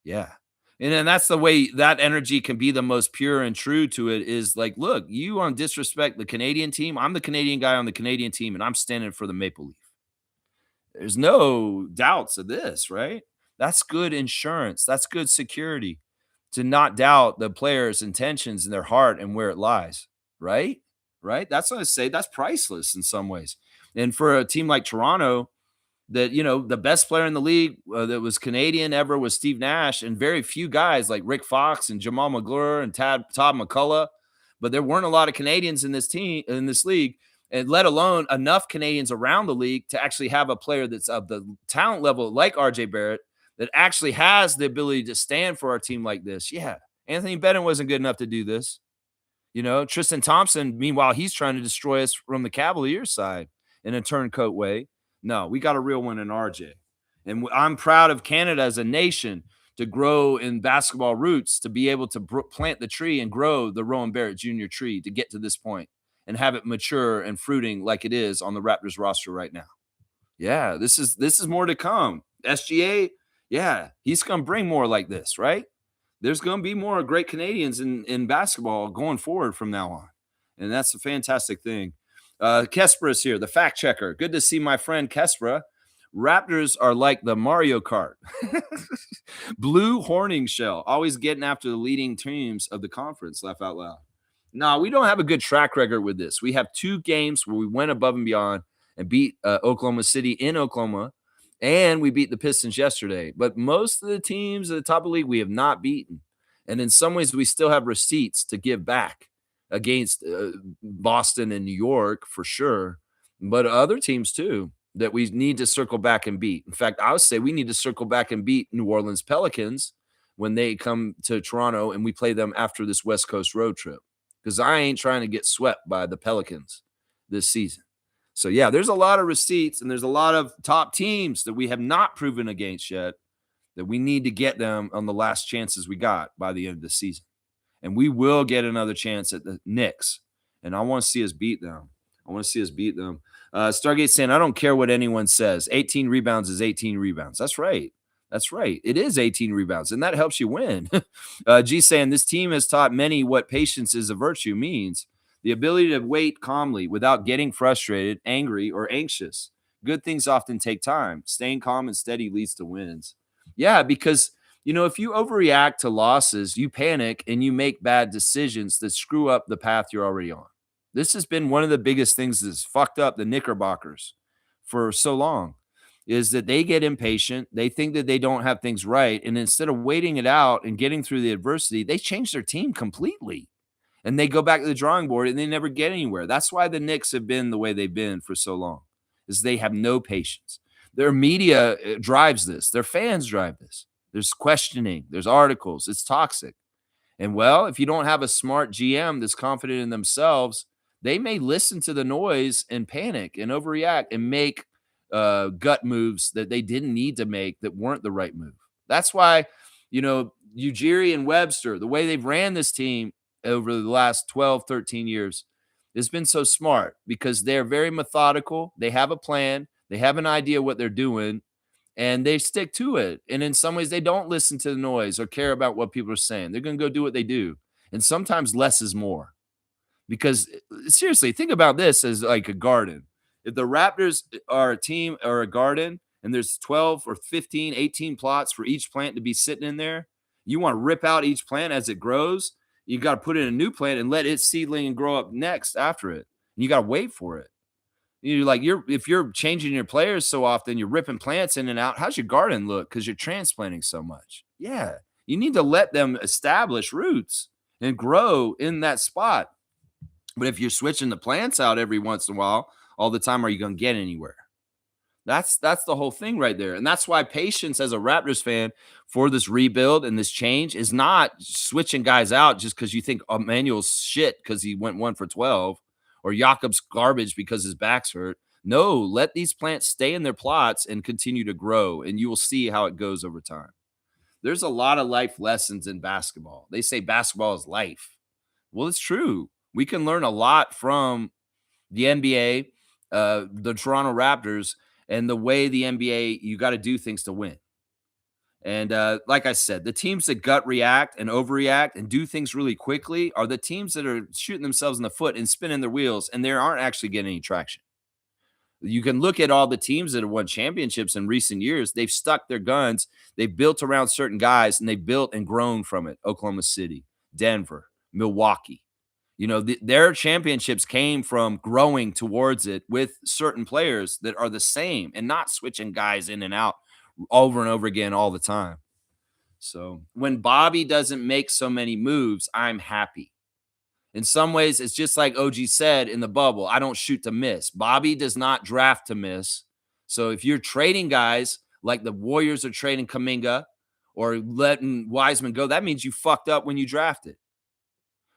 Yeah. And then that's the way that energy can be the most pure and true to it is like, look, you want to disrespect the Canadian team. I'm the Canadian guy on the Canadian team, and I'm standing for the Maple Leaf. There's no doubts of this, right? That's good insurance. That's good security to not doubt the players' intentions and their heart and where it lies, right? Right? That's what I say. That's priceless in some ways. And for a team like Toronto, that, the best player in the league that was Canadian ever was Steve Nash, and very few guys like Rick Fox and Jamal McGlure and Todd McCullough. But there weren't a lot of Canadians in this league, and let alone enough Canadians around the league to actually have a player that's of the talent level like RJ Barrett that actually has the ability to stand for our team like this. Yeah, Anthony Bennett wasn't good enough to do this. Tristan Thompson, meanwhile, he's trying to destroy us from the Cavaliers side in a turncoat way. No, we got a real one in RJ. And I'm proud of Canada as a nation to grow in basketball roots, to be able to plant the tree and grow the Rowan Barrett Jr. tree to get to this point and have it mature and fruiting like it is on the Raptors roster right now. Yeah, this is more to come. SGA, yeah, he's going to bring more like this, right? There's going to be more great Canadians in basketball going forward from now on. And that's a fantastic thing. Kespra is here, the fact checker. Good to see my friend Kespra. Raptors are like the Mario Kart. Blue Horning Shell, always getting after the leading teams of the conference. Laugh out loud. No, we don't have a good track record with this. We have 2 games where we went above and beyond and beat Oklahoma City in Oklahoma, and we beat the Pistons yesterday. But most of the teams at the top of the league we have not beaten. And in some ways, we still have receipts to give back against Boston and New York for sure, but other teams too that we need to circle back and beat. In fact, I would say we need to circle back and beat New Orleans Pelicans when they come to Toronto and we play them after this West Coast road trip, because I ain't trying to get swept by the Pelicans this season. So yeah, there's a lot of receipts and there's a lot of top teams that we have not proven against yet that we need to get them on the last chances we got by the end of the season. And we will get another chance at the Knicks. And I want to see us beat them. Stargate saying, I don't care what anyone says. 18 rebounds is 18 rebounds. That's right. It is 18 rebounds, and that helps you win. G saying, this team has taught many what patience is a virtue means. The ability to wait calmly without getting frustrated, angry, or anxious. Good things often take time. Staying calm and steady leads to wins. Yeah, because if you overreact to losses, you panic and you make bad decisions that screw up the path you're already on. This has been one of the biggest things that's fucked up the Knickerbockers for so long, is that they get impatient. They think that they don't have things right. And instead of waiting it out and getting through the adversity, they change their team completely. And they go back to the drawing board and they never get anywhere. That's why the Knicks have been the way they've been for so long, is they have no patience. Their media drives this. Their fans drive this. There's questioning. There's articles. It's toxic. And well, if you don't have a smart GM that's confident in themselves, they may listen to the noise and panic and overreact and make gut moves that they didn't need to make that weren't the right move. That's why Ujiri and Webster, the way they've ran this team over the last 12, 13 years has been so smart because they're very methodical. They have a plan. They have an idea what they're doing and they stick to it. And in some ways, they don't listen to the noise or care about what people are saying. They're going to go do what they do. And sometimes less is more. Because seriously, think about this as like a garden. If the Raptors are a team or a garden and there's 12 or 15, 18 plots for each plant to be sitting in there, you want to rip out each plant as it grows. You got to put in a new plant and let its seedling and grow up next after it. And you got to wait for it. If you're changing your players so often, you're ripping plants in and out. How's your garden look? Because you're transplanting so much. Yeah, you need to let them establish roots and grow in that spot. But if you're switching the plants out every once in a while, all the time, are you going to get anywhere? That's the whole thing right there. And that's why patience as a Raptors fan for this rebuild and this change is not switching guys out just because you think Emmanuel's shit because he went 1 for 12 or Jakob's garbage because his back's hurt. No, let these plants stay in their plots and continue to grow, and you will see how it goes over time. There's a lot of life lessons in basketball. They say basketball is life. Well, it's true. We can learn a lot from the NBA, the Toronto Raptors, and the way the NBA, you got to do things to win. And like I said, the teams that gut react and overreact and do things really quickly are the teams that are shooting themselves in the foot and spinning their wheels, and they aren't actually getting any traction. You can look at all the teams that have won championships in recent years. They've stuck their guns. They've built around certain guys, and they've built and grown from it. Oklahoma City, Denver, Milwaukee. Their championships came from growing towards it with certain players that are the same and not switching guys in and out over and over again all the time. So when Bobby doesn't make so many moves, I'm happy. In some ways, it's just like OG said in the bubble, I don't shoot to miss. Bobby does not draft to miss. So if you're trading guys like the Warriors are trading Kuminga or letting Wiseman go, that means you fucked up when you drafted.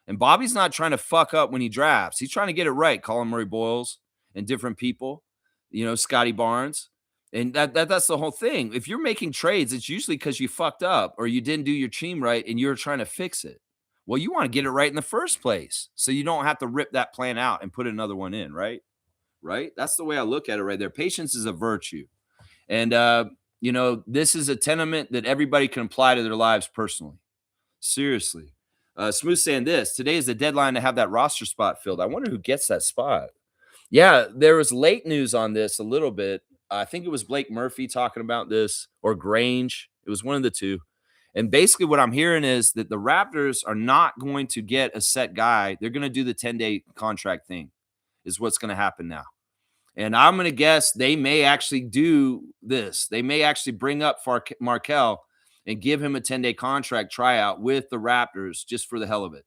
And Bobby's not trying to fuck up when he drafts. He's trying to get it right, calling Murray-Boyles and different people, Scotty Barnes. And that's the whole thing. If you're making trades, it's usually because you fucked up or you didn't do your team right and you're trying to fix it. Well, you want to get it right in the first place so you don't have to rip that plan out and put another one in, right? Right? That's the way I look at it right there. Patience is a virtue. And, this is a tenement that everybody can apply to their lives personally. Seriously. Smooth saying this, today is the deadline to have that roster spot filled. I wonder who gets that spot. Yeah, there was late news on this a little bit. I think it was Blake Murphy talking about this or Grange. It was one of the two. And basically what I'm hearing is that the Raptors are not going to get a set guy. They're going to do the 10-day contract thing is what's going to happen now. And I'm going to guess they may actually do this. They may actually bring up Markelle and give him a 10-day contract tryout with the Raptors just for the hell of it.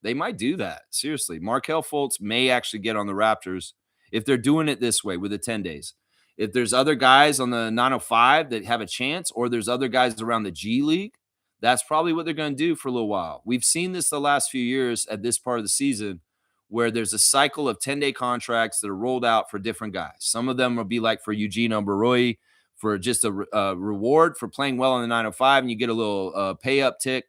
They might do that. Seriously. Markelle Fultz may actually get on the Raptors if they're doing it this way with the 10 days. If there's other guys on the 905 that have a chance or there's other guys around the G League, that's probably what they're going to do for a little while. We've seen this the last few years at this part of the season where there's a cycle of 10-day contracts that are rolled out for different guys. Some of them will be like for Eugene Oberoi, for just a reward for playing well in the 905, and you get a little pay uptick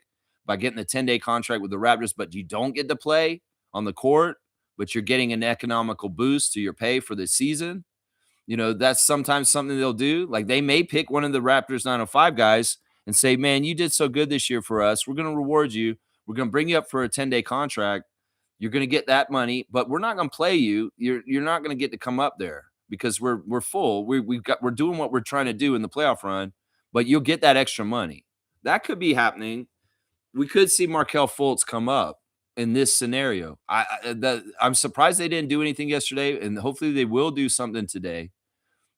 by getting the 10-day contract with the Raptors, but you don't get to play on the court, but you're getting an economical boost to your pay for the season. That's sometimes something they'll do. Like they may pick one of the Raptors 905 guys and say, man, you did so good this year for us. We're going to reward you. We're going to bring you up for a 10-day contract. You're going to get that money, but we're not going to play you. You're not going to get to come up there. Because we're full. We're doing what we're trying to do in the playoff run, but you'll get that extra money. That could be happening. We could see Markelle Fultz come up in this scenario. I'm surprised they didn't do anything yesterday, and hopefully they will do something today.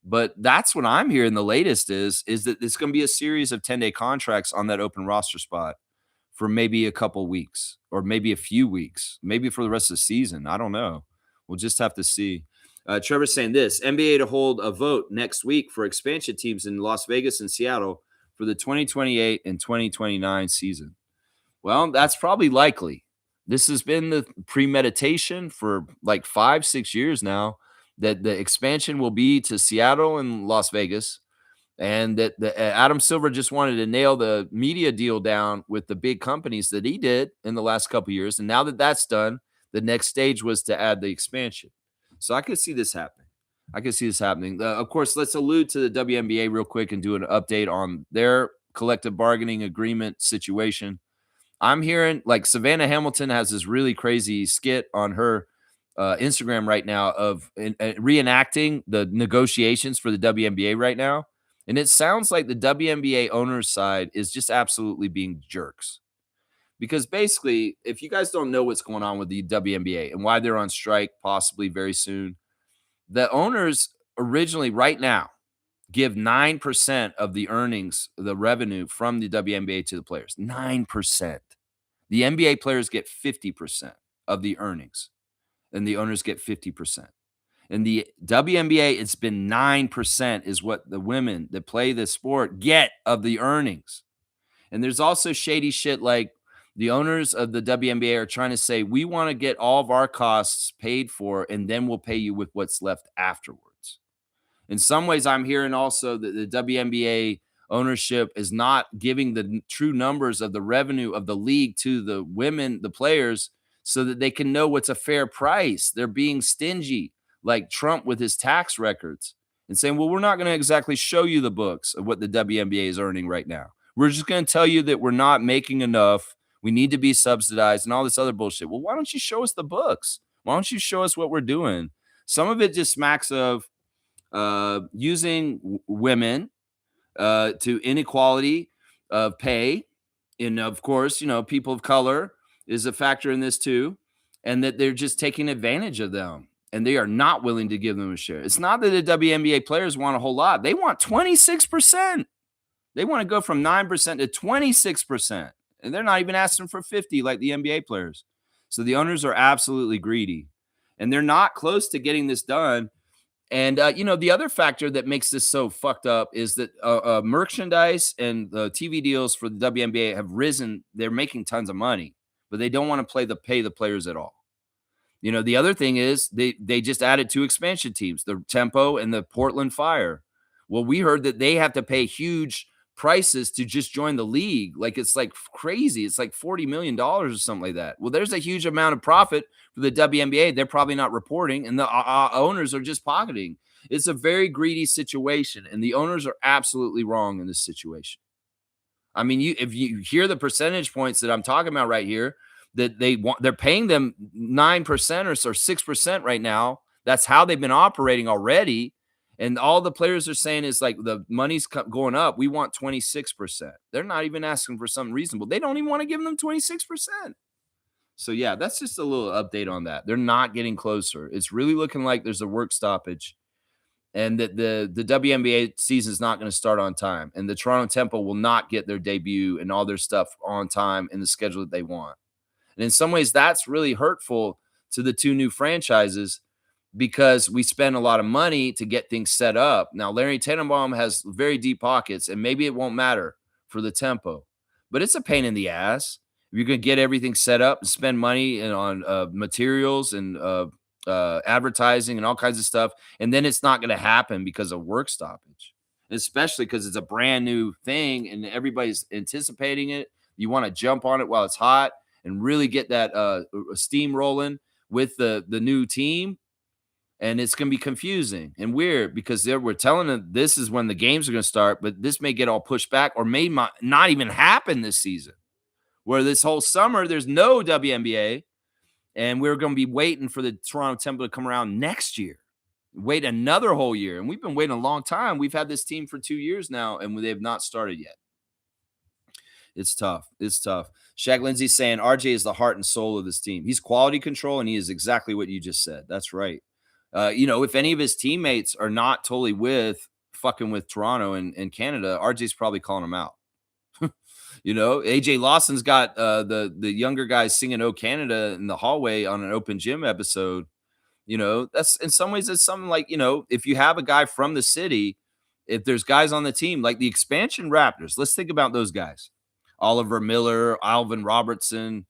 But that's what I'm hearing. The latest is that it's going to be a series of 10-day contracts on that open roster spot for maybe a couple weeks or maybe a few weeks, maybe for the rest of the season. I don't know. We'll just have to see. Trevor's saying this, NBA to hold a vote next week for expansion teams in Las Vegas and Seattle for the 2028 and 2029 season. Well, that's probably likely. This has been the premeditation for like 5-6 years now that the expansion will be to Seattle and Las Vegas. and that Adam Silver just wanted to nail the media deal down with the big companies that he did in the last couple of years. And now that that's done, the next stage was to add the expansion. So I could see this happening. I could see this happening. Of course, let's allude to the WNBA real quick and do an update on their collective bargaining agreement situation. I'm hearing like Savannah Hamilton has this really crazy skit on her Instagram right now of reenacting the negotiations for the WNBA right now. And it sounds like the WNBA owners side is just absolutely being jerks. Because basically, if you guys don't know what's going on with the WNBA and why they're on strike possibly very soon, the owners originally right now give 9% of the earnings, the revenue from the WNBA to the players. 9%. The NBA players get 50% of the earnings, and the owners get 50%. In the WNBA, it's been 9% is what the women that play the sport get of the earnings. And there's also shady shit like the owners of the WNBA are trying to say, we want to get all of our costs paid for, and then we'll pay you with what's left afterwards. In some ways, I'm hearing also that the WNBA ownership is not giving the true numbers of the revenue of the league to the women, the players, so that they can know what's a fair price. They're being stingy, like Trump with his tax records, and saying, well, we're not going to exactly show you the books of what the WNBA is earning right now. We're just going to tell you that we're not making enough. We need to be subsidized and all this other bullshit. Well, why don't you show us the books? Why don't you show us what we're doing? Some of it just smacks of using women to inequality of pay. And of course, people of color is a factor in this too. And that they're just taking advantage of them and they are not willing to give them a share. It's not that the WNBA players want a whole lot. They want 26%. They want to go from 9% to 26%. And they're not even asking for 50 like the NBA players. So the owners are absolutely greedy and they're not close to getting this done. And, the other factor that makes this so fucked up is that merchandise and the TV deals for the WNBA have risen. They're making tons of money, but they don't want to pay the players at all. The other thing is they just added 2 expansion teams, the Tempo and the Portland Fire. Well, we heard that they have to pay huge prices to just join the league. Like it's like crazy. It's like $40 million or something like that. Well, there's a huge amount of profit for the WNBA. They're probably not reporting, and the owners are just pocketing. It's a very greedy situation, and the owners are absolutely wrong in this situation. I mean, if you hear the percentage points that I'm talking about right here, that they're paying them 9% or 6% right now. That's how they've been operating already. And all the players are saying is like the money's going up. We want 26%. They're not even asking for something reasonable. They don't even want to give them 26%. So yeah, that's just a little update on that. They're not getting closer. It's really looking like there's a work stoppage and that the WNBA season is not going to start on time. And the Toronto Temple will not get their debut and all their stuff on time in the schedule that they want. And in some ways, that's really hurtful to the 2 new franchises because we spend a lot of money to get things set up. Now, Larry Tannenbaum has very deep pockets, and maybe it won't matter for the Tempo, but it's a pain in the ass. If you're going to get everything set up and spend money on materials and advertising and all kinds of stuff, and then it's not going to happen because of work stoppage, especially because it's a brand new thing and everybody's anticipating it. You want to jump on it while it's hot and really get that steam rolling with the new team. And it's going to be confusing and weird because we're telling them this is when the games are going to start, but this may get all pushed back or may not even happen this season. Where this whole summer, there's no WNBA, and we're going to be waiting for the Toronto Temple to come around next year. Wait another whole year. And we've been waiting a long time. We've had this team for 2 years now, and they have not started yet. It's tough. It's tough. Shaq Lindsay saying RJ is the heart and soul of this team. He's quality control, and he is exactly what you just said. That's right. If any of his teammates are not totally fucking with Toronto and Canada, RJ's probably calling them out. AJ Lawson's got the younger guys singing "Oh Canada" in the hallway on an open gym episode. That's in some ways it's something like, if you have a guy from the city, if there's guys on the team like the expansion Raptors, let's think about those guys. Oliver Miller, Alvin Robertson,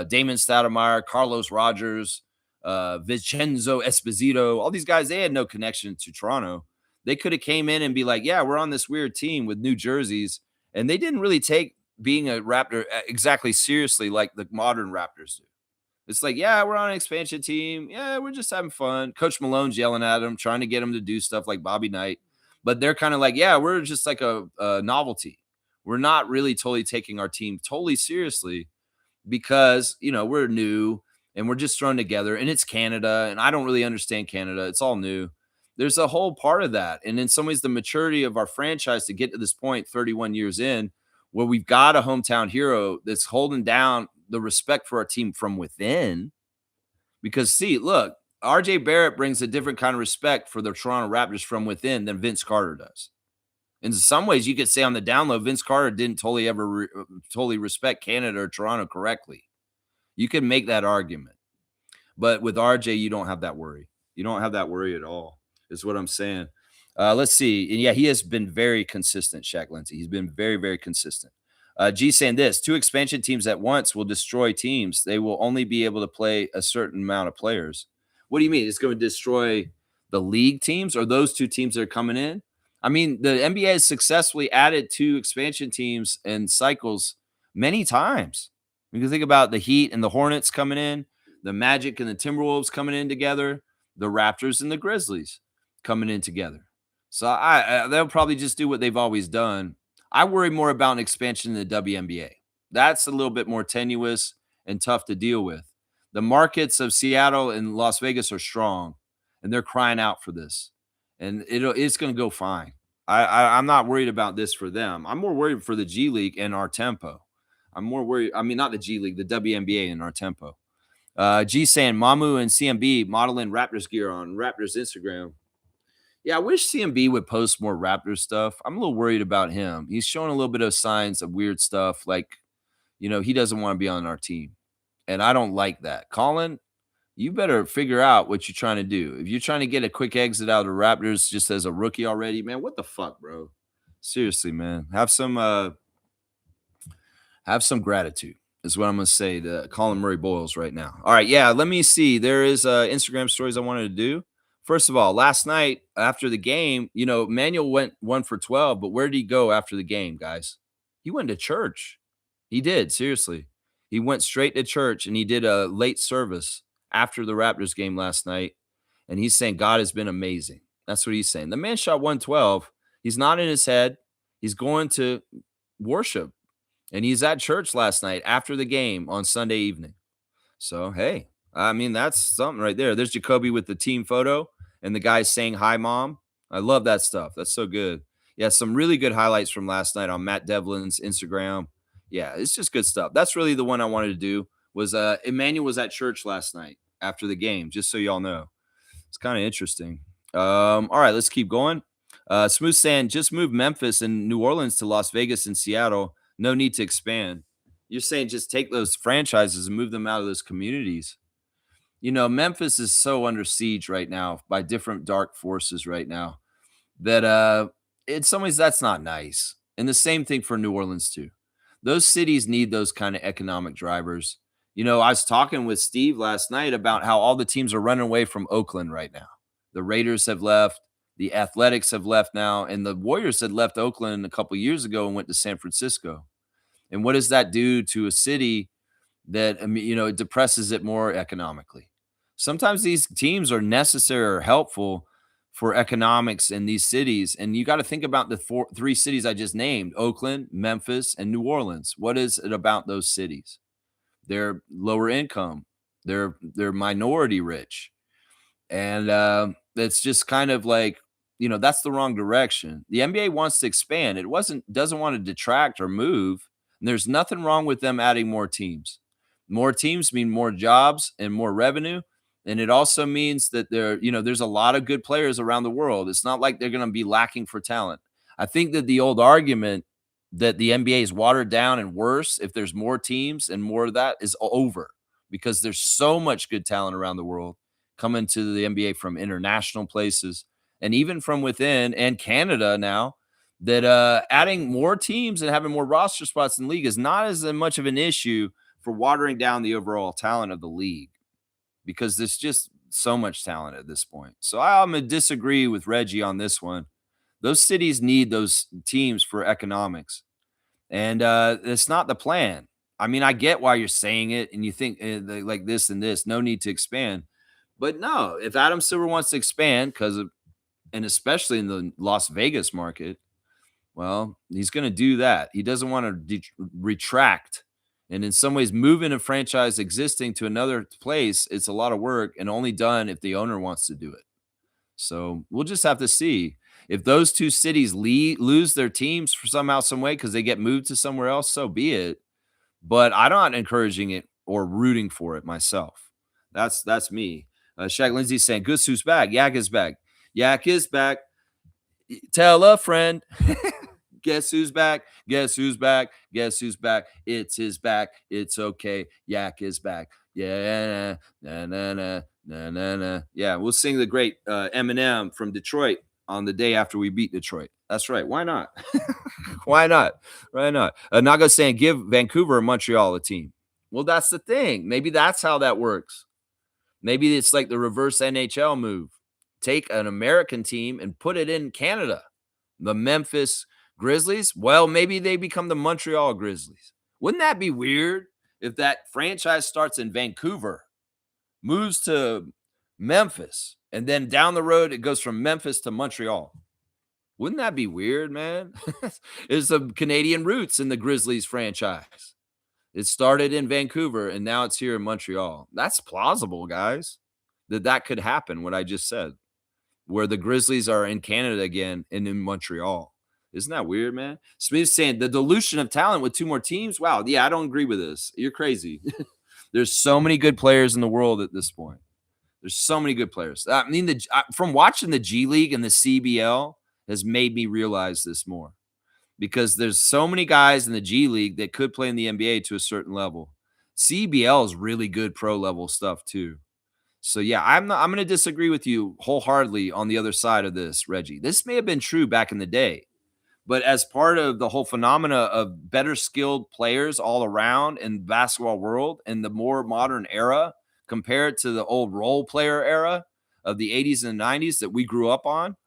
Damon Stoudemire, Carlos Rogers, Vincenzo Esposito, all these guys, they had no connection to Toronto. They could have came in and be like, yeah, we're on this weird team with new jerseys. And they didn't really take being a Raptor exactly seriously like the modern Raptors do. It's like, yeah, we're on an expansion team. Yeah, we're just having fun. Coach Malone's yelling at them, trying to get them to do stuff like Bobby Knight. But they're kind of like, yeah, we're just like a novelty. We're not really totally taking our team totally seriously because, we're new and we're just thrown together and it's Canada. And I don't really understand Canada. It's all new. There's a whole part of that. And in some ways, the maturity of our franchise to get to this point, 31 years in, where we've got a hometown hero that's holding down the respect for our team from within. Because, see, look, RJ Barrett brings a different kind of respect for the Toronto Raptors from within than Vince Carter does. In some ways, you could say on the down low, Vince Carter didn't totally ever totally respect Canada or Toronto correctly. You can make that argument. But with RJ, you don't have that worry. You don't have that worry at all, is what I'm saying. Let's see. And yeah, he has been very consistent, Shaq Lindsay. He's been very, very consistent. G saying this: two expansion teams at once will destroy teams. They will only be able to play a certain amount of players. What do you mean? It's going to destroy the league teams or those two teams that are coming in? I mean, the NBA has successfully added two expansion teams and cycles many times. You can think about the Heat and the Hornets coming in, the Magic and the Timberwolves coming in together, the Raptors and the Grizzlies coming in together. So they'll probably just do what they've always done. I worry more about an expansion in the WNBA. That's a little bit more tenuous and tough to deal with. The markets of Seattle and Las Vegas are strong, and they're crying out for this, and it's going to go fine. I'm not worried about this for them. I'm more worried for the G League and our tempo. I'm more worried. I mean, not the G League, the WNBA and our tempo. G saying Mamu and CMB modeling Raptors gear on Raptors Instagram. Yeah, I wish CMB would post more Raptors stuff. I'm a little worried about him. He's showing a little bit of signs of weird stuff, like, he doesn't want to be on our team. And I don't like that. Colin, you better figure out what you're trying to do. If you're trying to get a quick exit out of the Raptors just as a rookie already, man, what the fuck, bro? Seriously, man. Have some gratitude is what I'm going to say to Colin Murray-Boyles right now. All right, yeah, let me see. There is Instagram stories I wanted to do. First of all, last night after the game, Manuel went 1 for 12, but where did he go after the game, guys? He went to church. He did, seriously. He went straight to church and he did a late service after the Raptors game last night. And he's saying God has been amazing. That's what he's saying. The man shot 112. He's not in his head. He's going to worship. And he's at church last night after the game on Sunday evening. So, hey, I mean, that's something right there. There's Jacoby with the team photo and the guy saying, hi, Mom. I love that stuff. That's so good. Yeah, some really good highlights from last night on Matt Devlin's Instagram. Yeah, it's just good stuff. That's really the one I wanted to do was Emmanuel was at church last night after the game, just so y'all know. It's kind of interesting. All right, let's keep going. Smooth saying, just move Memphis and New Orleans to Las Vegas and Seattle. No need to expand. You're saying just take those franchises and move them out of those communities. Memphis is so under siege right now by different dark forces right now that in some ways that's not nice. And the same thing for New Orleans too. Those cities need those kind of economic drivers. I was talking with Steve last night about how all the teams are running away from Oakland right now. The Raiders have left, the Athletics have left now, and the Warriors had left Oakland a couple years ago and went to San Francisco. And what does that do to a city that, it depresses it more economically? Sometimes these teams are necessary or helpful for economics in these cities. And you got to think about the three cities I just named: Oakland, Memphis, and New Orleans. What is it about those cities? They're lower income. They're minority rich. And it's just kind of like, that's the wrong direction. The NBA wants to expand. It doesn't want to detract or move. And there's nothing wrong with them adding more teams. More teams mean more jobs and more revenue. And it also means that there's a lot of good players around the world. It's not like they're going to be lacking for talent. I think that the old argument that the NBA is watered down and worse if there's more teams and more of that is over, because there's so much good talent around the world coming to the NBA from international places and even from within and Canada now, that adding more teams and having more roster spots in the league is not as much of an issue for watering down the overall talent of the league, because there's just so much talent at this point. So I'm going to disagree with Reggie on this one. Those cities need those teams for economics. And it's not the plan. I mean, I get why you're saying it and you think like this and this, no need to expand. But no, if Adam Silver wants to expand because of, and especially in the Las Vegas market, well, he's going to do that. He doesn't want to retract. And in some ways, moving a franchise existing to another place, it's a lot of work and only done if the owner wants to do it. So we'll just have to see if those two cities lose their teams for somehow, some way, because they get moved to somewhere else. So be it. But I'm not encouraging it or rooting for it myself. That's me. Shaq Lindsay saying, "Goose who's back? Yak is back. Yak is back. Tell a friend." Guess who's back? Guess who's back? Guess who's back? It's his back. It's okay. Yak is back. Yeah, na na na na na na. Yeah, we'll sing the great Eminem from Detroit on the day after we beat Detroit. That's right. Why not? Why not? Why not? Nago saying give Vancouver or Montreal a team. Well, that's the thing. Maybe that's how that works. Maybe it's like the reverse NHL move. Take an American team and put it in Canada. The Memphis Grizzlies, well, maybe they become the Montreal Grizzlies. Wouldn't that be weird if that franchise starts in Vancouver, moves to Memphis, and then down the road it goes from Memphis to Montreal? Wouldn't that be weird, man? There's some Canadian roots in the Grizzlies franchise. It started in Vancouver and now it's here in Montreal. That's plausible, guys. That could happen, what I just said, where the Grizzlies are in Canada again and in Montreal. Isn't that weird, man? Smith's saying the dilution of talent with two more teams. Wow. Yeah, I don't agree with this. You're crazy. There's so many good players in the world at this point. There's so many good players. I mean, from watching the G League and the CBL has made me realize this more because there's so many guys in the G League that could play in the NBA to a certain level. CBL is really good pro level stuff too. So yeah, I'm going to disagree with you wholeheartedly on the other side of this, Reggie. This may have been true back in the day. But as part of the whole phenomena of better skilled players all around in the basketball world in the more modern era compared to the old role player era of the 80s and 90s that we grew up on,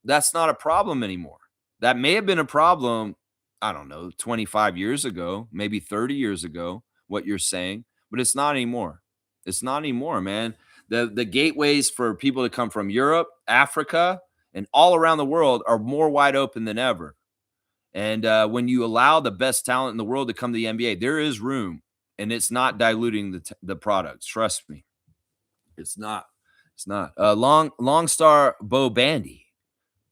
that's not a problem anymore. That may have been a problem, I don't know, 25 years ago, maybe 30 years ago, what you're saying, but it's not anymore. It's not anymore, man. The gateways for people to come from Europe, Africa, and all around the world are more wide open than ever. And when you allow the best talent in the world to come to the NBA, there is room, and it's not diluting the products. Trust me, it's not. It's not. Long Star Bo Bandy,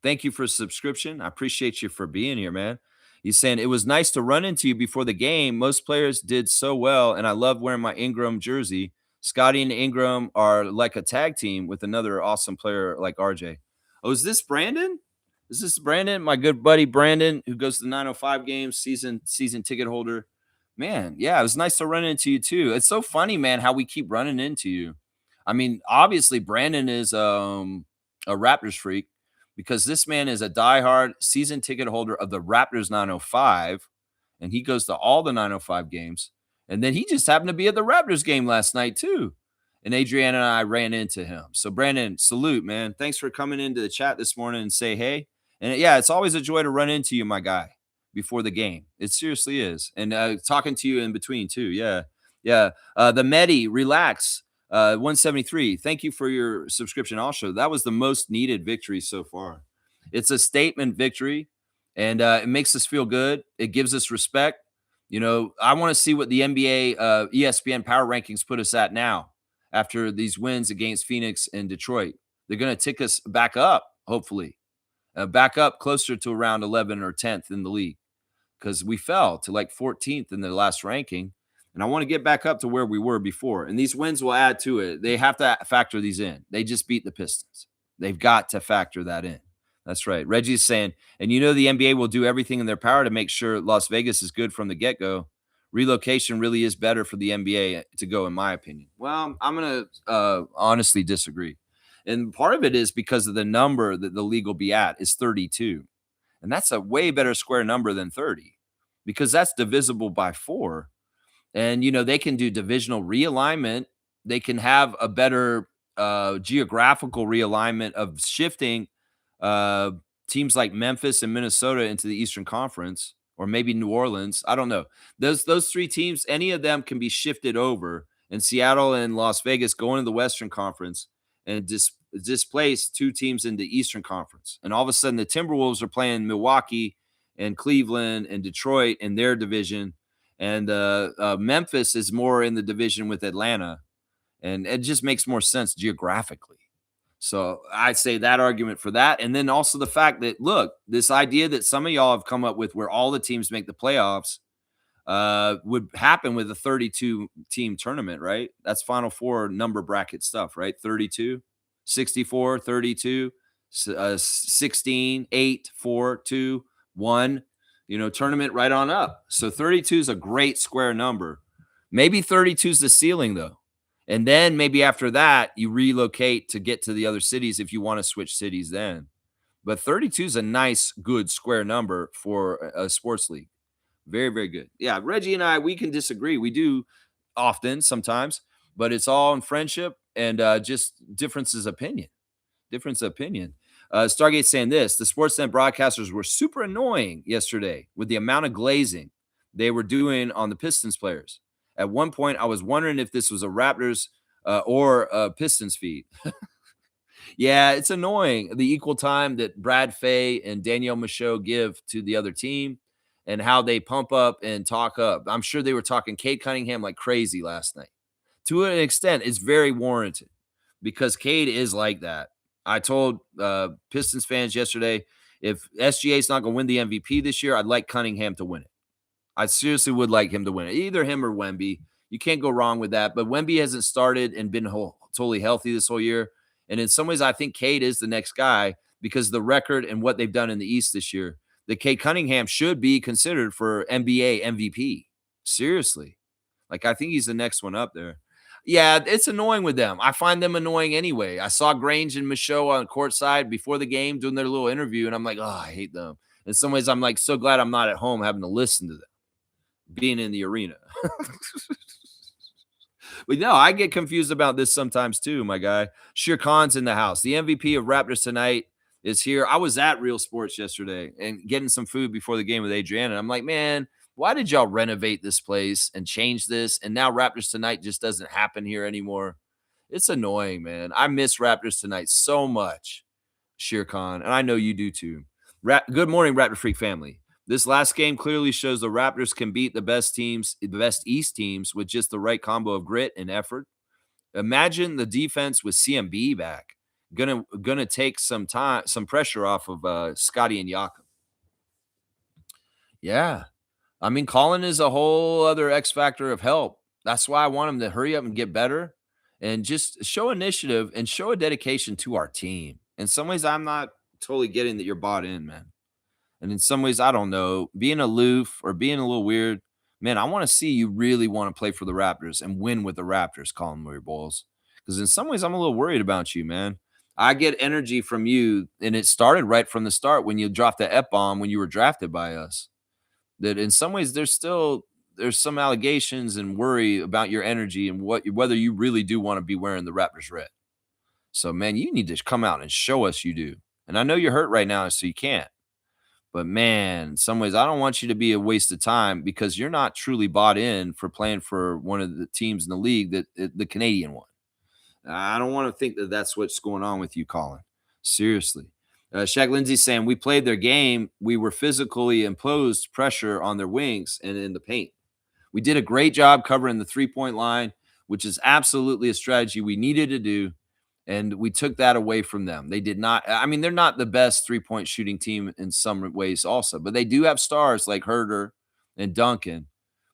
thank you for subscription. I appreciate you for being here, man. He's saying it was nice to run into you before the game. Most players did so well, and I love wearing my Ingram jersey. Scotty and Ingram are like a tag team with another awesome player like RJ. Oh, is this Brandon? Is this Brandon? My good buddy Brandon, who goes to the 905 games, season ticket holder. Man, yeah, it was nice to run into you too. It's so funny, man, how we keep running into you. I mean, obviously, Brandon is a Raptors freak because this man is a diehard season ticket holder of the Raptors 905, and he goes to all the 905 games. And then he just happened to be at the Raptors game last night too. And Adriana and I ran into him. So Brandon, salute, man. Thanks for coming into the chat this morning and say hey. And yeah, it's always a joy to run into you, my guy, before the game. It seriously is. And talking to you in between too. Yeah. Yeah. The Medi, relax. 173. Thank you for your subscription also. That was the most needed victory so far. It's a statement victory, and it makes us feel good. It gives us respect. You know, I want to see what the NBA ESPN power rankings put us at now after these wins against Phoenix and Detroit. They're going to tick us back up, hopefully, back up closer to around 11 or 10th in the league because we fell to like 14th in the last ranking. And I want to get back up to where we were before. And these wins will add to it. They have to factor these in. They just beat the Pistons. They've got to factor that in. That's right. Reggie's saying, and you know the NBA will do everything in their power to make sure Las Vegas is good from the get-go. Relocation really is better for the NBA to go, in my opinion. Well, I'm going to honestly disagree. And part of it is because of the number that the league will be at is 32. And that's a way better square number than 30 because that's divisible by 4. And, you know, they can do divisional realignment. They can have a better geographical realignment of shifting teams like Memphis and Minnesota into the Eastern Conference, or maybe New Orleans. I don't know. Those three teams, any of them can be shifted over, and Seattle and Las Vegas go into the Western Conference and displace two teams in the Eastern Conference. And all of a sudden, the Timberwolves are playing Milwaukee and Cleveland and Detroit in their division, and Memphis is more in the division with Atlanta, and it just makes more sense geographically. So I'd say that argument for that. And then also the fact that, look, this idea that some of y'all have come up with where all the teams make the playoffs would happen with a 32 team tournament, right? That's Final Four number bracket stuff, right? 32, 64, 32, 16, 8, 4, 2, 1, tournament right on up. So 32 is a great square number. Maybe 32 is the ceiling, though. And then maybe after that, you relocate to get to the other cities if you want to switch cities then. But 32 is a nice, good square number for a sports league. Very, very good. Yeah, Reggie and I, we can disagree. We do often, sometimes, but it's all in friendship and just differences of opinion. Difference of opinion. Stargate saying this: the Sportsnet broadcasters were super annoying yesterday with the amount of glazing they were doing on the Pistons players. At one point, I was wondering if this was a Raptors or a Pistons feed. Yeah, it's annoying. The equal time that Brad Fay and Danielle Michaud give to the other team and how they pump up and talk up. I'm sure they were talking Cade Cunningham like crazy last night. To an extent, it's very warranted because Cade is like that. I told Pistons fans yesterday, if SGA is not going to win the MVP this year, I'd like Cunningham to win it. I seriously would like him to win it. Either him or Wemby. You can't go wrong with that. But Wemby hasn't started and been totally healthy this whole year. And in some ways, I think Cade is the next guy because the record and what they've done in the East this year. That Cade Cunningham should be considered for NBA MVP. Seriously. Like, I think he's the next one up there. Yeah, it's annoying with them. I find them annoying anyway. I saw Grange and Michaud on courtside before the game doing their little interview, and I'm like, oh, I hate them. In some ways, I'm like so glad I'm not at home having to listen to them being in the arena. But no, I get confused about this sometimes too, my guy. Shere Khan's in the house. The MVP of Raptors tonight is here. I was at Real Sports yesterday and getting some food before the game with Adriana. I'm like, man, why did y'all renovate this place and change this? And now Raptors tonight just doesn't happen here anymore. It's annoying, man. I miss Raptors tonight so much, Shere Khan, and I know you do too. Good morning, Raptor Freak family. This last game clearly shows the Raptors can beat the best teams, the best East teams, with just the right combo of grit and effort. Imagine the defense with CMB back. Gonna take some time, some pressure off of Scotty and Jakob. Yeah. I mean, Colin is a whole other X factor of help. That's why I want him to hurry up and get better and just show initiative and show a dedication to our team. In some ways, I'm not totally getting that you're bought in, man. And in some ways, I don't know, being aloof or being a little weird, man, I want to see you really want to play for the Raptors and win with the Raptors, Colin Murray-Boyles. Because in some ways, I'm a little worried about you, man. I get energy from you, and it started right from the start when you dropped the F-bomb when you were drafted by us. That in some ways, there's some allegations and worry about your energy and whether you really do want to be wearing the Raptors red. So, man, you need to come out and show us you do. And I know you're hurt right now, so you can't. But man, in some ways, I don't want you to be a waste of time because you're not truly bought in for playing for one of the teams in the league the Canadian one. I don't want to think that that's what's going on with you, Colin. Seriously. Shaq Lindsay saying, we played their game. We were physically imposed pressure on their wings and in the paint. We did a great job covering the three-point line, which is absolutely a strategy we needed to do. And we took that away from them. They did not. I mean, they're not the best three-point shooting team in some ways also, but they do have stars like Herder and Duncan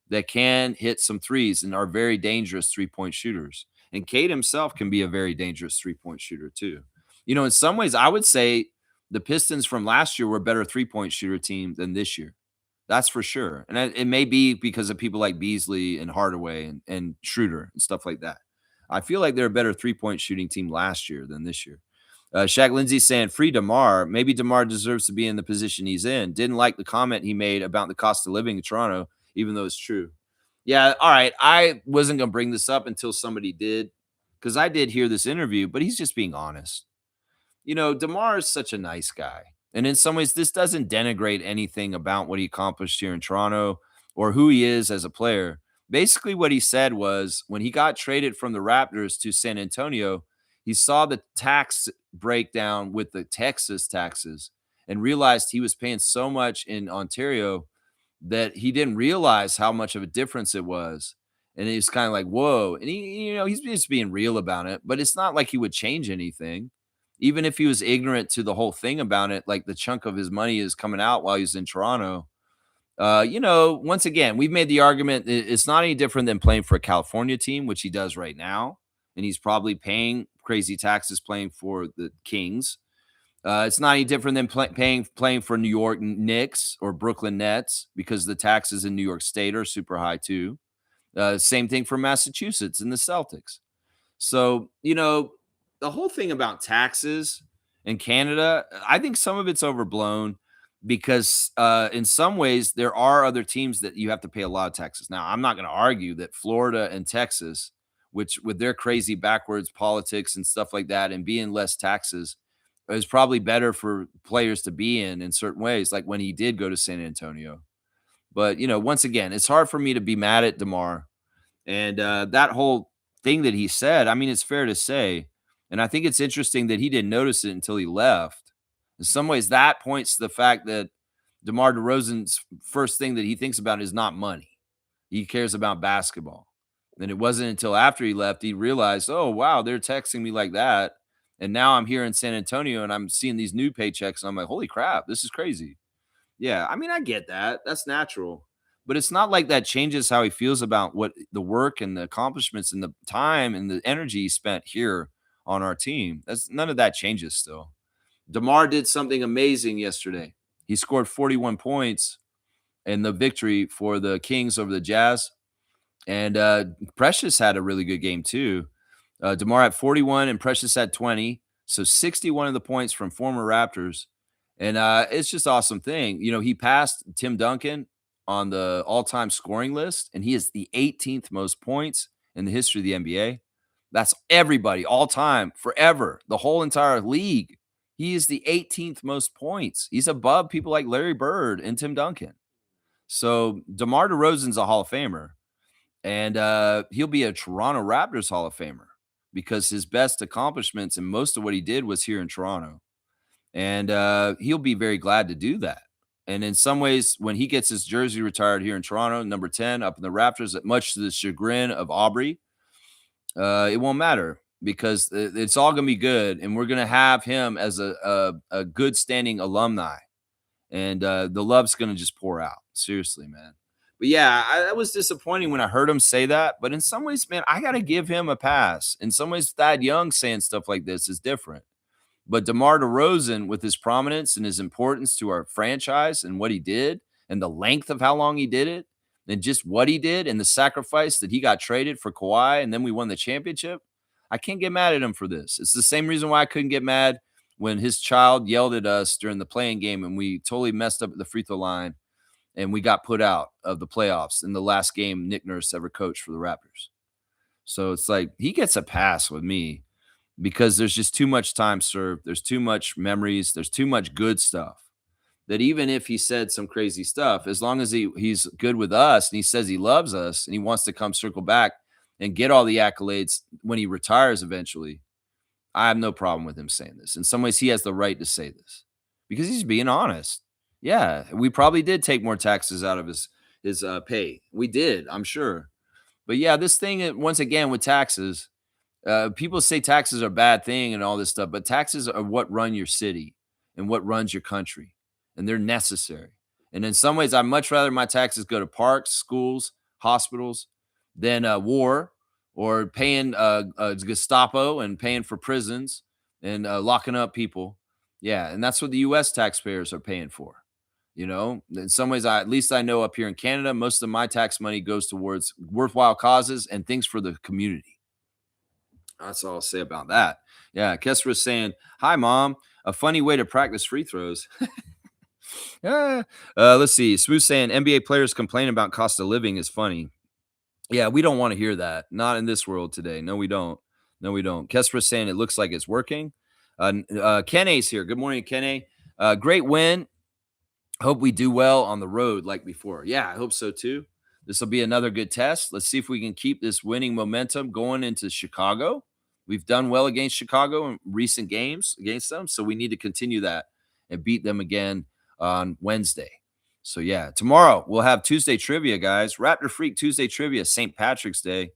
that can hit some threes and are very dangerous three-point shooters. And Cade himself can be a very dangerous three-point shooter too. In some ways, I would say the Pistons from last year were a better three-point shooter team than this year. That's for sure. And it may be because of people like Beasley and Hardaway and Schroeder and stuff like that. I feel like they're a better three-point shooting team last year than this year. Shaq Lindsay saying, free DeMar. Maybe DeMar deserves to be in the position he's in. Didn't like the comment he made about the cost of living in Toronto, even though it's true. Yeah, all right. I wasn't going to bring this up until somebody did, because I did hear this interview, but he's just being honest. DeMar is such a nice guy. And in some ways, this doesn't denigrate anything about what he accomplished here in Toronto or who he is as a player. Basically, what he said was when he got traded from the Raptors to San Antonio, he saw the tax breakdown with the Texas taxes and realized he was paying so much in Ontario that he didn't realize how much of a difference it was. And he's kind of like, whoa. And he's just being real about it, but it's not like he would change anything. Even if he was ignorant to the whole thing about it, like the chunk of his money is coming out while he's in Toronto. Once again, we've made the argument it's not any different than playing for a California team, which he does right now. And he's probably paying crazy taxes playing for the Kings. It's not any different than playing for New York Knicks or Brooklyn Nets because the taxes in New York State are super high too. Same thing for Massachusetts and the Celtics. So, the whole thing about taxes in Canada, I think some of it's overblown because in some ways there are other teams that you have to pay a lot of taxes. Now, I'm not going to argue that Florida and Texas, which with their crazy backwards politics and stuff like that and being less taxes is probably better for players to be in certain ways, like when he did go to San Antonio. But, once again, it's hard for me to be mad at DeMar and that whole thing that he said, I mean, it's fair to say. And I think it's interesting that he didn't notice it until he left. In some ways, that points to the fact that DeMar DeRozan's first thing that he thinks about is not money. He cares about basketball. And it wasn't until after he left he realized, oh, wow, they're texting me like that. And now I'm here in San Antonio and I'm seeing these new paychecks. And I'm like, holy crap, this is crazy. Yeah, I mean, I get that. That's natural. But it's not like that changes how he feels about what the work and the accomplishments and the time and the energy he spent here on our team. That's none of that changes still. DeMar did something amazing yesterday. He scored 41 points in the victory for the Kings over the Jazz. And Precious had a really good game too. DeMar had 41 and Precious had 20. So 61 of the points from former Raptors. And it's just awesome thing. He passed Tim Duncan on the all-time scoring list, and he is the 18th most points in the history of the NBA. That's everybody, all time, forever, the whole entire league. He is the 18th most points. He's above people like Larry Bird and Tim Duncan. So DeMar DeRozan's a Hall of Famer, and he'll be a Toronto Raptors Hall of Famer because his best accomplishments and most of what he did was here in Toronto. And he'll be very glad to do that. And in some ways, when he gets his jersey retired here in Toronto, number 10 up in the Raptors, much to the chagrin of Aubrey, it won't matter because it's all going to be good. And we're going to have him as a good standing alumni. And the love's going to just pour out. Seriously, man. But yeah, that was disappointing when I heard him say that. But in some ways, man, I got to give him a pass. In some ways, Thad Young saying stuff like this is different. But DeMar DeRozan, with his prominence and his importance to our franchise and what he did and the length of how long he did it and just what he did and the sacrifice that he got traded for Kawhi and then we won the championship, I can't get mad at him for this. It's the same reason why I couldn't get mad when his child yelled at us during the playing game and we totally messed up at the free throw line and we got put out of the playoffs in the last game Nick Nurse ever coached for the Raptors. So it's like he gets a pass with me because there's just too much time served. There's too much memories. There's too much good stuff that even if he said some crazy stuff, as long as he's good with us and he says he loves us and he wants to come circle back and get all the accolades when he retires eventually, I have no problem with him saying this. In some ways, he has the right to say this because he's being honest. Yeah, we probably did take more taxes out of his pay. We did, I'm sure. But yeah, this thing once again with taxes, people say taxes are a bad thing and all this stuff, but taxes are what run your city and what runs your country, and they're necessary. And in some ways, I'd much rather my taxes go to parks, schools, hospitals than war or paying Gestapo and paying for prisons and locking up people. Yeah, and that's what the U.S. taxpayers are paying for. In some ways, at least I know up here in Canada, most of my tax money goes towards worthwhile causes and things for the community. That's all I'll say about that. Yeah, Kessler was saying, "Hi, Mom. A funny way to practice free throws." Yeah. Let's see. Smooth saying NBA players complain about cost of living is funny. Yeah, we don't want to hear that. Not in this world today. No, we don't. No, we don't. Kessler saying it looks like it's working. Kenne's here. Good morning, Kenne. Great win. Hope we do well on the road like before. Yeah, I hope so too. This will be another good test. Let's see if we can keep this winning momentum going into Chicago. We've done well against Chicago in recent games against them, so we need to continue that and beat them again on Wednesday. So yeah, tomorrow we'll have Tuesday trivia, guys. Raptor Freak Tuesday trivia, St. Patrick's Day.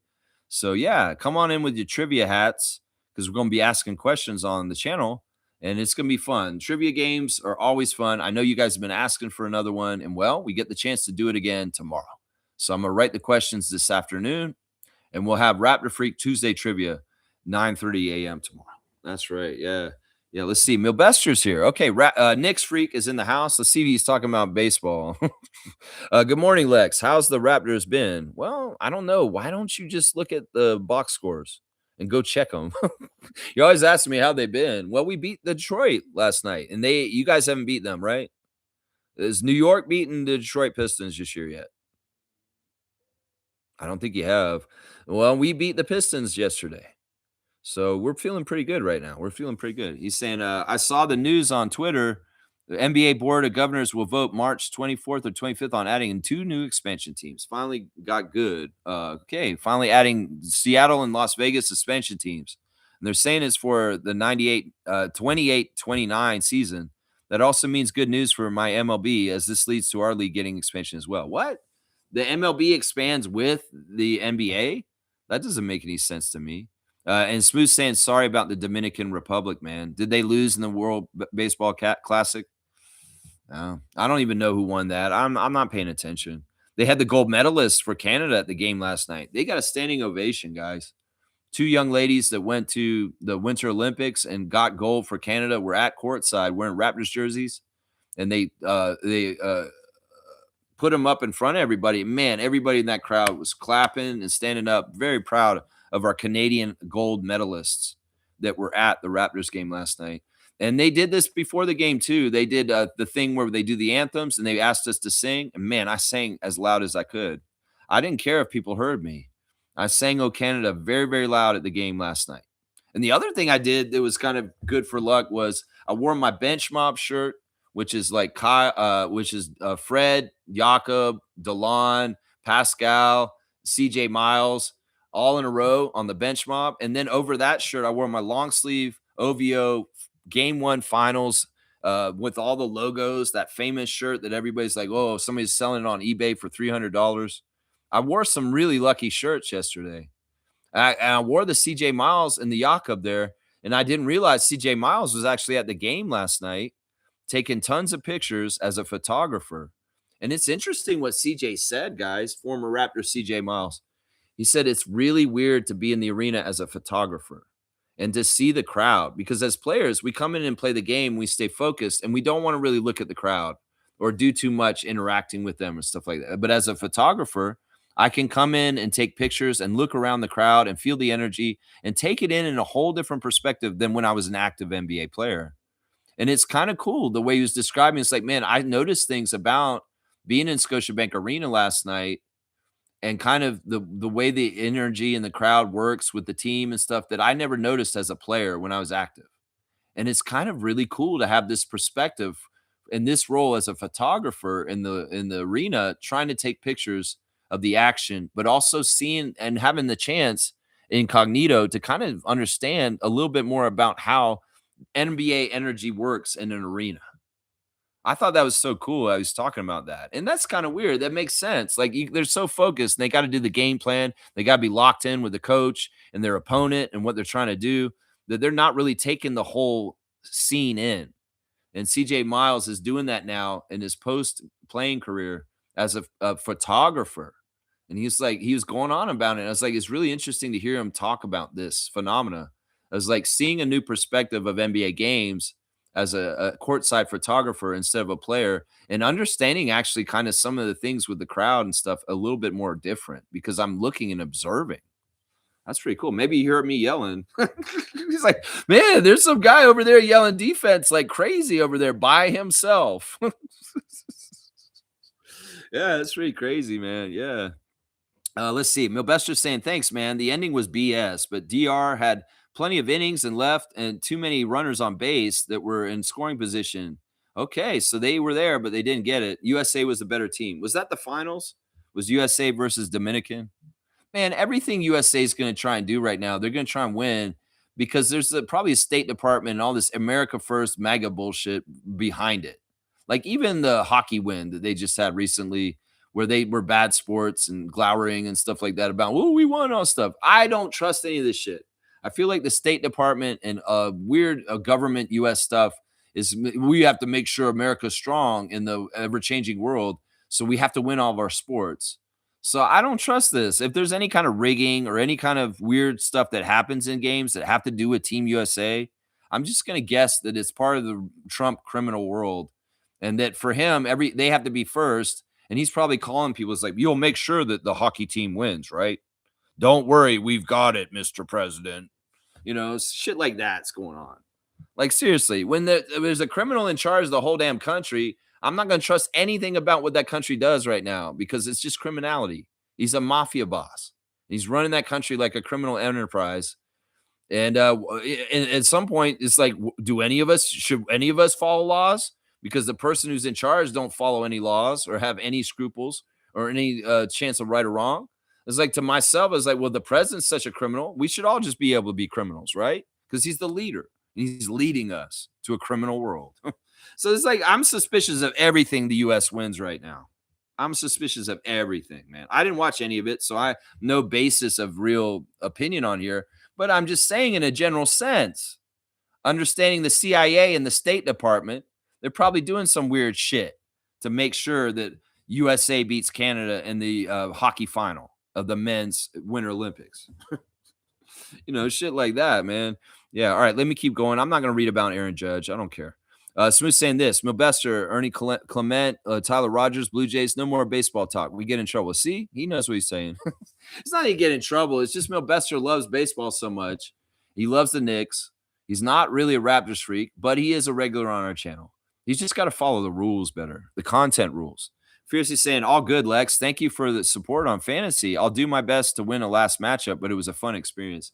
So yeah, come on in with your trivia hats because we're going to be asking questions on the channel and it's going to be fun. Trivia games are always fun. I know you guys have been asking for another one, and well, we get the chance to do it again tomorrow. So I'm going to write the questions this afternoon, and we'll have Raptor Freak Tuesday trivia, 9:30 a.m. tomorrow. That's right. Yeah. Yeah. Let's see. Milbester's here. Okay. Nick's Freak is in the house. Let's see if he's talking about baseball. Good morning, Lex. How's the Raptors been? Well, I don't know. Why don't you just look at the box scores and go check them? You always ask me how they've been. Well, we beat Detroit last night, and you guys haven't beat them, right? Is New York beating the Detroit Pistons this year yet? I don't think you have. Well, we beat the Pistons yesterday. So we're feeling pretty good right now. We're feeling pretty good. He's saying, I saw the news on Twitter. The NBA Board of Governors will vote March 24th or 25th on adding 2 new expansion teams. Finally got good. Okay, finally adding Seattle and Las Vegas expansion teams. And they're saying it's for the 28-29 season. That also means good news for my MLB as this leads to our league getting expansion as well. What? The MLB expands with the NBA? That doesn't make any sense to me. And Smooth saying sorry about the Dominican Republic, man. Did they lose in the World Baseball Classic? I don't even know who won that. I'm not paying attention. They had the gold medalists for Canada at the game last night. They got a standing ovation, guys. 2 young ladies that went to the Winter Olympics and got gold for Canada were at courtside wearing Raptors jerseys, and they put them up in front of everybody. Man, everybody in that crowd was clapping and standing up, very proud of our Canadian gold medalists that were at the Raptors game last night. And they did this before the game too. They did the thing where they do the anthems and they asked us to sing. And man, I sang as loud as I could. I didn't care if people heard me. I sang "O Canada" very, very loud at the game last night. And the other thing I did that was kind of good for luck was I wore my bench mob shirt, which is like Fred, Jakob, Delon, Pascal, CJ Miles, all in a row on the bench mob. And then over that shirt, I wore my long sleeve OVO Game 1 Finals with all the logos, that famous shirt that everybody's like, oh, somebody's selling it on eBay for $300. I wore some really lucky shirts yesterday. I wore the CJ Miles and the Jakob there, and I didn't realize CJ Miles was actually at the game last night taking tons of pictures as a photographer. And it's interesting what CJ said, guys, former Raptor CJ Miles. He said it's really weird to be in the arena as a photographer and to see the crowd because as players, we come in and play the game, we stay focused, and we don't want to really look at the crowd or do too much interacting with them and stuff like that. But as a photographer, I can come in and take pictures and look around the crowd and feel the energy and take it in a whole different perspective than when I was an active NBA player. And it's kind of cool the way he was describing. It's like, man, I noticed things about being in Scotiabank Arena last night and kind of the way the energy and the crowd works with the team and stuff that I never noticed as a player when I was active. And it's kind of really cool to have this perspective in this role as a photographer in the arena, trying to take pictures of the action, but also seeing and having the chance incognito to kind of understand a little bit more about how NBA energy works in an arena. I thought that was so cool. I was talking about that. And that's kind of weird. That makes sense. Like they're so focused and they got to do the game plan. They got to be locked in with the coach and their opponent and what they're trying to do that they're not really taking the whole scene in. And CJ Miles is doing that now in his post playing career as a photographer. And he's like, he was going on about it. I was like, it's really interesting to hear him talk about this phenomena. I was like seeing a new perspective of NBA games as a courtside photographer instead of a player and understanding actually kind of some of the things with the crowd and stuff a little bit more different because I'm looking and observing. That's pretty cool. Maybe you heard me yelling. He's like, man, there's some guy over there yelling defense like crazy over there by himself. Yeah, that's pretty crazy, man. Yeah. Let's see. Milbester's saying, thanks, man. The ending was BS, but DR had plenty of innings and left and too many runners on base that were in scoring position. Okay, so they were there, but they didn't get it. USA was a better team. Was that the finals? Was USA versus Dominican? Man, everything USA is going to try and do right now, they're going to try and win because there's probably a State Department and all this America First MAGA bullshit behind it. Like even the hockey win that they just had recently, where they were bad sports and glowering and stuff like that about, oh, we won all stuff. I don't trust any of this shit. I feel like the State Department and weird government US stuff is we have to make sure America's strong in the ever changing world. So we have to win all of our sports. So I don't trust this. If there's any kind of rigging or any kind of weird stuff that happens in games that have to do with Team USA, I'm just going to guess that it's part of the Trump criminal world, and that for him, they have to be first. And he's probably calling people. It's like, you'll make sure that the hockey team wins, right? Don't worry, we've got it, Mr. President. Shit like that's going on. Like seriously, when there's a criminal in charge of the whole damn country, I'm not going to trust anything about what that country does right now because it's just criminality. He's a mafia boss. He's running that country like a criminal enterprise. And at some point, it's like, should any of us follow laws? Because the person who's in charge don't follow any laws or have any scruples or any chance of right or wrong. It's like to myself, it's like, well, the president's such a criminal. We should all just be able to be criminals, right? Because he's the leader. He's leading us to a criminal world. So it's like I'm suspicious of everything the U.S. wins right now. I'm suspicious of everything, man. I didn't watch any of it, so I no basis of real opinion on here. But I'm just saying in a general sense, understanding the CIA and the State Department, they're probably doing some weird shit to make sure that USA beats Canada in the hockey final of the men's Winter Olympics. Shit like that, man. Yeah. All right. Let me keep going. I'm not going to read about Aaron Judge. I don't care. Smooth saying this: Milbester, Ernie Clement, Tyler Rogers, Blue Jays. No more baseball talk. We get in trouble. See, he knows what he's saying. It's not he get in trouble. It's just Milbester loves baseball so much. He loves the Knicks. He's not really a Raptors freak, but he is a regular on our channel. He's just got to follow the rules better, the content rules. Fiercely saying, all good, Lex. Thank you for the support on fantasy. I'll do my best to win a last matchup, but it was a fun experience.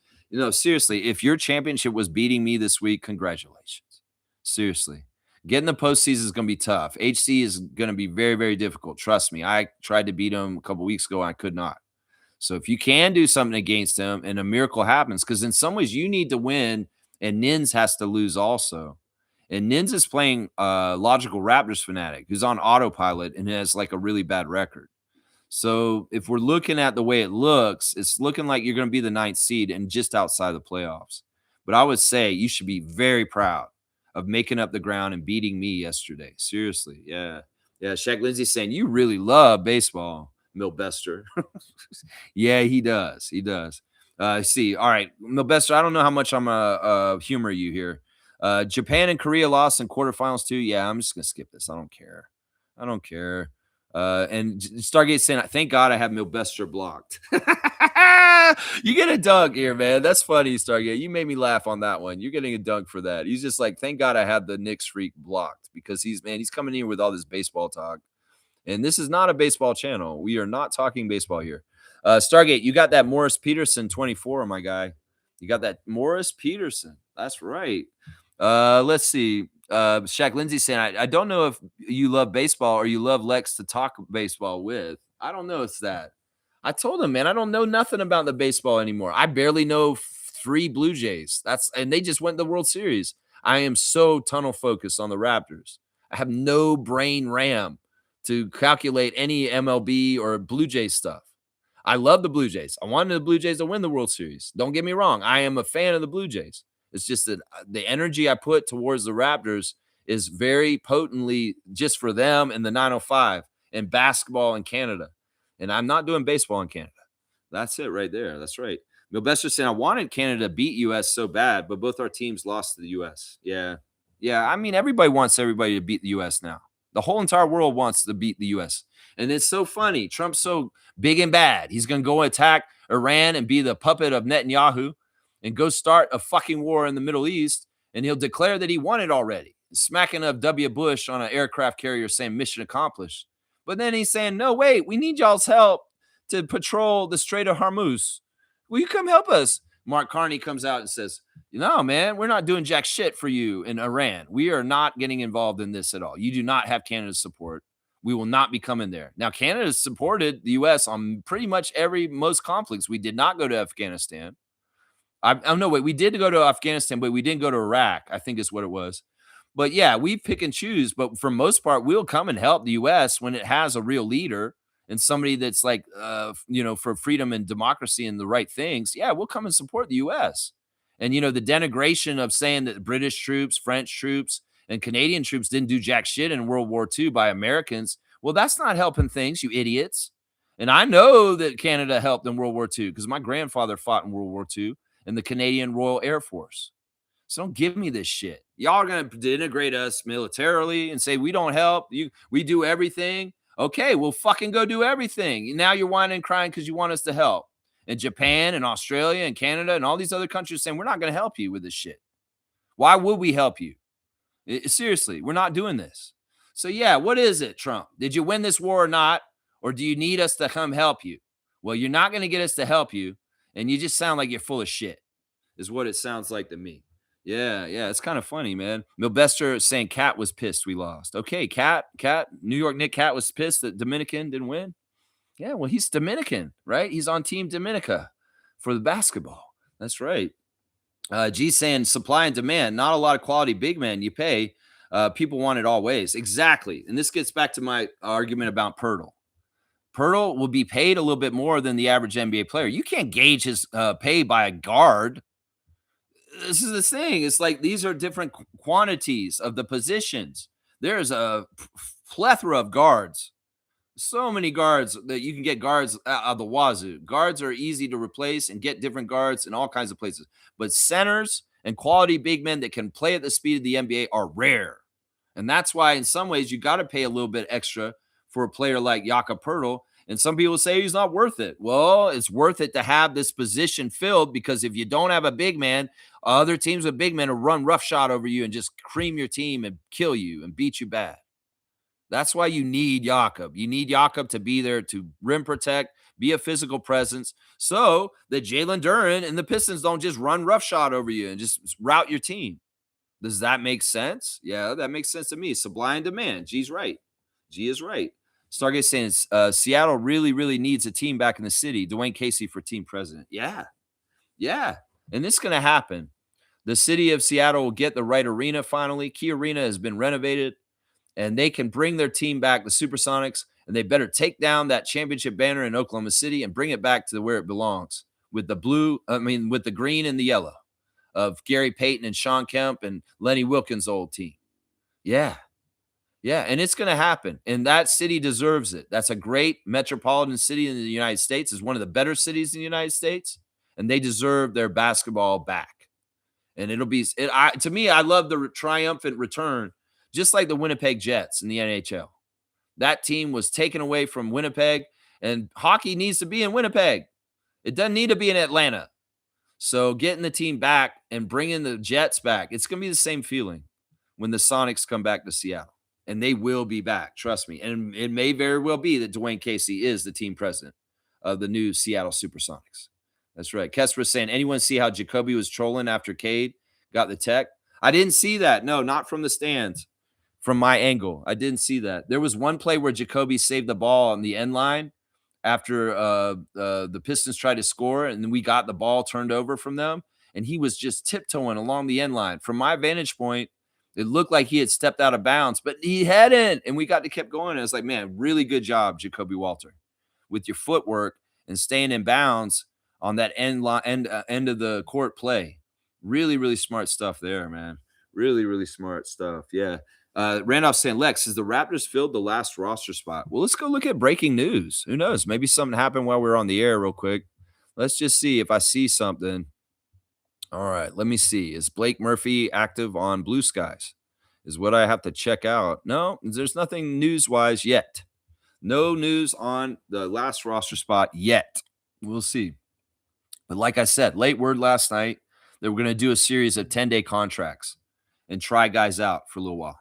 Seriously, if your championship was beating me this week, congratulations. Seriously. Getting the postseason is going to be tough. HC is going to be very, very difficult. Trust me. I tried to beat him a couple weeks ago. I could not. So if you can do something against him and a miracle happens, because in some ways you need to win and Nins has to lose also. And Nins is playing Logical Raptors fanatic, who's on autopilot and has like a really bad record. So if we're looking at the way it looks, it's looking like you're going to be the 9th seed and just outside the playoffs. But I would say you should be very proud of making up the ground and beating me yesterday. Seriously. Yeah. Yeah. Shaq Lindsay saying, you really love baseball, Milbester. Yeah, he does. He does. See. All right. Milbester, I don't know how much I'm going to humor you here. Japan and Korea lost in quarterfinals too. Yeah, I'm just going to skip this. I don't care. I don't care. And Stargate saying, thank God I have Milbester blocked. You get a dunk here, man. That's funny, Stargate. You made me laugh on that one. You're getting a dunk for that. He's just like, thank God I have the Knicks freak blocked because he's coming in with all this baseball talk. And this is not a baseball channel. We are not talking baseball here. Stargate, you got that Morris Peterson 24, my guy. You got that Morris Peterson. That's right. Let's see. Shaq Lindsay saying, I don't know if you love baseball or you love Lex to talk baseball with. I don't know. It's that. I told him, man, I don't know nothing about the baseball anymore. I barely know 3 Blue Jays. And they just went to the World Series. I am so tunnel focused on the Raptors. I have no brain RAM to calculate any MLB or Blue Jays stuff. I love the Blue Jays. I wanted the Blue Jays to win the World Series. Don't get me wrong. I am a fan of the Blue Jays. It's just that the energy I put towards the Raptors is very potently just for them and the 905 and basketball in Canada. And I'm not doing baseball in Canada. That's it right there. That's right. Milbester saying, I wanted Canada to beat U.S. so bad, but both our teams lost to the U.S. Yeah. Yeah. I mean, everybody wants everybody to beat the U.S. now. The whole entire world wants to beat the U.S. And it's so funny. Trump's so big and bad. He's going to go attack Iran and be the puppet of Netanyahu and go start a fucking war in the Middle East. And he'll declare that he won it already. Smacking of W. Bush on an aircraft carrier saying mission accomplished. But then he's saying, no, wait, we need y'all's help to patrol the Strait of Hormuz. Will you come help us? Mark Carney comes out and says, no, man, we're not doing jack shit for you in Iran. We are not getting involved in this at all. You do not have Canada's support. We will not be coming there. Now, Canada supported the U.S. on pretty much most conflicts. We did not go to Afghanistan. No, wait, we did go to Afghanistan, but we didn't go to Iraq, I think is what it was. But yeah, we pick and choose. But for most part, we'll come and help the U.S. when it has a real leader and somebody that's like, for freedom and democracy and the right things. Yeah, we'll come and support the U.S. And, the denigration of saying that British troops, French troops, and Canadian troops didn't do jack shit in World War II by Americans. Well, that's not helping things, you idiots. And I know that Canada helped in World War II because my grandfather fought in World War II in the Canadian Royal Air Force. So don't give me this shit. Y'all are going to denigrate us militarily and say we don't help. We do everything. Okay, we'll fucking go do everything. Now you're whining and crying because you want us to help. And Japan and Australia and Canada and all these other countries saying we're not going to help you with this shit. Why would we help you? Seriously, we're not doing this. So yeah, what is it, Trump? Did you win this war or not? Or do you need us to come help you? Well, you're not going to get us to help you. And you just sound like you're full of shit, is what it sounds like to me. Yeah, it's kind of funny, man. Milbester saying Cat was pissed we lost. Okay, Cat, New York Nick Cat was pissed that Dominican didn't win. Yeah, well, he's Dominican, right? He's on Team Dominica for the basketball. That's right. G saying supply and demand, not a lot of quality big men you pay. People want it all ways. Exactly. And this gets back to my argument about Poeltl. Poeltl will be paid a little bit more than the average NBA player. You can't gauge his pay by a guard. This is the thing. It's like these are different quantities of the positions. There's a plethora of guards. So many guards that you can get guards out of the wazoo. Guards are easy to replace and get different guards in all kinds of places. But centers and quality big men that can play at the speed of the NBA are rare. And that's why in some ways you got to pay a little bit extra for a player like Jakob Poeltl. And some people say he's not worth it. Well, it's worth it to have this position filled because if you don't have a big man, other teams with big men will run roughshod over you and just cream your team and kill you and beat you bad. That's why you need Jakob. You need Jakob to be there to rim protect, be a physical presence, so that Jalen Duren and the Pistons don't just run roughshod over you and just rout your team. Does that make sense? Yeah, that makes sense to me. Supply and demand. G's right. G is right. Stargate saying Seattle really, really needs a team back in the city. Dwayne Casey for team president. Yeah. And this is going to happen. The city of Seattle will get the right arena finally. Key Arena has been renovated. And they can bring their team back, the Supersonics, and they better take down that championship banner in Oklahoma City and bring it back to where it belongs with the with the green and the yellow of Gary Payton and Sean Kemp and Lenny Wilkins' old team. Yeah. And it's going to happen. And that city deserves it. That's a great metropolitan city in the United States. It's one of the better cities in the United States. And they deserve their basketball back. And to me, I love the triumphant return. Just like the Winnipeg Jets in the NHL. That team was taken away from Winnipeg, and hockey needs to be in Winnipeg. It doesn't need to be in Atlanta. So getting the team back and bringing the Jets back, it's going to be the same feeling when the Sonics come back to Seattle. And they will be back, trust me. And it may very well be that Dwayne Casey is the team president of the new Seattle Supersonics. That's right. Kesper's saying, anyone see how Jacoby was trolling after Cade got the tech? I didn't see that. No, not from the stands. From my angle, I didn't see that. There was one play where Jacoby saved the ball on the end line after the Pistons tried to score, and then we got the ball turned over from them, and he was just tiptoeing along the end line. From my vantage point, it looked like he had stepped out of bounds, but he hadn't, and we got to keep going. And it's like, man, really good job, Jacoby Walter, with your footwork and staying in bounds on that end of the court play. Really, really smart stuff there, man. Really, really smart stuff. Yeah. Randolph saying, Lex, has the Raptors filled the last roster spot? Well, let's go look at breaking news. Who knows? Maybe something happened while we were on the air real quick. Let's just see if I see something. All right, let me see. Is Blake Murphy active on Blue Skies? Is what I have to check out. No, there's nothing news-wise yet. No news on the last roster spot yet. We'll see. But like I said, late word last night that we're going to do a series of 10-day contracts and try guys out for a little while.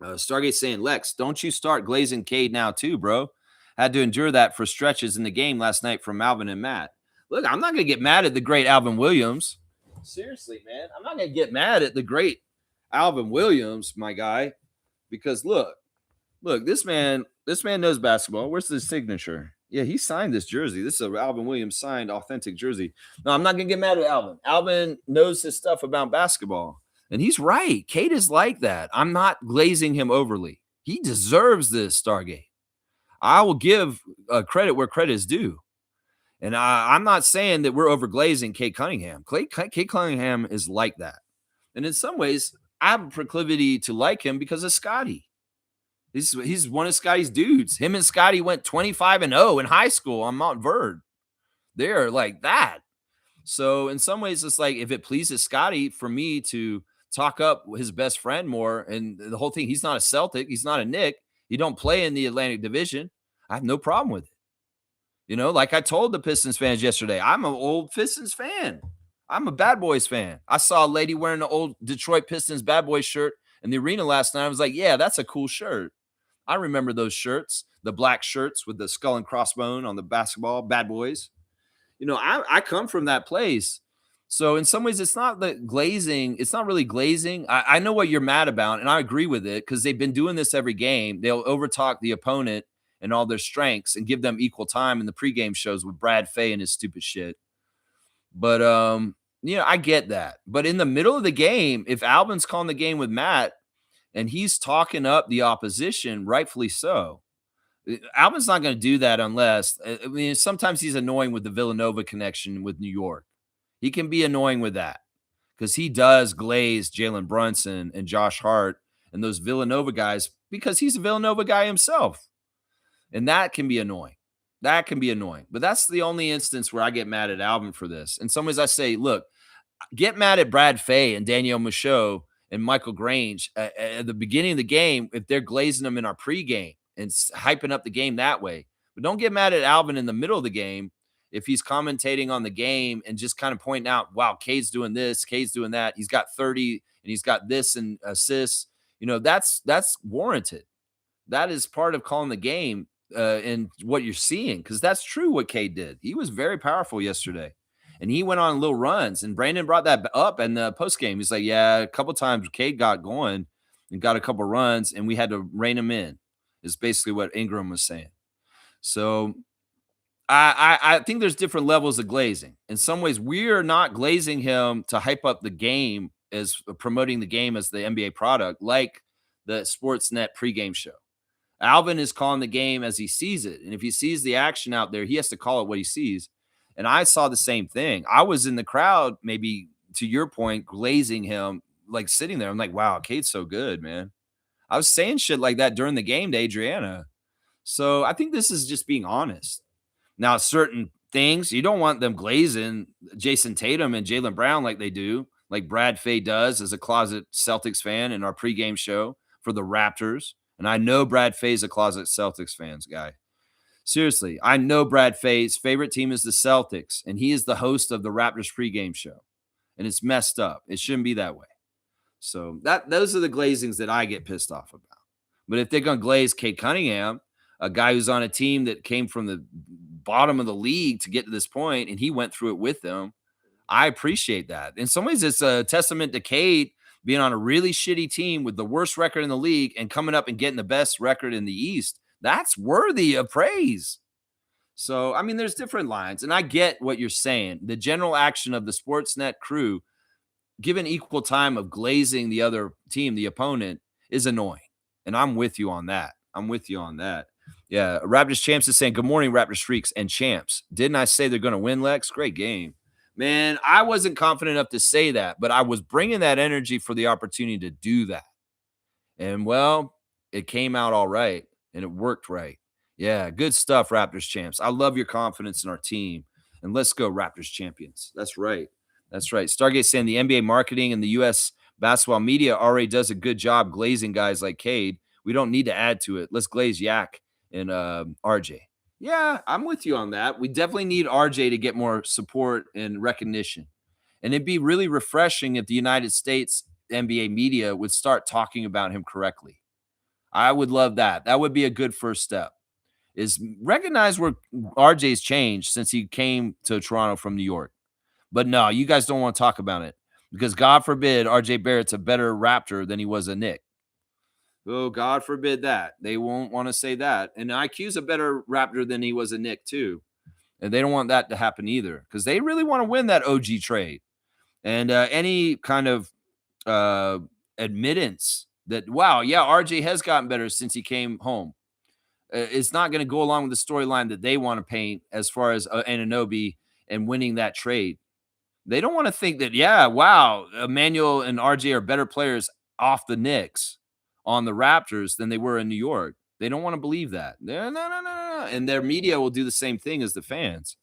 Stargate saying, Lex, don't you start glazing Cade now too, bro. Had to endure that for stretches in the game last night from Malvin and Matt. Look, I'm not going to get mad at the great Alvin Williams. Seriously, man. I'm not going to get mad at the great Alvin Williams, my guy, because look, this man knows basketball. Where's the signature? Yeah, he signed this jersey. This is a Alvin Williams signed authentic jersey. No, I'm not going to get mad at Alvin. Alvin knows his stuff about basketball. And he's right. Cade is like that. I'm not glazing him overly. He deserves this Stargate. I will give credit where credit is due. And I'm not saying that we're overglazing Cade Cunningham. Cade Cunningham is like that. And in some ways, I have a proclivity to like him because of Scotty. He's one of Scotty's dudes. Him and Scotty went 25-0 in high school on Mount Verde. They're like that. So in some ways, it's like if it pleases Scotty for me to talk up his best friend more, and the whole thing, he's not a Celtic, he's not a Knick, he don't play in the Atlantic Division, I have no problem with it. You know, like I told the Pistons fans yesterday, I'm an old Pistons fan. I'm a Bad Boys fan. I saw a lady wearing an old Detroit Pistons Bad Boys shirt in the arena last night. I was like, yeah, that's a cool shirt. I remember those shirts, the black shirts with the skull and crossbone on the basketball, Bad Boys. You know, I come from that place. So in some ways, it's not the glazing. It's not really glazing. I know what you're mad about, and I agree with it because they've been doing this every game. They'll overtalk the opponent and all their strengths and give them equal time in the pregame shows with Brad Fay and his stupid shit. But, you know, I get that. But in the middle of the game, if Alvin's calling the game with Matt and he's talking up the opposition, rightfully so, Alvin's not going to do that unless, I mean, sometimes he's annoying with the Villanova connection with New York. He can be annoying with that because he does glaze Jalen Brunson and Josh Hart and those Villanova guys because he's a Villanova guy himself. And that can be annoying. That can be annoying. But that's the only instance where I get mad at Alvin for this. In some ways, I say, look, get mad at Brad Fay and Danielle Michaud and Michael Grange at the beginning of the game if they're glazing them in our pregame and hyping up the game that way. But don't get mad at Alvin in the middle of the game if he's commentating on the game and just kind of pointing out, wow, Cade's doing this, Cade's doing that. He's got 30 and he's got this and assists. You know, that's warranted. That is part of calling the game and what you're seeing, because that's true what Cade did. He was very powerful yesterday. And he went on little runs. And Brandon brought that up in the postgame. He's like, yeah, a couple times Cade got going and got a couple runs, and we had to rein him in, is basically what Ingram was saying. So I think there's different levels of glazing. In some ways, we're not glazing him to hype up the game as promoting the game as the NBA product, like the Sportsnet pregame show. Alvin is calling the game as he sees it. And if he sees the action out there, he has to call it what he sees. And I saw the same thing. I was in the crowd, maybe to your point, glazing him, like sitting there. I'm like, wow, Cade's so good, man. I was saying shit like that during the game to Adriana. So I think this is just being honest. Now, certain things, you don't want them glazing Jason Tatum and Jaylen Brown like they do, like Brad Fay does as a closet Celtics fan in our pregame show for the Raptors. And I know Brad Fay's a closet Celtics fans guy. Seriously, I know Brad Fay's favorite team is the Celtics, and he is the host of the Raptors pregame show. And it's messed up. It shouldn't be that way. So those are the glazings that I get pissed off about. But if they're going to glaze Cade Cunningham, a guy who's on a team that came from the bottom of the league to get to this point, and he went through it with them, I appreciate that. In some ways, it's a testament to Cade being on a really shitty team with the worst record in the league and coming up and getting the best record in the East. That's worthy of praise. So, I mean, there's different lines, and I get what you're saying. The general action of the Sportsnet crew, given equal time of glazing the other team, the opponent, is annoying. And I'm with you on that. Yeah, Raptors Champs is saying, good morning, Raptors Freaks and Champs. Didn't I say they're going to win, Lex? Great game. Man, I wasn't confident enough to say that, but I was bringing that energy for the opportunity to do that. And, well, it came out all right, and it worked right. Yeah, good stuff, Raptors Champs. I love your confidence in our team. And let's go, Raptors Champions. That's right. Stargate saying the NBA marketing and the U.S. basketball media already does a good job glazing guys like Cade. We don't need to add to it. Let's glaze Yak and RJ. Yeah, I'm with you on that. We definitely need RJ to get more support and recognition. And it'd be really refreshing if the United States NBA media would start talking about him correctly. I would love that. That would be a good first step. is recognize where RJ's changed since he came to Toronto from New York. But no, you guys don't want to talk about it because God forbid RJ Barrett's a better Raptor than he was a Knick. Oh, God forbid that. They won't want to say that. And IQ's a better Raptor than he was a Knick, too. And they don't want that to happen either because they really want to win that OG trade. And any kind of admittance that, wow, yeah, RJ has gotten better since he came home. It's not going to go along with the storyline that they want to paint as far as Anunoby and winning that trade. They don't want to think that, yeah, wow, Emmanuel and RJ are better players off the Knicks on the Raptors than they were in New York. They don't want to believe that. No, no, no, no, no. And their media will do the same thing as the fans.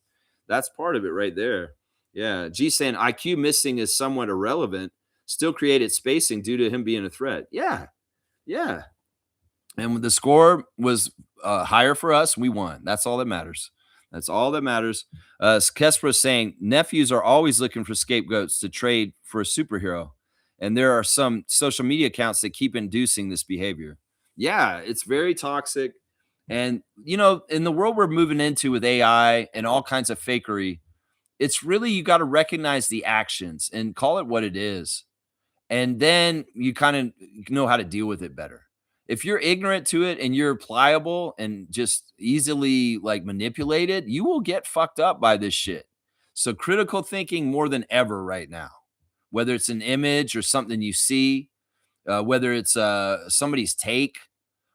That's part of it right there. Yeah. G saying IQ missing is somewhat irrelevant. Still created spacing due to him being a threat. Yeah. Yeah. And the score was higher for us, we won. That's all that matters. That's all that matters. Kespra is saying nephews are always looking for scapegoats to trade for a superhero. And there are some social media accounts that keep inducing this behavior. Yeah, it's very toxic. And, you know, in the world we're moving into with AI and all kinds of fakery, it's really, you got to recognize the actions and call it what it is. And then you kind of know how to deal with it better. If you're ignorant to it and you're pliable and just easily like manipulated, you will get fucked up by this shit. So critical thinking more than ever right now, whether it's an image or something you see, whether it's somebody's take,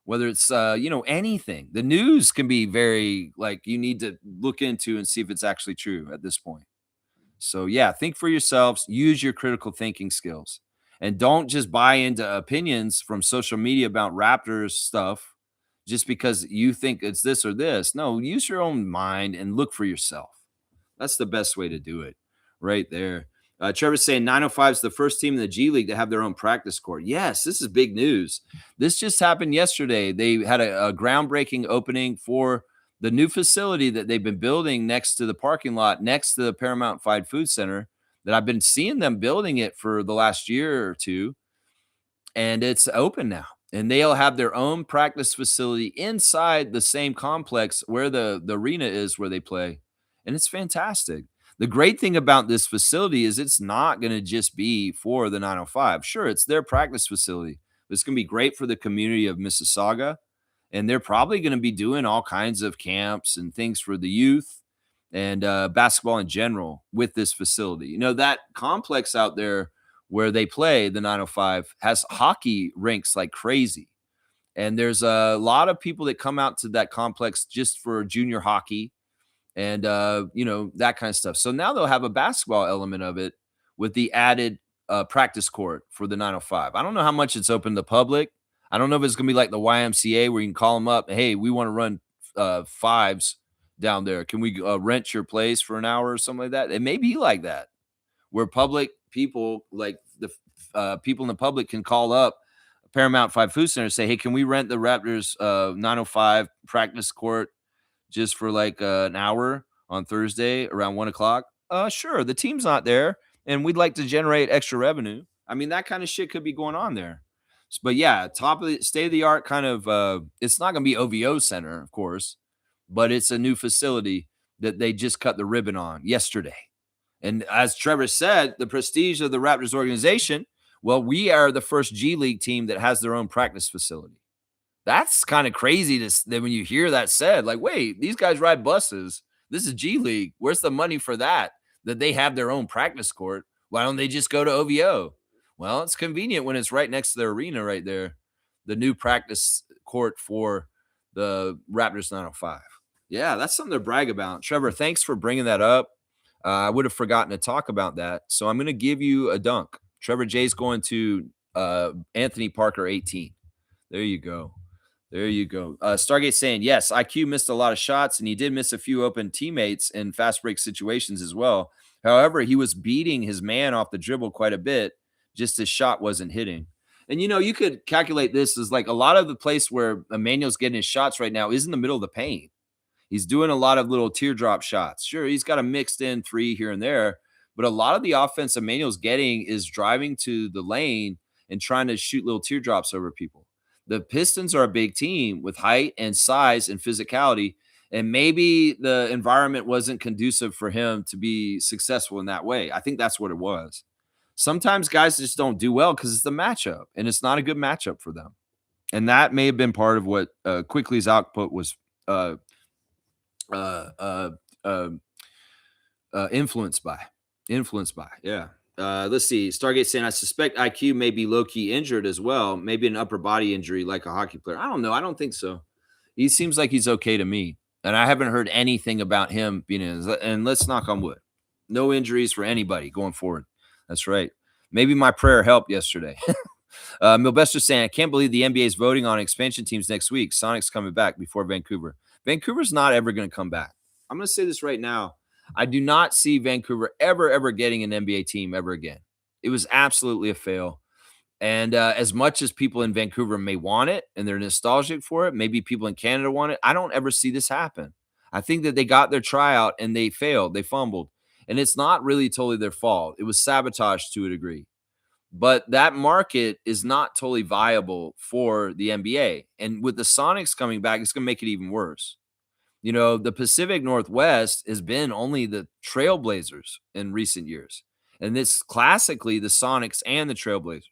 whether it's anything. The news can be very like you need to look into and see if it's actually true at this point. So yeah, think for yourselves, use your critical thinking skills. And don't just buy into opinions from social media about Raptors stuff just because you think it's this or this. No, use your own mind and look for yourself. That's the best way to do it right there. Trevor's saying 905 is the first team in the G League to have their own practice court. Yes, this is big news. This just happened yesterday. They had a groundbreaking opening for the new facility that they've been building next to the parking lot, next to the Paramount Fried Food Center, that I've been seeing them building it for the last year or two. And it's open now. And they'll have their own practice facility inside the same complex where the arena is where they play. And it's fantastic. The great thing about this facility is it's not going to just be for the 905. Sure, it's their practice facility. But it's going to be great for the community of Mississauga. And they're probably going to be doing all kinds of camps and things for the youth and basketball in general with this facility. You know, that complex out there where they play, the 905, has hockey rinks like crazy. And there's a lot of people that come out to that complex just for junior hockey and, that kind of stuff. So now they'll have a basketball element of it with the added practice court for the 905. I don't know how much it's open to the public. I don't know if it's going to be like the YMCA where you can call them up. Hey, we want to run fives down there. Can we rent your place for an hour or something like that? It may be like that, where public people, like the people in the public, can call up Paramount Five Food Center and say, hey, can we rent the Raptors 905 practice court just for like an hour on Thursday around 1 o'clock? Sure. The team's not there and we'd like to generate extra revenue. I mean, that kind of shit could be going on there. But yeah, top of the state of the art kind of, it's not going to be OVO Center, of course, but it's a new facility that they just cut the ribbon on yesterday. And as Trevor said, the prestige of the Raptors organization, well, we are the first G League team that has their own practice facility. That's kind of crazy that when you hear that said, like, wait, these guys ride buses. This is G League. Where's the money for that they have their own practice court? Why don't they just go to OVO? Well, it's convenient when it's right next to the arena right there, the new practice court for the Raptors 905. Yeah, that's something to brag about. Trevor, thanks for bringing that up. I would have forgotten to talk about that. So I'm going to give you a dunk. Trevor J's going to Anthony Parker 18. There you go. There you go. Stargate saying, yes, IQ missed a lot of shots, and he did miss a few open teammates in fast break situations as well. However, he was beating his man off the dribble quite a bit. Just his shot wasn't hitting. And, you could calculate this as like a lot of the place where Emmanuel's getting his shots right now is in the middle of the paint. He's doing a lot of little teardrop shots. Sure, he's got a mixed in three here and there, but a lot of the offense Emmanuel's getting is driving to the lane and trying to shoot little teardrops over people. The Pistons are a big team with height and size and physicality, and maybe the environment wasn't conducive for him to be successful in that way. I think that's what it was. Sometimes guys just don't do well because it's the matchup, and it's not a good matchup for them. And that may have been part of what Quickly's output was uh, uh, uh, uh, influenced by. Influenced by, yeah. Let's see. Stargate saying, I suspect IQ may be low key injured as well. Maybe an upper body injury like a hockey player. I don't know. I don't think so. He seems like he's okay to me. And I haven't heard anything about him being in. And let's knock on wood. No injuries for anybody going forward. That's right. Maybe my prayer helped yesterday. Milbester saying, I can't believe the NBA is voting on expansion teams next week. Sonics coming back before Vancouver. Vancouver's not ever going to come back. I'm going to say this right now. I do not see Vancouver ever getting an NBA team ever again. It was absolutely a fail. And as much as people in Vancouver may want it and they're nostalgic for it, maybe people in Canada want it, I don't ever see this happen. I think that they got their tryout and they failed. They fumbled. And it's not really totally their fault. It was sabotage to a degree. But that market is not totally viable for the NBA. And with the Sonics coming back, it's going to make it even worse. You know, the Pacific Northwest has been only the Trailblazers in recent years. And it's classically the Sonics and the Trailblazers.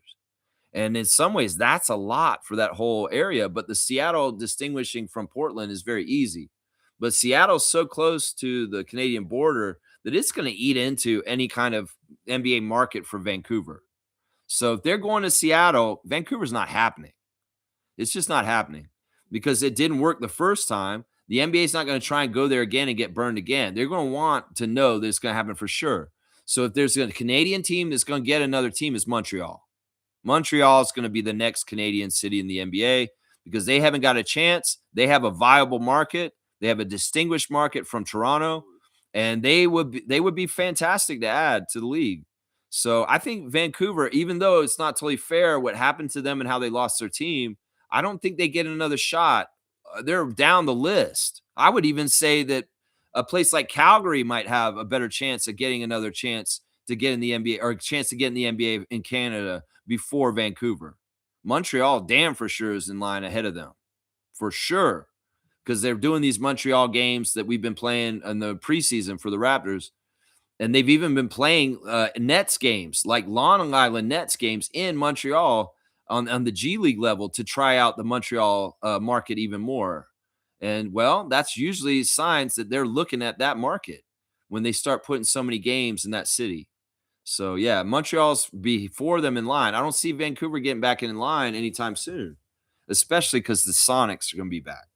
And in some ways, that's a lot for that whole area. But the Seattle distinguishing from Portland is very easy. But Seattle's so close to the Canadian border that it's going to eat into any kind of NBA market for Vancouver. So if they're going to Seattle, Vancouver's not happening. It's just not happening because it didn't work the first time. The NBA is not going to try and go there again and get burned again. They're going to want to know that it's going to happen for sure. So if there's a Canadian team that's going to get another team, it's Montreal. Montreal is going to be the next Canadian city in the NBA because they haven't got a chance. They have a viable market. They have a distinguished market from Toronto, and they would be fantastic to add to the league. So I think Vancouver, even though it's not totally fair what happened to them and how they lost their team, I don't think they get another shot. They're down the list. I would even say that a place like Calgary might have a better chance of getting another chance to get in the NBA or a chance to get in the NBA in Canada before Vancouver. Montreal, damn for sure, is in line ahead of them. For sure. Because they're doing these Montreal games that we've been playing in the preseason for the Raptors. And they've even been playing Nets games, like Long Island Nets games in Montreal on the G League level to try out the Montreal market even more. And, well, that's usually signs that they're looking at that market when they start putting so many games in that city. So, yeah, Montreal's before them in line. I don't see Vancouver getting back in line anytime soon, especially because the Sonics are going to be back.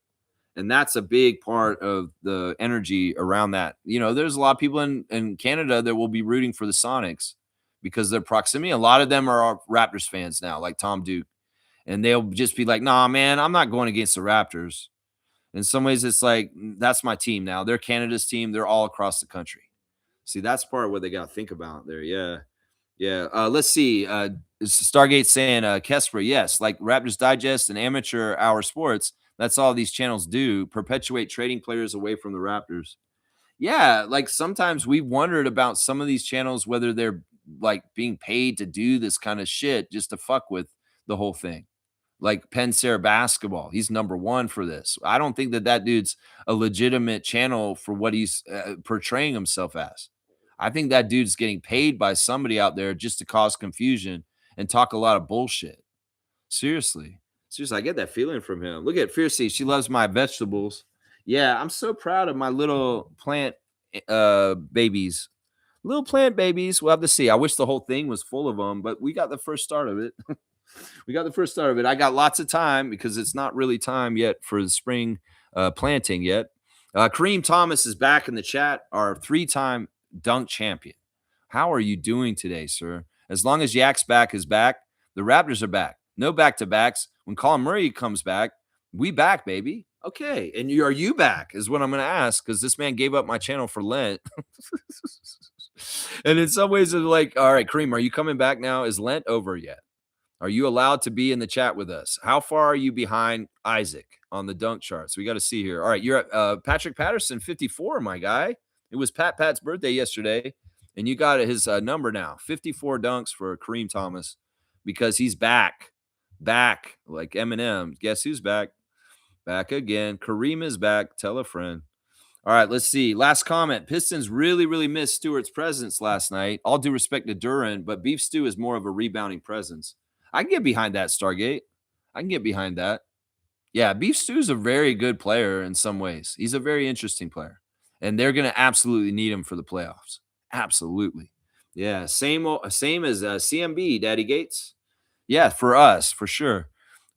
And that's a big part of the energy around that. You know, there's a lot of people in Canada that will be rooting for the Sonics because of their proximity. A lot of them are Raptors fans now, like Tom Duke. And they'll just be like, nah, man, I'm not going against the Raptors. In some ways, it's like, that's my team now. They're Canada's team. They're all across the country. See, that's part of what they got to think about there. Yeah. Yeah. Let's see. Stargate saying, Kesper, yes, like Raptors Digest and Amateur Hour Sports. That's all these channels do, perpetuate trading players away from the Raptors. Yeah, like sometimes we've wondered about some of these channels, whether they're like being paid to do this kind of shit just to fuck with the whole thing. Like Penn State basketball, he's number one for this. I don't think that dude's a legitimate channel for what he's portraying himself as. I think that dude's getting paid by somebody out there just to cause confusion and talk a lot of bullshit. Seriously. Seriously, I get that feeling from him. Look at Fiercey. She loves my vegetables. Yeah, I'm so proud of my little plant babies. Little plant babies. We'll have to see. I wish the whole thing was full of them, but we got the first start of it. We got the first start of it. I got lots of time because it's not really time yet for the spring planting yet. Kareem Thomas is back in the chat, our 3-time dunk champion. How are you doing today, sir? As long as Yak's back is back, the Raptors are back. No back-to-backs. When Colin Murray comes back, we back, baby. Okay. And are you back is what I'm going to ask because this man gave up my channel for Lent. And in some ways, it's like, all right, Kareem, are you coming back now? Is Lent over yet? Are you allowed to be in the chat with us? How far are you behind Isaac on the dunk charts? We got to see here. All right, you're at Patrick Patterson, 54, my guy. It was Pat's birthday yesterday, and you got his number now, 54 dunks for Kareem Thomas because he's back. Back like Eminem. Guess who's back? Back again. Kareem is back. Tell a friend. All right, let's see. Last comment. Pistons really, really missed Stewart's presence last night. All due respect to Duren, but Beef Stew is more of a rebounding presence. I can get behind that, Stargate. I can get behind that. Yeah, Beef Stew's a very good player in some ways. He's a very interesting player. And they're going to absolutely need him for the playoffs. Absolutely. Yeah, same as CMB, Daddy Gates. Yeah, for us, for sure.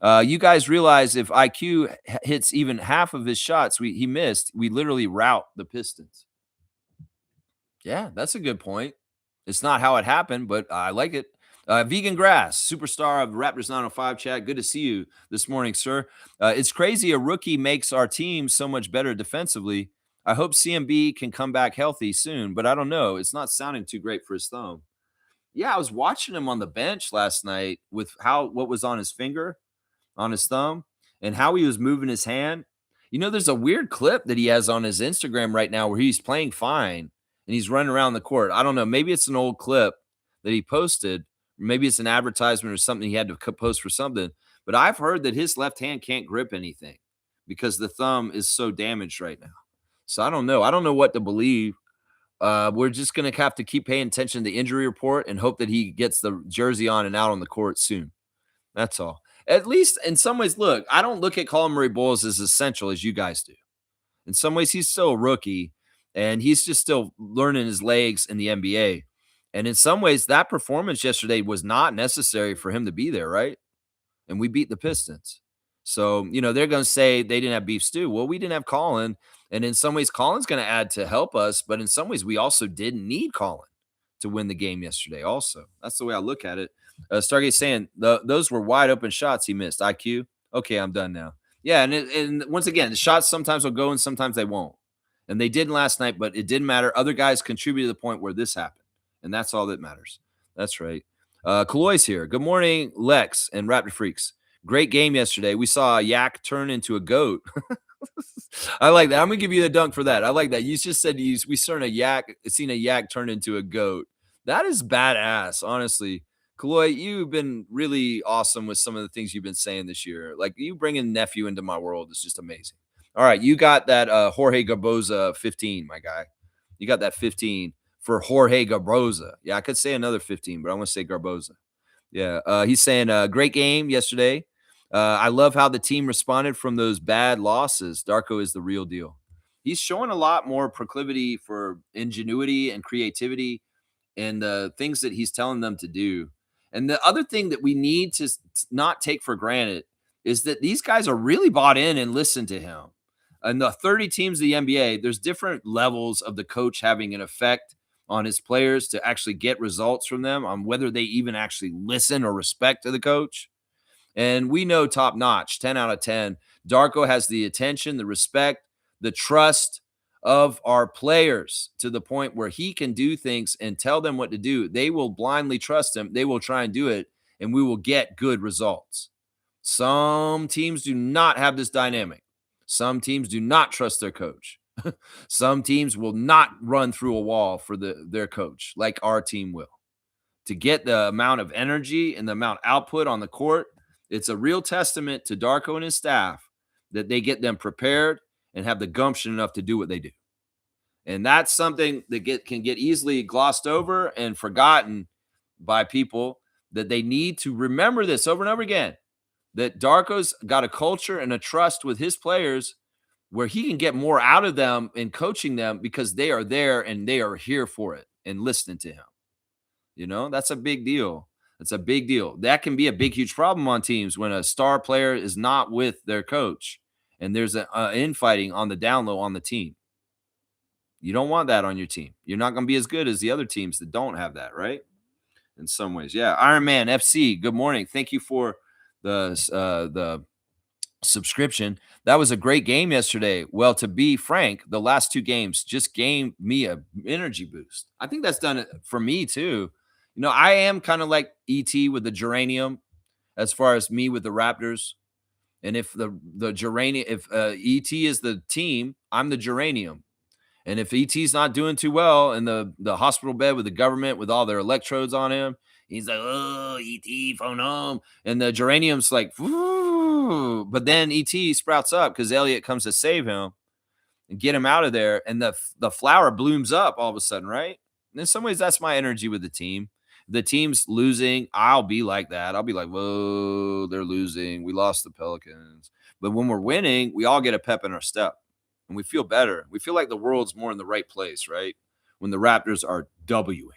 You guys realize if IQ hits even half of his shots he missed, we literally rout the Pistons. Yeah, that's a good point. It's not how it happened, but I like it. Vegan Grass, superstar of Raptors 905 chat. Good to see you this morning, sir. It's crazy a rookie makes our team so much better defensively. I hope CMB can come back healthy soon, but I don't know. It's not sounding too great for his thumb. Yeah, I was watching him on the bench last night with what was on his finger, on his thumb, and how he was moving his hand. There's a weird clip that he has on his Instagram right now where he's playing fine and he's running around the court. I don't know. Maybe it's an old clip that he posted. Maybe it's an advertisement or something he had to post for something. But I've heard that his left hand can't grip anything because the thumb is so damaged right now. So I don't know. I don't know what to believe. We're just going to have to keep paying attention to the injury report and hope that he gets the jersey on and out on the court soon. That's all. At least in some ways, look, I don't look at Colin Murray-Boyles as essential as you guys do. In some ways, he's still a rookie, and he's just still learning his legs in the NBA. And in some ways, that performance yesterday was not necessary for him to be there, right? And we beat the Pistons. So, they're going to say they didn't have Beef Stew. Well, we didn't have Colin. And in some ways, Colin's going to add to help us. But in some ways, we also didn't need Colin to win the game yesterday also. That's the way I look at it. Stargate saying those were wide open shots he missed. IQ. Okay, I'm done now. Yeah, and once again, the shots sometimes will go and sometimes they won't. And they didn't last night, but it didn't matter. Other guys contributed to the point where this happened. And that's all that matters. That's right. Kaloy's here. Good morning, Lex and Raptor Freaks. Great game yesterday. We saw a yak turn into a goat. I like that. I'm gonna give you the dunk for that. I like that. You just said we seen a yak turn into a goat. That is badass, honestly. Kaloy, you've been really awesome with some of the things you've been saying this year. Like you bringing nephew into my world is just amazing. All right, you got that Jorge Garboza 15, my guy. You got that 15 for Jorge Garboza. Yeah, I could say another 15, but I'm gonna say Garboza. Yeah, he's saying great game yesterday. I love how the team responded from those bad losses. Darko is the real deal. He's showing a lot more proclivity for ingenuity and creativity and the things that he's telling them to do. And the other thing that we need to not take for granted is that these guys are really bought in and listen to him. And the 30 teams of the NBA, there's different levels of the coach having an effect on his players to actually get results from them, on whether they even actually listen or respect to the coach. And we know top notch, 10 out of 10. Darko has the attention, the respect, the trust of our players to the point where he can do things and tell them what to do. They will blindly trust him. They will try and do it, and we will get good results. Some teams do not have this dynamic. Some teams do not trust their coach. Some teams will not run through a wall for their coach like our team will. To get the amount of energy and the amount of output on the court, it's a real testament to Darko and his staff that they get them prepared and have the gumption enough to do what they do. And that's something that can get easily glossed over and forgotten by people, that they need to remember this over and over again, that Darko's got a culture and a trust with his players where he can get more out of them in coaching them because they are there and they are here for it and listening to him. That's a big deal. That's a big deal. That can be a big, huge problem on teams when a star player is not with their coach and there's an infighting on the down low on the team. You don't want that on your team. You're not going to be as good as the other teams that don't have that, right? In some ways. Yeah. Iron Man FC, good morning. Thank you for the subscription. That was a great game yesterday. Well, to be frank, the last two games just gave me an energy boost. I think that's done it for me too. I am kind of like ET with the geranium as far as me with the Raptors. And if the geranium, if ET is the team, I'm the geranium. And if ET's not doing too well in the hospital bed with the government with all their electrodes on him, He's like, oh, ET, phone home. And the geranium's like, "Woo." But then ET sprouts up because Elliot comes to save him and get him out of there. And the flower blooms up all of a sudden, right? And in some ways, that's my energy with the team. The team's losing. I'll be like that. I'll be like, whoa, they're losing. We lost the Pelicans. But when we're winning, we all get a pep in our step and we feel better. We feel like the world's more in the right place, right? When the Raptors are Wing.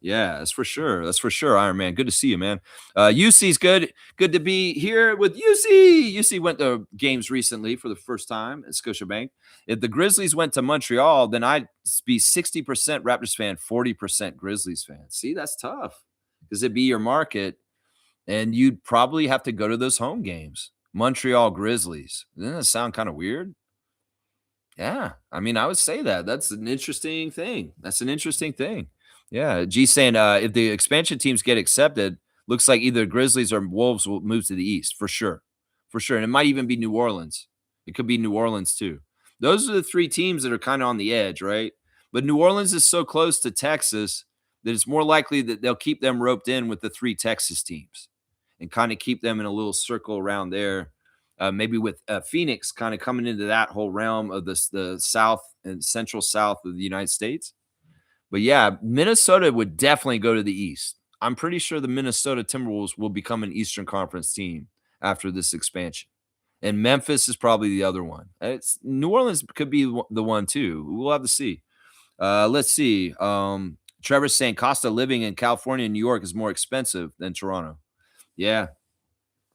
Yeah, that's for sure. That's for sure, Iron Man. Good to see you, man. UC's good. Good to be here with UC. UC went to games recently for the first time at Scotiabank. If the Grizzlies went to Montreal, then I'd be 60% Raptors fan, 40% Grizzlies fan. See, that's tough because it'd be your market, and you'd probably have to go to those home games. Montreal Grizzlies. Doesn't that sound kind of weird? Yeah, I mean, I would say that. That's an interesting thing. That's an interesting thing. Yeah, G saying if the expansion teams get accepted, looks like either Grizzlies or Wolves will move to the East for sure, and it might even be New Orleans. It could be New Orleans too. Those are the three teams that are kind of on the edge, right? But New Orleans is so close to Texas that it's more likely that they'll keep them roped in with the three Texas teams and kind of keep them in a little circle around there maybe with Phoenix kind of coming into that whole realm of the South and Central South of the United States. But yeah, Minnesota would definitely go to the East. I'm pretty sure the Minnesota Timberwolves will become an Eastern Conference team after this expansion. And Memphis is probably the other one. New Orleans could be the one too. We'll have to see. Let's see. Trevor's saying cost of living in California and New York is more expensive than Toronto. Yeah,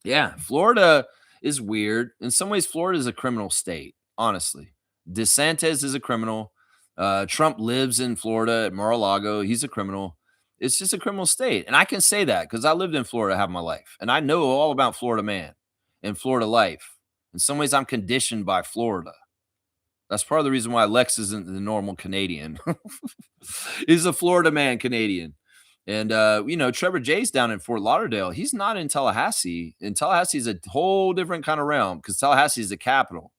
yeah, Florida is weird. In some ways, Florida is a criminal state, honestly. DeSantis is a criminal. Trump lives in Florida at Mar-a-Lago. He's a criminal. It's just a criminal state. And I can say that because I lived in Florida half my life. And I know all about Florida man and Florida life. In some ways, I'm conditioned by Florida. That's part of the reason why Lex isn't the normal Canadian. He's a Florida man Canadian. And Trevor Jay's down in Fort Lauderdale. He's not in Tallahassee. And Tallahassee is a whole different kind of realm because Tallahassee is the capital.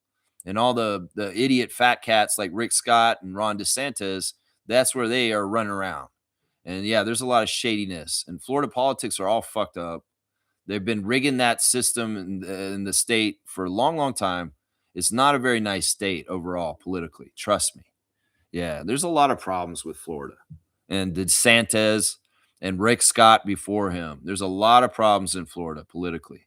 And all the idiot fat cats like Rick Scott and Ron DeSantis, that's where they are running around. And yeah, there's a lot of shadiness. And Florida politics are all fucked up. They've been rigging that system in the state for a long, long time. It's not a very nice state overall politically. Trust me. Yeah, there's a lot of problems with Florida. And DeSantis and Rick Scott before him. There's a lot of problems in Florida politically.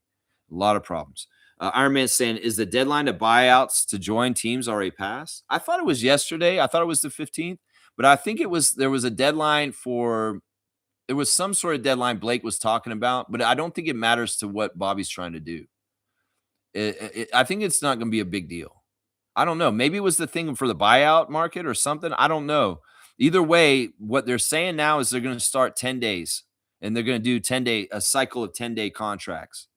A lot of problems. Iron Man saying, is the deadline to buyouts to join teams already passed? I thought it was yesterday. I thought it was the 15th, but I think there was a deadline there was some sort of deadline Blake was talking about, but I don't think it matters to what Bobby's trying to do. I think it's not going to be a big deal. I don't know. Maybe it was the thing for the buyout market or something. I don't know. Either way, what they're saying now is they're going to start 10 days and they're going to do a cycle of 10-day contracts.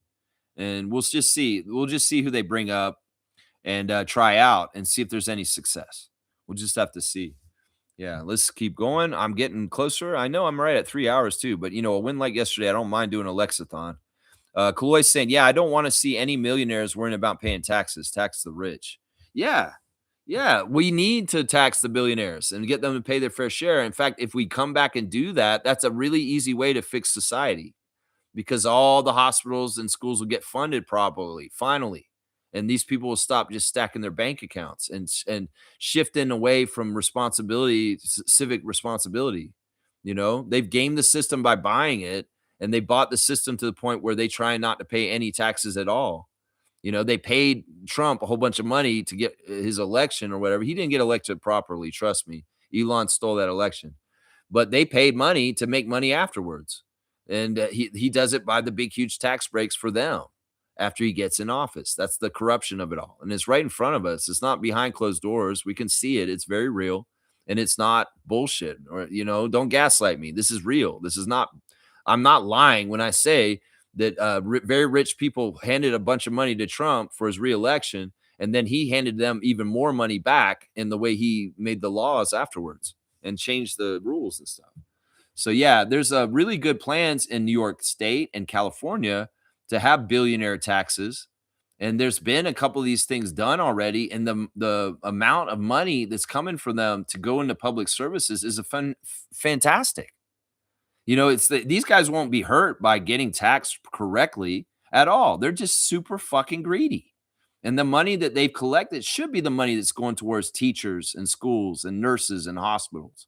And we'll just see. We'll just see who they bring up and try out and see if there's any success. We'll just have to see. Yeah, let's keep going. I'm getting closer. I know I'm right at 3 hours too, but a win like yesterday, I don't mind doing a Lexathon. Kaloy's saying, yeah, I don't want to see any millionaires worrying about paying taxes. Tax the rich. Yeah. Yeah. We need to tax the billionaires and get them to pay their fair share. In fact, if we come back and do that, that's a really easy way to fix society because all the hospitals and schools will get funded properly, finally. And these people will stop just stacking their bank accounts and shifting away from responsibility, civic responsibility. They've gamed the system by buying it. And they bought the system to the point where they try not to pay any taxes at all. They paid Trump a whole bunch of money to get his election or whatever. He didn't get elected properly. Trust me. Elon stole that election. But they paid money to make money afterwards. And he does it by the big, huge tax breaks for them after he gets in office. That's the corruption of it all. And it's right in front of us. It's not behind closed doors. We can see it. It's very real. And it's not bullshit. Or, don't gaslight me. This is real. I'm not lying when I say that very rich people handed a bunch of money to Trump for his reelection, and then he handed them even more money back in the way he made the laws afterwards and changed the rules and stuff. So, yeah, there's really good plans in New York State and California to have billionaire taxes. And there's been a couple of these things done already. And the amount of money that's coming for them to go into public services is fantastic. These guys won't be hurt by getting taxed correctly at all. They're just super fucking greedy. And the money that they've collected should be the money that's going towards teachers and schools and nurses and hospitals.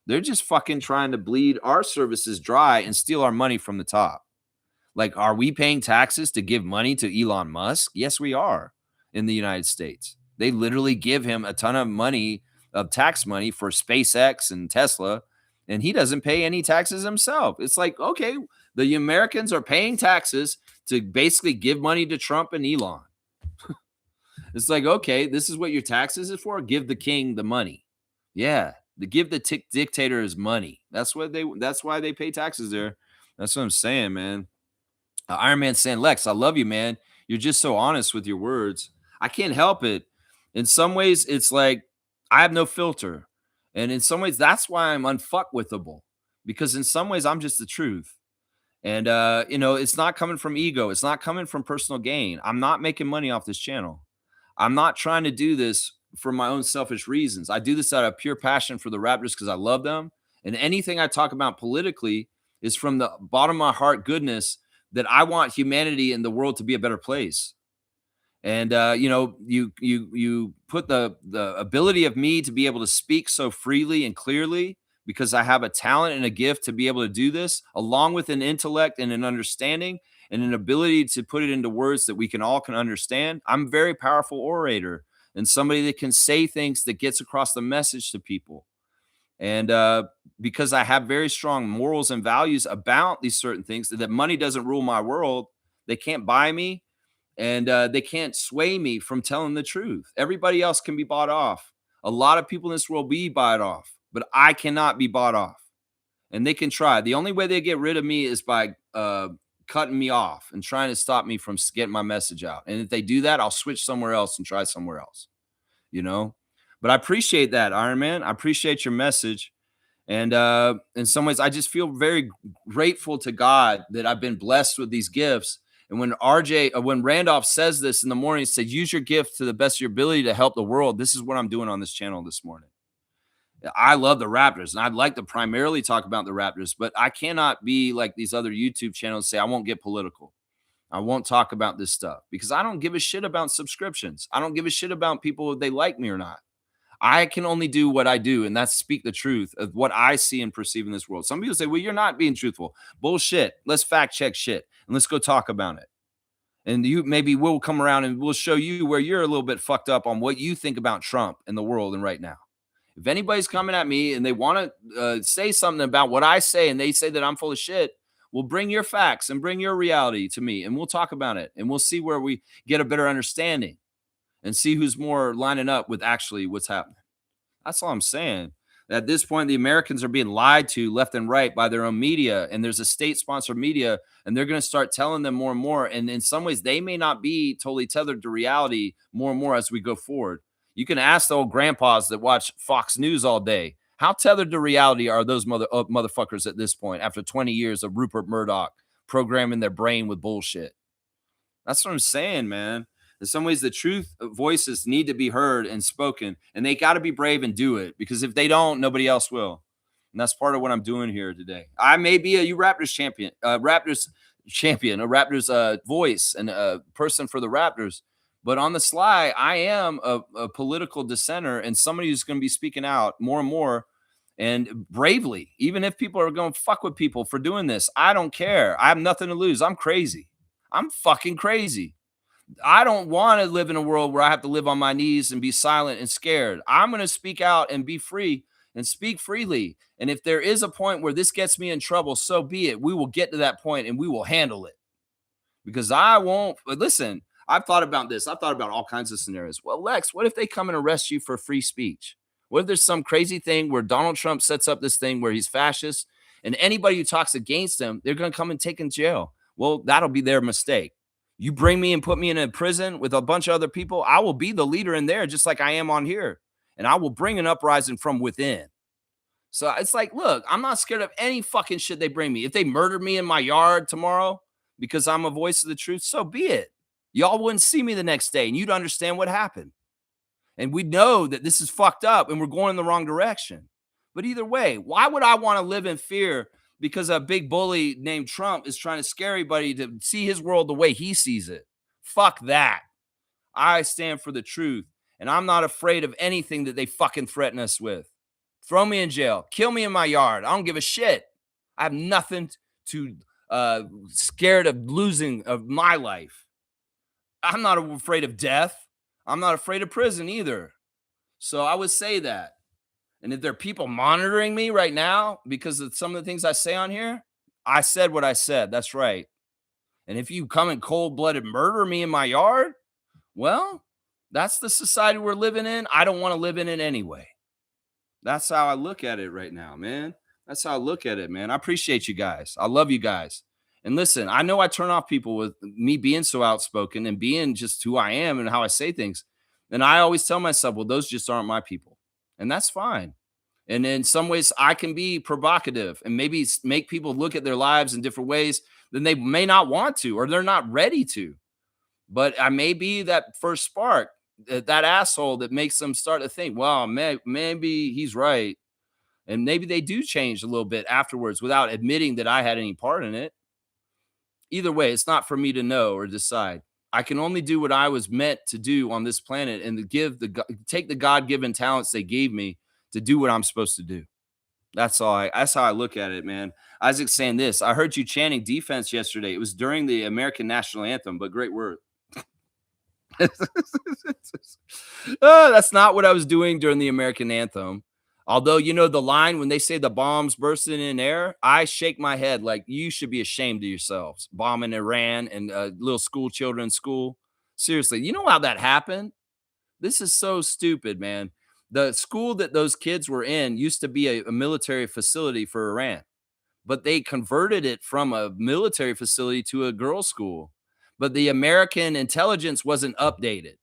They're just fucking trying to bleed our services dry and steal our money from the top. Like, are we paying taxes to give money to Elon Musk? Yes, we are in the United States. They literally give him a ton of money, of tax money for SpaceX and Tesla, and he doesn't pay any taxes himself. It's like, okay, the Americans are paying taxes to basically give money to Trump and Elon. It's like, okay, this is what your taxes is for. Give the king the money. Yeah, give the dictator his money. That's why they pay taxes there. That's what I'm saying, man. Iron Man saying, Lex, I love you, man. You're just so honest with your words. I can't help it. In some ways, it's like I have no filter. And in some ways, that's why I'm unfuckwithable. Because in some ways, I'm just the truth. And it's not coming from ego. It's not coming from personal gain. I'm not making money off this channel. I'm not trying to do this for my own selfish reasons. I do this out of pure passion for the Raptors because I love them. And anything I talk about politically is from the bottom of my heart goodness that I want humanity and the world to be a better place. And you put the ability of me to be able to speak so freely and clearly because I have a talent and a gift to be able to do this, along with an intellect and an understanding and an ability to put it into words that we can understand. I'm a very powerful orator and somebody that can say things that gets across the message to people. And because I have very strong morals and values about these certain things, that money doesn't rule my world. They can't buy me, and they can't sway me from telling the truth. Everybody else can be bought off. A lot of people in this world be bought off, but I cannot be bought off. And they can try. The only way they get rid of me is by cutting me off and trying to stop me from getting my message out. And if they do that, I'll switch somewhere else and try somewhere else, you know? But I appreciate that, Iron Man. I appreciate your message. And in some ways, I just feel very grateful to God that I've been blessed with these gifts. And when Randolph says this in the morning, he said, use your gift to the best of your ability to help the world. This is what I'm doing on this channel this morning. I love the Raptors, and I'd like to primarily talk about the Raptors, but I cannot be like these other YouTube channels say, I won't get political. I won't talk about this stuff because I don't give a shit about subscriptions. I don't give a shit about people if they like me or not. I can only do what I do, and that's speak the truth of what I see and perceive in this world. Some people say, well, you're not being truthful. Bullshit. Let's fact check shit, and let's go talk about it. And maybe we'll come around and we'll show you where you're a little bit fucked up on what you think about Trump and the world and right now. If anybody's coming at me and they want to say something about what I say and they say that I'm full of shit, well, bring your facts and bring your reality to me, and we'll talk about it, and we'll see where we get a better understanding and see who's more lining up with actually what's happening. That's all I'm saying. At this point, the Americans are being lied to left and right by their own media, and there's a state-sponsored media, and they're going to start telling them more and more. And in some ways, they may not be totally tethered to reality more and more as we go forward. You can ask the old grandpas that watch Fox News all day, how tethered to reality are those motherfuckers at this point after 20 years of Rupert Murdoch programming their brain with bullshit? That's what I'm saying, man. In some ways, the truth voices need to be heard and spoken, and they got to be brave and do it, because if they don't, nobody else will. And that's part of what I'm doing here today. I may be a Raptors champion, a Raptors voice and a person for the Raptors, but on the sly, I am a political dissenter and somebody who's going to be speaking out more and more and bravely, even if people are going to fuck with people for doing this. I don't care. I have nothing to lose. I'm crazy. I'm fucking crazy. I don't want to live in a world where I have to live on my knees and be silent and scared. I'm going to speak out and be free and speak freely. And if there is a point where this gets me in trouble, so be it. We will get to that point and we will handle it, because I won't. But listen, I've thought about this. I've thought about all kinds of scenarios. Well, Lex, what if they come and arrest you for free speech? What if there's some crazy thing where Donald Trump sets up this thing where he's fascist, and anybody who talks against him, they're going to come and take in jail? Well, that'll be their mistake. You bring me and put me in a prison with a bunch of other people, I will be the leader in there, just like I am on here. And I will bring an uprising from within. So it's like, look, I'm not scared of any fucking shit they bring me. If they murder me in my yard tomorrow because I'm a voice of the truth, so be it. Y'all wouldn't see me the next day and you'd understand what happened. And we'd know that this is fucked up and we're going in the wrong direction. But either way, why would I want to live in fear because a big bully named Trump is trying to scare everybody to see his world the way he sees it. Fuck that. I stand for the truth, and I'm not afraid of anything that they fucking threaten us with. Throw me in jail. Kill me in my yard. I don't give a shit. I have nothing to scared of losing of my life. I'm not afraid of death. I'm not afraid of prison either. So I would say that. And if there are people monitoring me right now because of some of the things I say on here, I said what I said. That's right. And if you come and cold-blooded murder me in my yard, well, that's the society we're living in. I don't want to live in it anyway. That's how I look at it right now, man. That's how I look at it, man. I appreciate you guys. I love you guys. And listen, I know I turn off people with me being so outspoken and being just who I am and how I say things. And I always tell myself, well, those just aren't my people. And that's fine. And in some ways, I can be provocative and maybe make people look at their lives in different ways than they may not want to, or they're not ready to. But I may be that first spark, that asshole that makes them start to think, well, maybe he's right. And maybe they do change a little bit afterwards without admitting that I had any part in it. Either way, it's not for me to know or decide. I can only do what I was meant to do on this planet and to take the God-given talents they gave me to do what I'm supposed to do. That's how I look at it, man. Isaac's saying this. I heard you chanting defense yesterday. It was during the American national anthem, but great word. That's not what I was doing during the American anthem. Although, you know, the line when they say the bombs bursting in air, I shake my head like you should be ashamed of yourselves. Bombing Iran and little school children in school. Seriously, you know how that happened? This is so stupid, man. The school that those kids were in used to be a military facility for Iran, but they converted it from a military facility to a girls' school. But the American intelligence wasn't updated.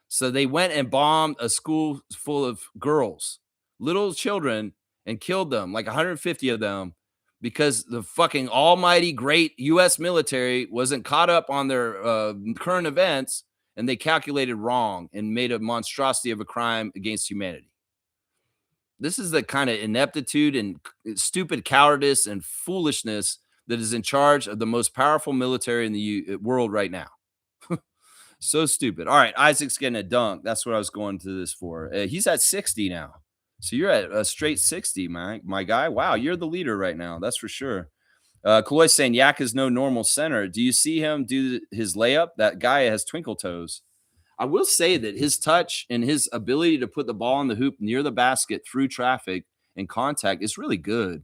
So they went and bombed a school full of girls, little children, and killed them, like 150 of them, because the fucking almighty great US military wasn't caught up on their current events, and they calculated wrong and made a monstrosity of a crime against humanity. This is the kind of ineptitude and stupid cowardice and foolishness that is in charge of the most powerful military in the world right now. So stupid. All right, Isaac's getting a dunk. That's what I was going to this for. He's at 60 now. So you're at a straight 60, my guy. Wow, you're the leader right now. That's for sure. Kaloy's saying Yak is no normal center. Do you see him do his layup? That guy has twinkle toes. I will say that his touch and his ability to put the ball in the hoop near the basket through traffic and contact is really good.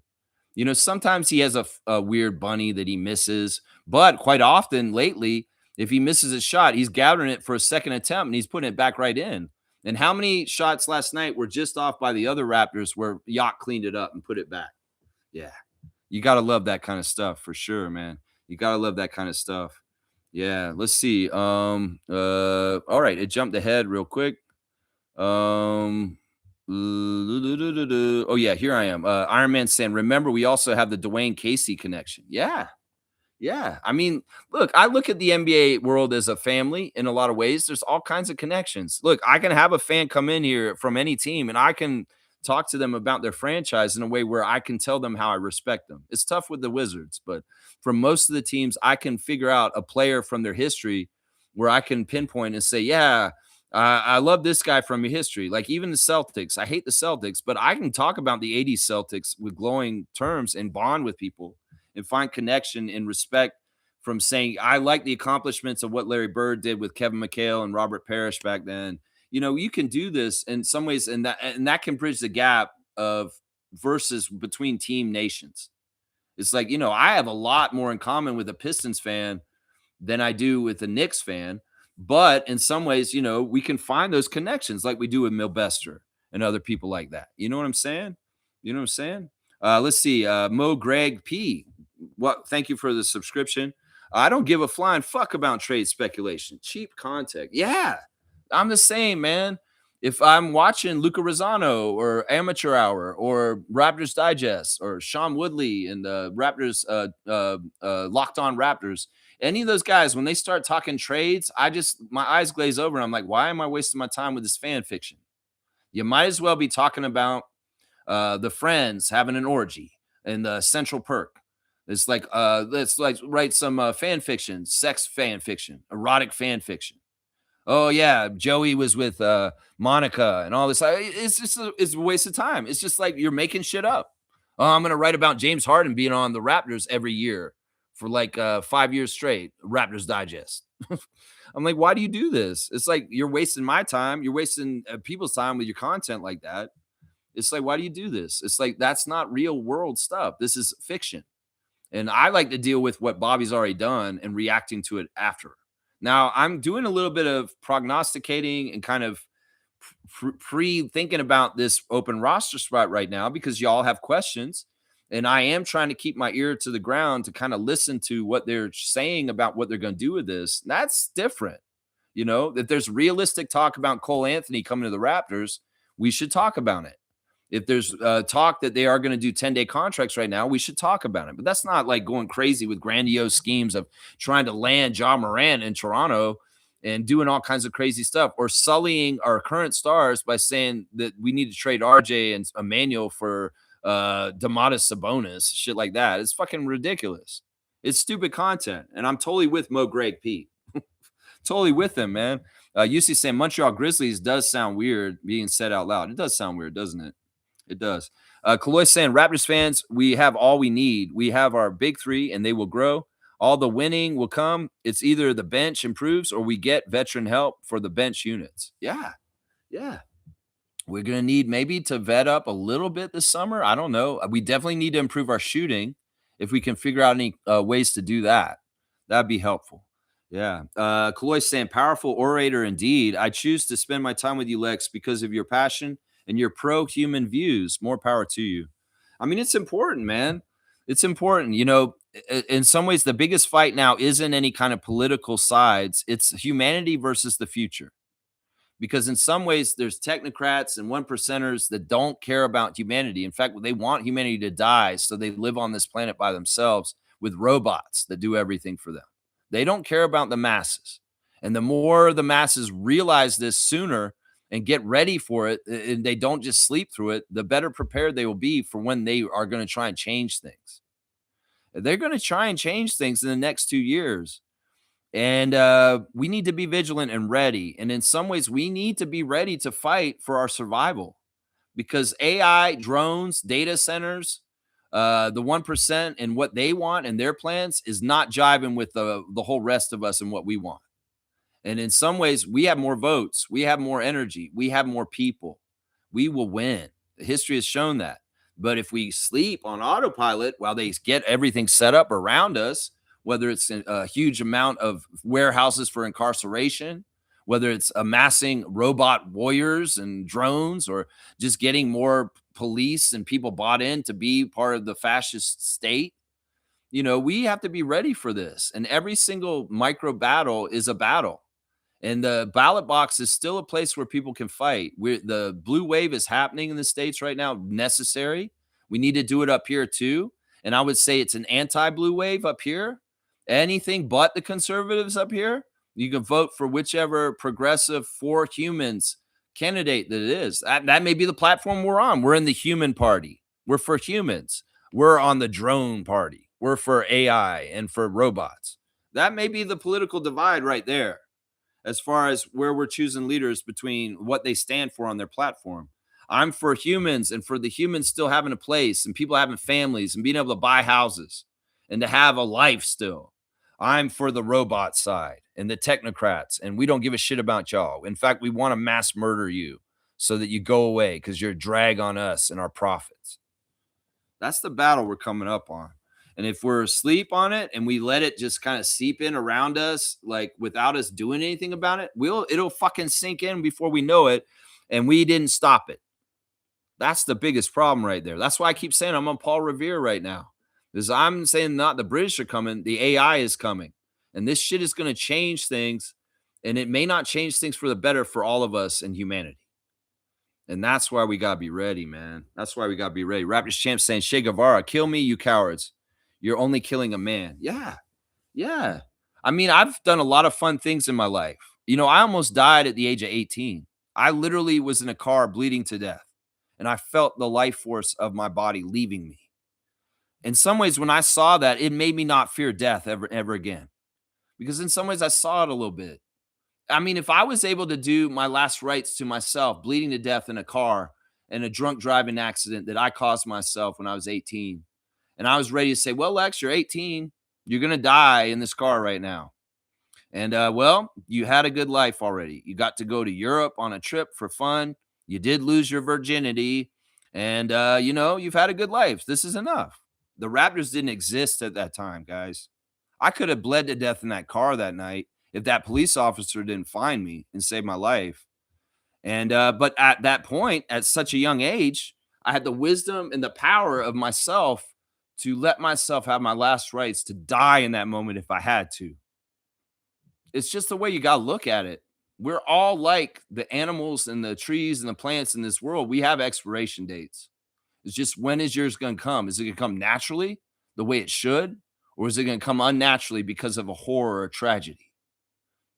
You know, sometimes he has a weird bunny that he misses, but quite often lately, if he misses a shot, he's gathering it for a second attempt and he's putting it back right in. And how many shots last night were just off by the other Raptors where Yacht cleaned it up and put it back? Yeah. You got to love that kind of stuff for sure, man. You got to love that kind of stuff. Yeah. Let's see. All right. It jumped ahead real quick. Oh, yeah. Here I am. Iron Man saying, remember, we also have the Dwayne Casey connection. Yeah. Yeah. I mean, look, I look at the NBA world as a family in a lot of ways. There's all kinds of connections. Look, I can have a fan come in here from any team and I can talk to them about their franchise in a way where I can tell them how I respect them. It's tough with the Wizards, but for most of the teams, I can figure out a player from their history where I can pinpoint and say, yeah, I love this guy from your history. Like even the Celtics. I hate the Celtics, but I can talk about the 80s Celtics with glowing terms and bond with people and find connection and respect from saying, I like the accomplishments of what Larry Bird did with Kevin McHale and Robert Parrish back then. You know, you can do this in some ways, and that can bridge the gap of versus between team nations. It's like, you know, I have a lot more in common with a Pistons fan than I do with a Knicks fan. But in some ways, you know, we can find those connections like we do with Milbester and other people like that. You know what I'm saying? You know what I'm saying? Let's see. Mo Greg P. Thank you for the subscription. I don't give a flying fuck about trade speculation. Cheap contact. Yeah, I'm the same, man. If I'm watching Luca Rosano or Amateur Hour or Raptors Digest or Sean Woodley and the Raptors, Locked On Raptors, any of those guys, when they start talking trades, my eyes glaze over. And I'm like, why am I wasting my time with this fan fiction? You might as well be talking about the friends having an orgy and the Central Perk. It's like let's like write some fan fiction, sex fan fiction, erotic fan fiction. Oh yeah, Joey was with Monica and all this. It's just it's a waste of time. It's just like you're making shit up. Oh, I'm gonna write about James Harden being on the Raptors every year for like 5 years straight. Raptors Digest. I'm like, why do you do this? It's like you're wasting my time. You're wasting people's time with your content like that. It's like, why do you do this? It's like that's not real world stuff. This is fiction. And I like to deal with what Bobby's already done and reacting to it after. Now, I'm doing a little bit of prognosticating and kind of pre thinking about this open roster spot right now because y'all have questions. And I am trying to keep my ear to the ground to kind of listen to what they're saying about what they're going to do with this. That's different. You know, if there's realistic talk about Cole Anthony coming to the Raptors, we should talk about it. If there's talk that they are going to do 10-day contracts right now, we should talk about it. But that's not like going crazy with grandiose schemes of trying to land Ja Morant in Toronto and doing all kinds of crazy stuff or sullying our current stars by saying that we need to trade RJ and Emmanuel for Domantas Sabonis, shit like that. It's fucking ridiculous. It's stupid content. And I'm totally with Mo Greg Pete. Totally with him, man. UC saying Montreal Grizzlies does sound weird being said out loud. It does sound weird, doesn't it? It does. Kaloy saying, Raptors fans, we have all we need. We have our big three, and they will grow. All the winning will come. It's either the bench improves or we get veteran help for the bench units. Yeah. Yeah. We're going to need maybe to vet up a little bit this summer. I don't know. We definitely need to improve our shooting if we can figure out any ways to do that. That'd be helpful. Yeah. Kaloy saying, powerful orator indeed. I choose to spend my time with you, Lex, because of your passion and your pro-human views. More power to you. I mean, it's important, man. It's important. You know, in some ways, the biggest fight now isn't any kind of political sides. It's humanity versus the future. Because in some ways, there's technocrats and one percenters that don't care about humanity. In fact, they want humanity to die so they live on this planet by themselves with robots that do everything for them. They don't care about the masses. And the more the masses realize this sooner and get ready for it, and they don't just sleep through it, the better prepared they will be for when they are going to try and change things. They're going to try and change things in the next 2 years. And we need to be vigilant and ready. And in some ways, we need to be ready to fight for our survival because AI, drones, data centers, the 1% and what they want and their plans is not jiving with the whole rest of us and what we want. And in some ways, we have more votes. We have more energy. We have more people. We will win. History has shown that. But if we sleep on autopilot while they get everything set up around us, whether it's a huge amount of warehouses for incarceration, whether it's amassing robot warriors and drones, or just getting more police and people bought in to be part of the fascist state, you know, we have to be ready for this. And every single micro battle is a battle. And the ballot box is still a place where people can fight. The blue wave is happening in the States right now, necessary. We need to do it up here too. And I would say it's an anti-blue wave up here. Anything but the conservatives up here. You can vote for whichever progressive for humans candidate that it is. That may be the platform we're on. We're in the human party. We're for humans. We're on the drone party. We're for AI and for robots. That may be the political divide right there, as far as where we're choosing leaders between what they stand for on their platform. I'm for humans and for the humans still having a place and people having families and being able to buy houses and to have a life still. I'm for the robot side and the technocrats, and we don't give a shit about y'all. In fact, we want to mass murder you so that you go away because you're a drag on us and our profits. That's the battle we're coming up on. And if we're asleep on it and we let it just kind of seep in around us, like without us doing anything about it, it'll fucking sink in before we know it. And we didn't stop it. That's the biggest problem right there. That's why I keep saying I'm on Paul Revere right now. Because I'm saying not the British are coming, the AI is coming. And this shit is going to change things. And it may not change things for the better for all of us and humanity. And that's why we got to be ready, man. That's why we got to be ready. Raptors champ saying, Che Guevara, kill me, you cowards. You're only killing a man. Yeah. Yeah. I mean, I've done a lot of fun things in my life. You know, I almost died at the age of 18. I literally was in a car bleeding to death. And I felt the life force of my body leaving me. In some ways, when I saw that, it made me not fear death ever again. Because in some ways, I saw it a little bit. I mean, if I was able to do my last rites to myself, bleeding to death in a car in a drunk driving accident that I caused myself when I was 18, and I was ready to say, well, Lex, you're 18. You're going to die in this car right now. And well, you had a good life already. You got to go to Europe on a trip for fun. You did lose your virginity. And, you've had a good life. This is enough. The Raptors didn't exist at that time, guys. I could have bled to death in that car that night if that police officer didn't find me and save my life. And, but at that point, at such a young age, I had the wisdom and the power of myself to let myself have my last rites to die in that moment if I had to. It's just the way you gotta look at it. We're all like the animals and the trees and the plants in this world. We have expiration dates. It's just when is yours gonna come? Is it gonna come naturally the way it should? Or is it gonna come unnaturally because of a horror or tragedy?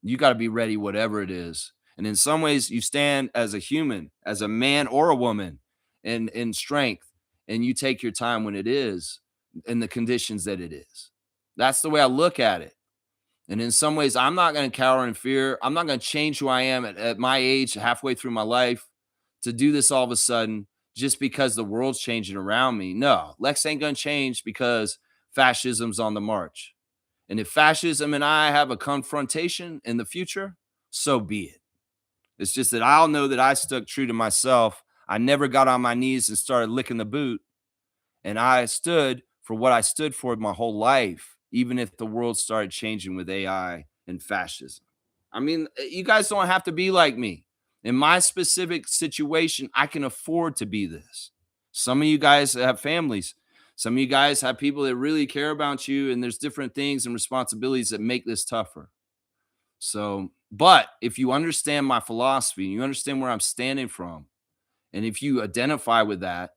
You gotta be ready, whatever it is. And in some ways, you stand as a human, as a man or a woman in strength, and you take your time when it is in the conditions that it is. That's the way I look at it. And in some ways, I'm not going to cower in fear. I'm not going to change who I am at my age, halfway through my life, to do this all of a sudden just because the world's changing around me. No, Lex ain't going to change because fascism's on the march. And if fascism and I have a confrontation in the future, so be it. It's just that I'll know that I stuck true to myself. I never got on my knees and started licking the boot. And I stood for what I stood for my whole life, even if the world started changing with AI and fascism. I mean, you guys don't have to be like me. In my specific situation, I can afford to be this. Some of you guys have families. Some of you guys have people that really care about you, and there's different things and responsibilities that make this tougher. So, but if you understand my philosophy, you understand where I'm standing from, and if you identify with that,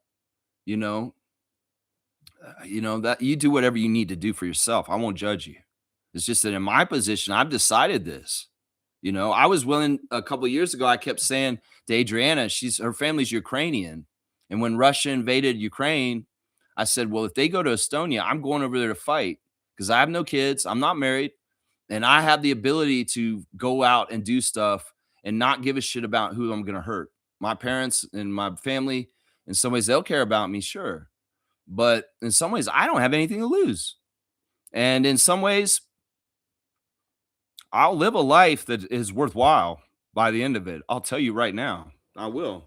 you know, that you do whatever you need to do for yourself. I won't judge you. It's just that in my position, I've decided this. I was willing a couple of years ago. I kept saying to Adriana, her family's Ukrainian, and when Russia invaded Ukraine, I said, well, if they go to Estonia, I'm going over there to fight because I have no kids, I'm not married, and I have the ability to go out and do stuff and not give a shit about who I'm going to hurt. My parents and my family, in some ways, they'll care about me, sure. But in some ways, I don't have anything to lose. And in some ways, I'll live a life that is worthwhile by the end of it. I'll tell you right now, I will.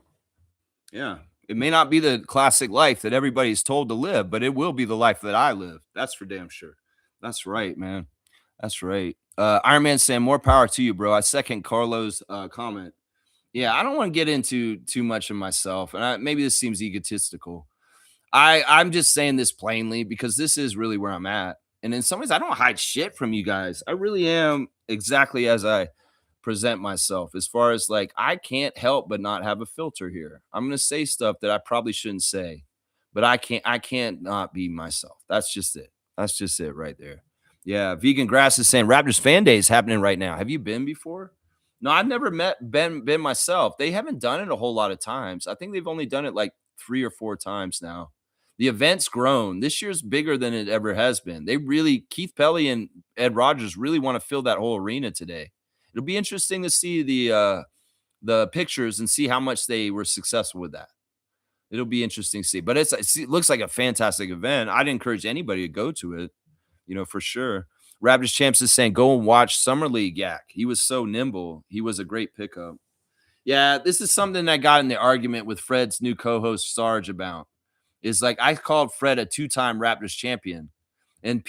Yeah. It may not be the classic life that everybody's told to live, but it will be the life that I live. That's for damn sure. That's right, man. That's right. Iron Man saying more power to you, bro. I second Carlos' comment. Yeah, I don't want to get into too much of myself, and maybe this seems egotistical. I'm just saying this plainly because this is really where I'm at. And in some ways, I don't hide shit from you guys. I really am exactly as I present myself. As far as like, I can't help but not have a filter here. I'm gonna say stuff that I probably shouldn't say, but I can't not be myself. That's just it. That's just it right there. Yeah, Vegan Grass is saying Raptors fan day is happening right now. Have you been before? No, I've never been myself. They haven't done it a whole lot of times. I think they've only done it like 3 or 4 times now. The event's grown. This year's bigger than it ever has been. Keith Pelly and Ed Rogers really want to fill that whole arena today. It'll be interesting to see the pictures and see how much they were successful with that. It'll be interesting to see. But it looks like a fantastic event. I'd encourage anybody to go to it, for sure. Raptors Champs is saying, go and watch Summer League Yak. He was so nimble. He was a great pickup. Yeah, this is something I got in the argument with Fred's new co-host Sarge about. Is like I called Fred a 2-time Raptors champion. And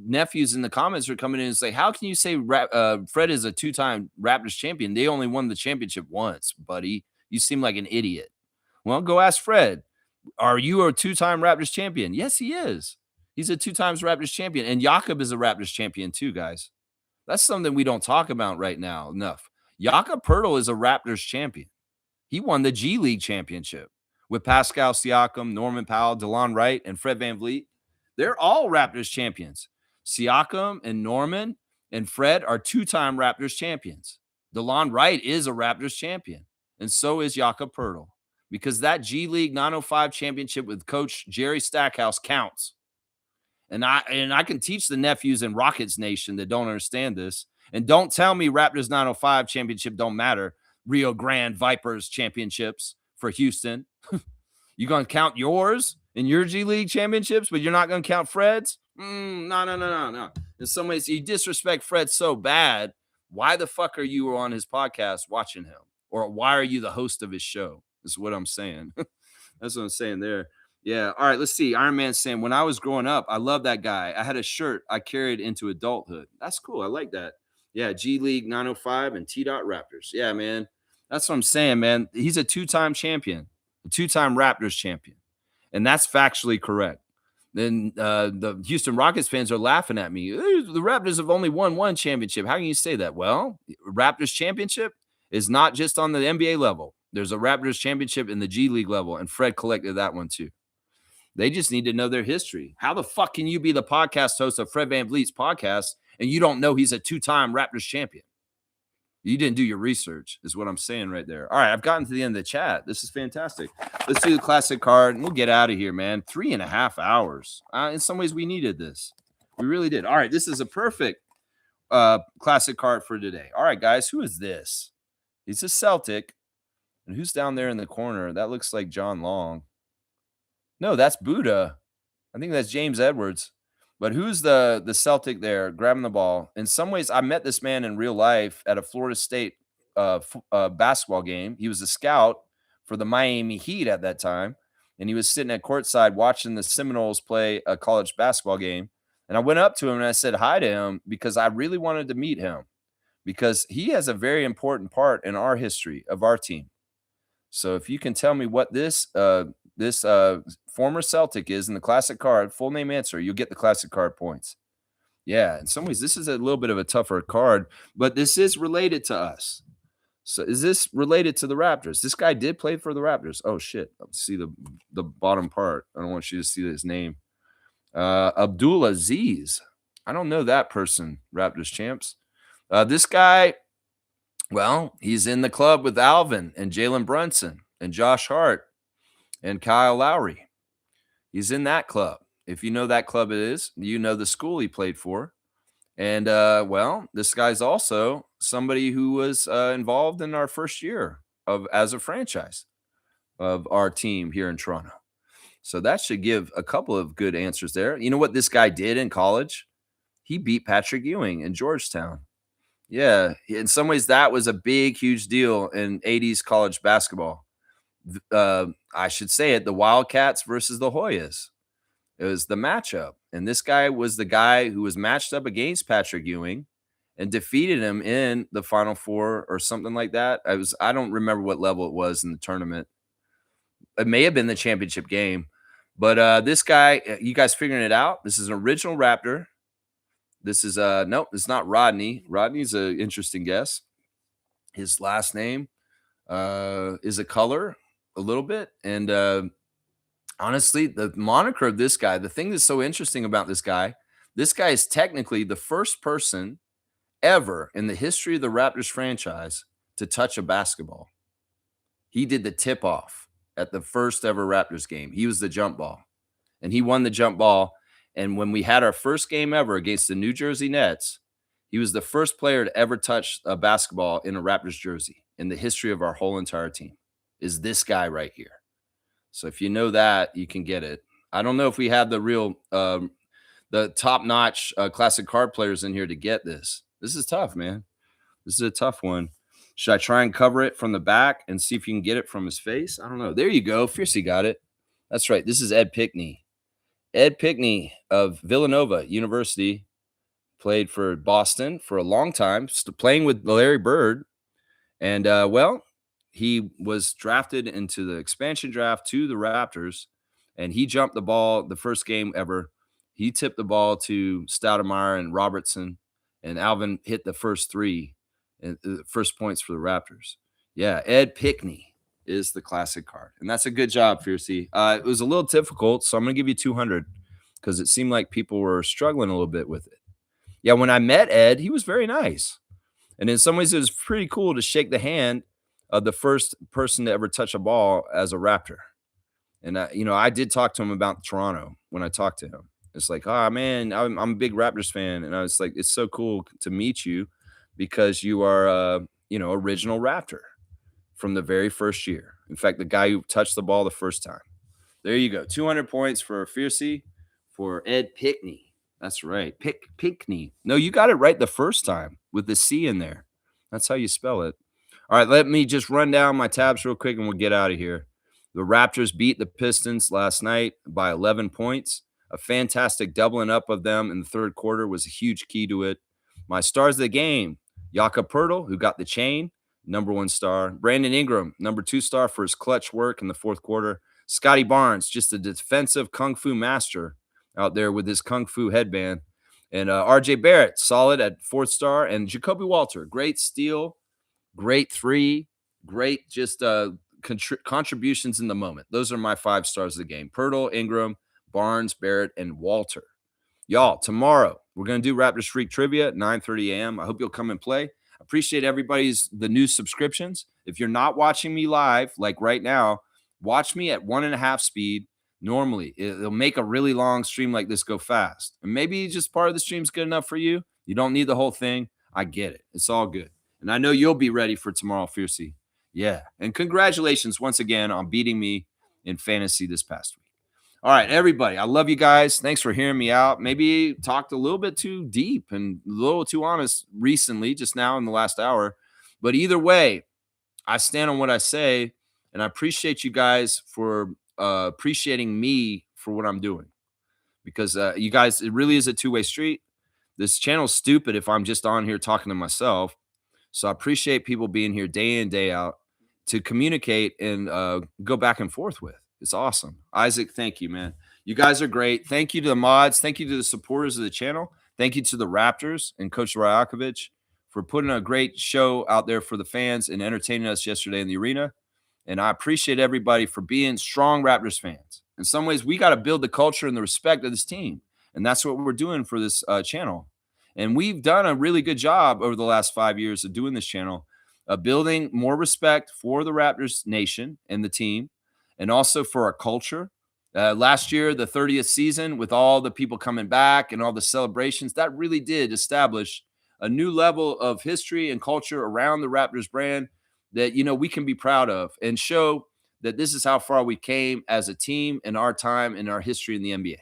nephews in the comments are coming in and say, how can you say Fred is a 2-time Raptors champion? They only won the championship once, buddy. You seem like an idiot. Well, go ask Fred. Are you a 2-time Raptors champion? Yes, he is. He's a 2 times Raptors champion. And Jakob is a Raptors champion too, guys. That's something we don't talk about right now enough. Jakob Poeltl is a Raptors champion. He won the G League championship with Pascal Siakam, Norman Powell, DeLon Wright, and Fred VanVleet. They're all Raptors champions. Siakam and Norman and Fred are 2-time Raptors champions. DeLon Wright is a Raptors champion, and so is Jakob Poeltl, because that G League 905 championship with Coach Jerry Stackhouse counts. And I can teach the nephews in Rockets Nation that don't understand this. And don't tell me Raptors 905 championship don't matter. Rio Grande Vipers championships for Houston. You gonna count yours in your G League championships, but you're not gonna count Fred's? No, no, no, no, no. In some ways, you disrespect Fred so bad. Why the fuck are you on his podcast watching him? Or why are you the host of his show? Is what I'm saying. That's what I'm saying there. Yeah. All right. Let's see. Iron Man saying, when I was growing up, I love that guy. I had a shirt I carried into adulthood. That's cool. I like that. Yeah. G League 905 and T Dot Raptors. Yeah, man. That's what I'm saying, man. He's a two-time champion, a two-time Raptors champion. And that's factually correct. Then the Houston Rockets fans are laughing at me. The Raptors have only won one championship. How can you say that? Well, Raptors championship is not just on the NBA level. There's a Raptors championship in the G League level, and Fred collected that one too. They just need to know their history. How the fuck can you be the podcast host of Fred VanVleet's podcast and you don't know he's a two-time Raptors champion? You didn't do your research, is what I'm saying right there. All right, I've gotten to the end of the chat. This is fantastic. Let's do the classic card, and we'll get out of here, man. 3.5 hours. In some ways, we needed this. We really did. All right, this is a perfect classic card for today. All right, guys, who is this? He's a Celtic. And who's down there in the corner? That looks like John Long. No, that's Buddha. I think that's James Edwards. But who's the Celtic there grabbing the ball? In some ways, I met this man in real life at a Florida State basketball game. He was a scout for the Miami Heat at that time. And he was sitting at courtside watching the Seminoles play a college basketball game. And I went up to him and I said hi to him because I really wanted to meet him because he has a very important part in our history of our team. So if you can tell me what this former Celtic is in the classic card, full name answer, you'll get the classic card points. Yeah, in some ways, this is a little bit of a tougher card, but this is related to us. So is this related to the Raptors? This guy did play for the Raptors. Oh, shit. Let's see the bottom part. I don't want you to see his name. Abdul Aziz. I don't know that person, Raptors champs. This guy, well, he's in the club with Alvin and Jalen Brunson and Josh Hart and Kyle Lowry. He's in that club. If you know that club it is, you know the school he played for. And, well, this guy's also somebody who was involved in our first year as a franchise of our team here in Toronto. So that should give a couple of good answers there. You know what this guy did in college? He beat Patrick Ewing in Georgetown. Yeah, in some ways, that was a big, huge deal in 80s college basketball. I should say it, the Wildcats versus the Hoyas. It was the matchup. And this guy was the guy who was matched up against Patrick Ewing and defeated him in the Final Four or something like that. I don't remember what level it was in the tournament. It may have been the championship game. But this guy, you guys figuring it out? This is an original Raptor. This is nope, it's not Rodney. Rodney's an interesting guess. His last name is a color a little bit. And honestly, the moniker of this guy, the thing that's so interesting about this guy is technically the first person ever in the history of the Raptors franchise to touch a basketball. He did the tip-off at the first ever Raptors game. He was the jump ball, and he won the jump ball. And when we had our first game ever against the New Jersey Nets, he was the first player to ever touch a basketball in a Raptors jersey in the history of our whole entire team, is this guy right here. So if you know that, you can get it. I don't know if we have the real, the top-notch classic card players in here to get this. This is tough, man. This is a tough one. Should I try and cover it from the back and see if you can get it from his face? I don't know. There you go. Fiercey got it. That's right. This is Ed Pickney. Ed Pickney of Villanova University played for Boston for a long time, playing with Larry Bird. And, well, he was drafted into the expansion draft to the Raptors, and he jumped the ball the first game ever. He tipped the ball to Stoudemire and Robertson, and Alvin hit the first three, and the first points for the Raptors. Yeah, Ed Pickney is the classic card. And that's a good job, Fiercey. It was a little difficult, so I'm going to give you 200 because it seemed like people were struggling a little bit with it. Yeah, when I met Ed, he was very nice. And in some ways, it was pretty cool to shake the hand of the first person to ever touch a ball as a Raptor. And, I did talk to him about Toronto when I talked to him. It's like, oh man, I'm a big Raptors fan, and I was like, it's so cool to meet you because you are, original Raptor from the very first year. In fact, the guy who touched the ball the first time. There you go. 200 points for Fiercey for Ed Pickney. That's right. Pickney. No, you got it right the first time with the C in there. That's how you spell it. All right, let me just run down my tabs real quick and we'll get out of here. The Raptors beat the Pistons last night by 11 points. A fantastic doubling up of them in the third quarter was a huge key to it. My stars of the game, Jakob Poeltl, who got the chain, number 1 star. Brandon Ingram, number 2 star for his clutch work in the fourth quarter. Scotty Barnes, just a defensive kung fu master out there with his kung fu headband. And RJ Barrett, solid at 4th star. And Jakob Poeltl, great steal, great 3, great just contributions in the moment. Those are my 5 stars of the game. Poeltl, Ingram, Barnes, Barrett, and Walter. Y'all, tomorrow we're going to do Raptors Freak Trivia at 9:30 a.m. I hope you'll come and play. Appreciate the new subscriptions. If you're not watching me live, like right now, watch me at 1.5 speed. Normally, it'll make a really long stream like this go fast. And maybe just part of the stream's good enough for you. You don't need the whole thing. I get it. It's all good. And I know you'll be ready for tomorrow, Fiercey. Yeah. And congratulations once again on beating me in fantasy this past week. All right, everybody. I love you guys. Thanks for hearing me out. Maybe talked a little bit too deep and a little too honest recently, just now in the last hour. But either way, I stand on what I say, and I appreciate you guys for appreciating me for what I'm doing. Because you guys, it really is a two-way street. This channel's stupid if I'm just on here talking to myself. So I appreciate people being here day in, day out to communicate and go back and forth with. It's awesome. Isaac, thank you, man. You guys are great. Thank you to the mods. Thank you to the supporters of the channel. Thank you to the Raptors and Coach Rajakovic for putting a great show out there for the fans and entertaining us yesterday in the arena. And I appreciate everybody for being strong Raptors fans. In some ways, we got to build the culture and the respect of this team. And that's what we're doing for this channel. And we've done a really good job over the last 5 years of doing this channel, building more respect for the Raptors nation and the team, and also for our culture. Last year, the 30th season, with all the people coming back and all the celebrations, that really did establish a new level of history and culture around the Raptors brand that, we can be proud of and show that this is how far we came as a team in our time in our history in the NBA.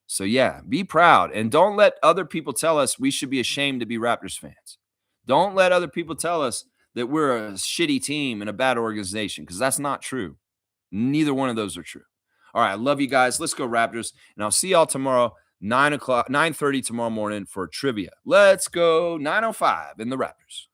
So, yeah, be proud. And don't let other people tell us we should be ashamed to be Raptors fans. Don't let other people tell us that we're a shitty team and a bad organization, because that's not true. Neither one of those are true. All right, I love you guys. Let's go Raptors. And I'll see y'all tomorrow, 9:30 tomorrow morning for trivia. Let's go 9:05 in the Raptors.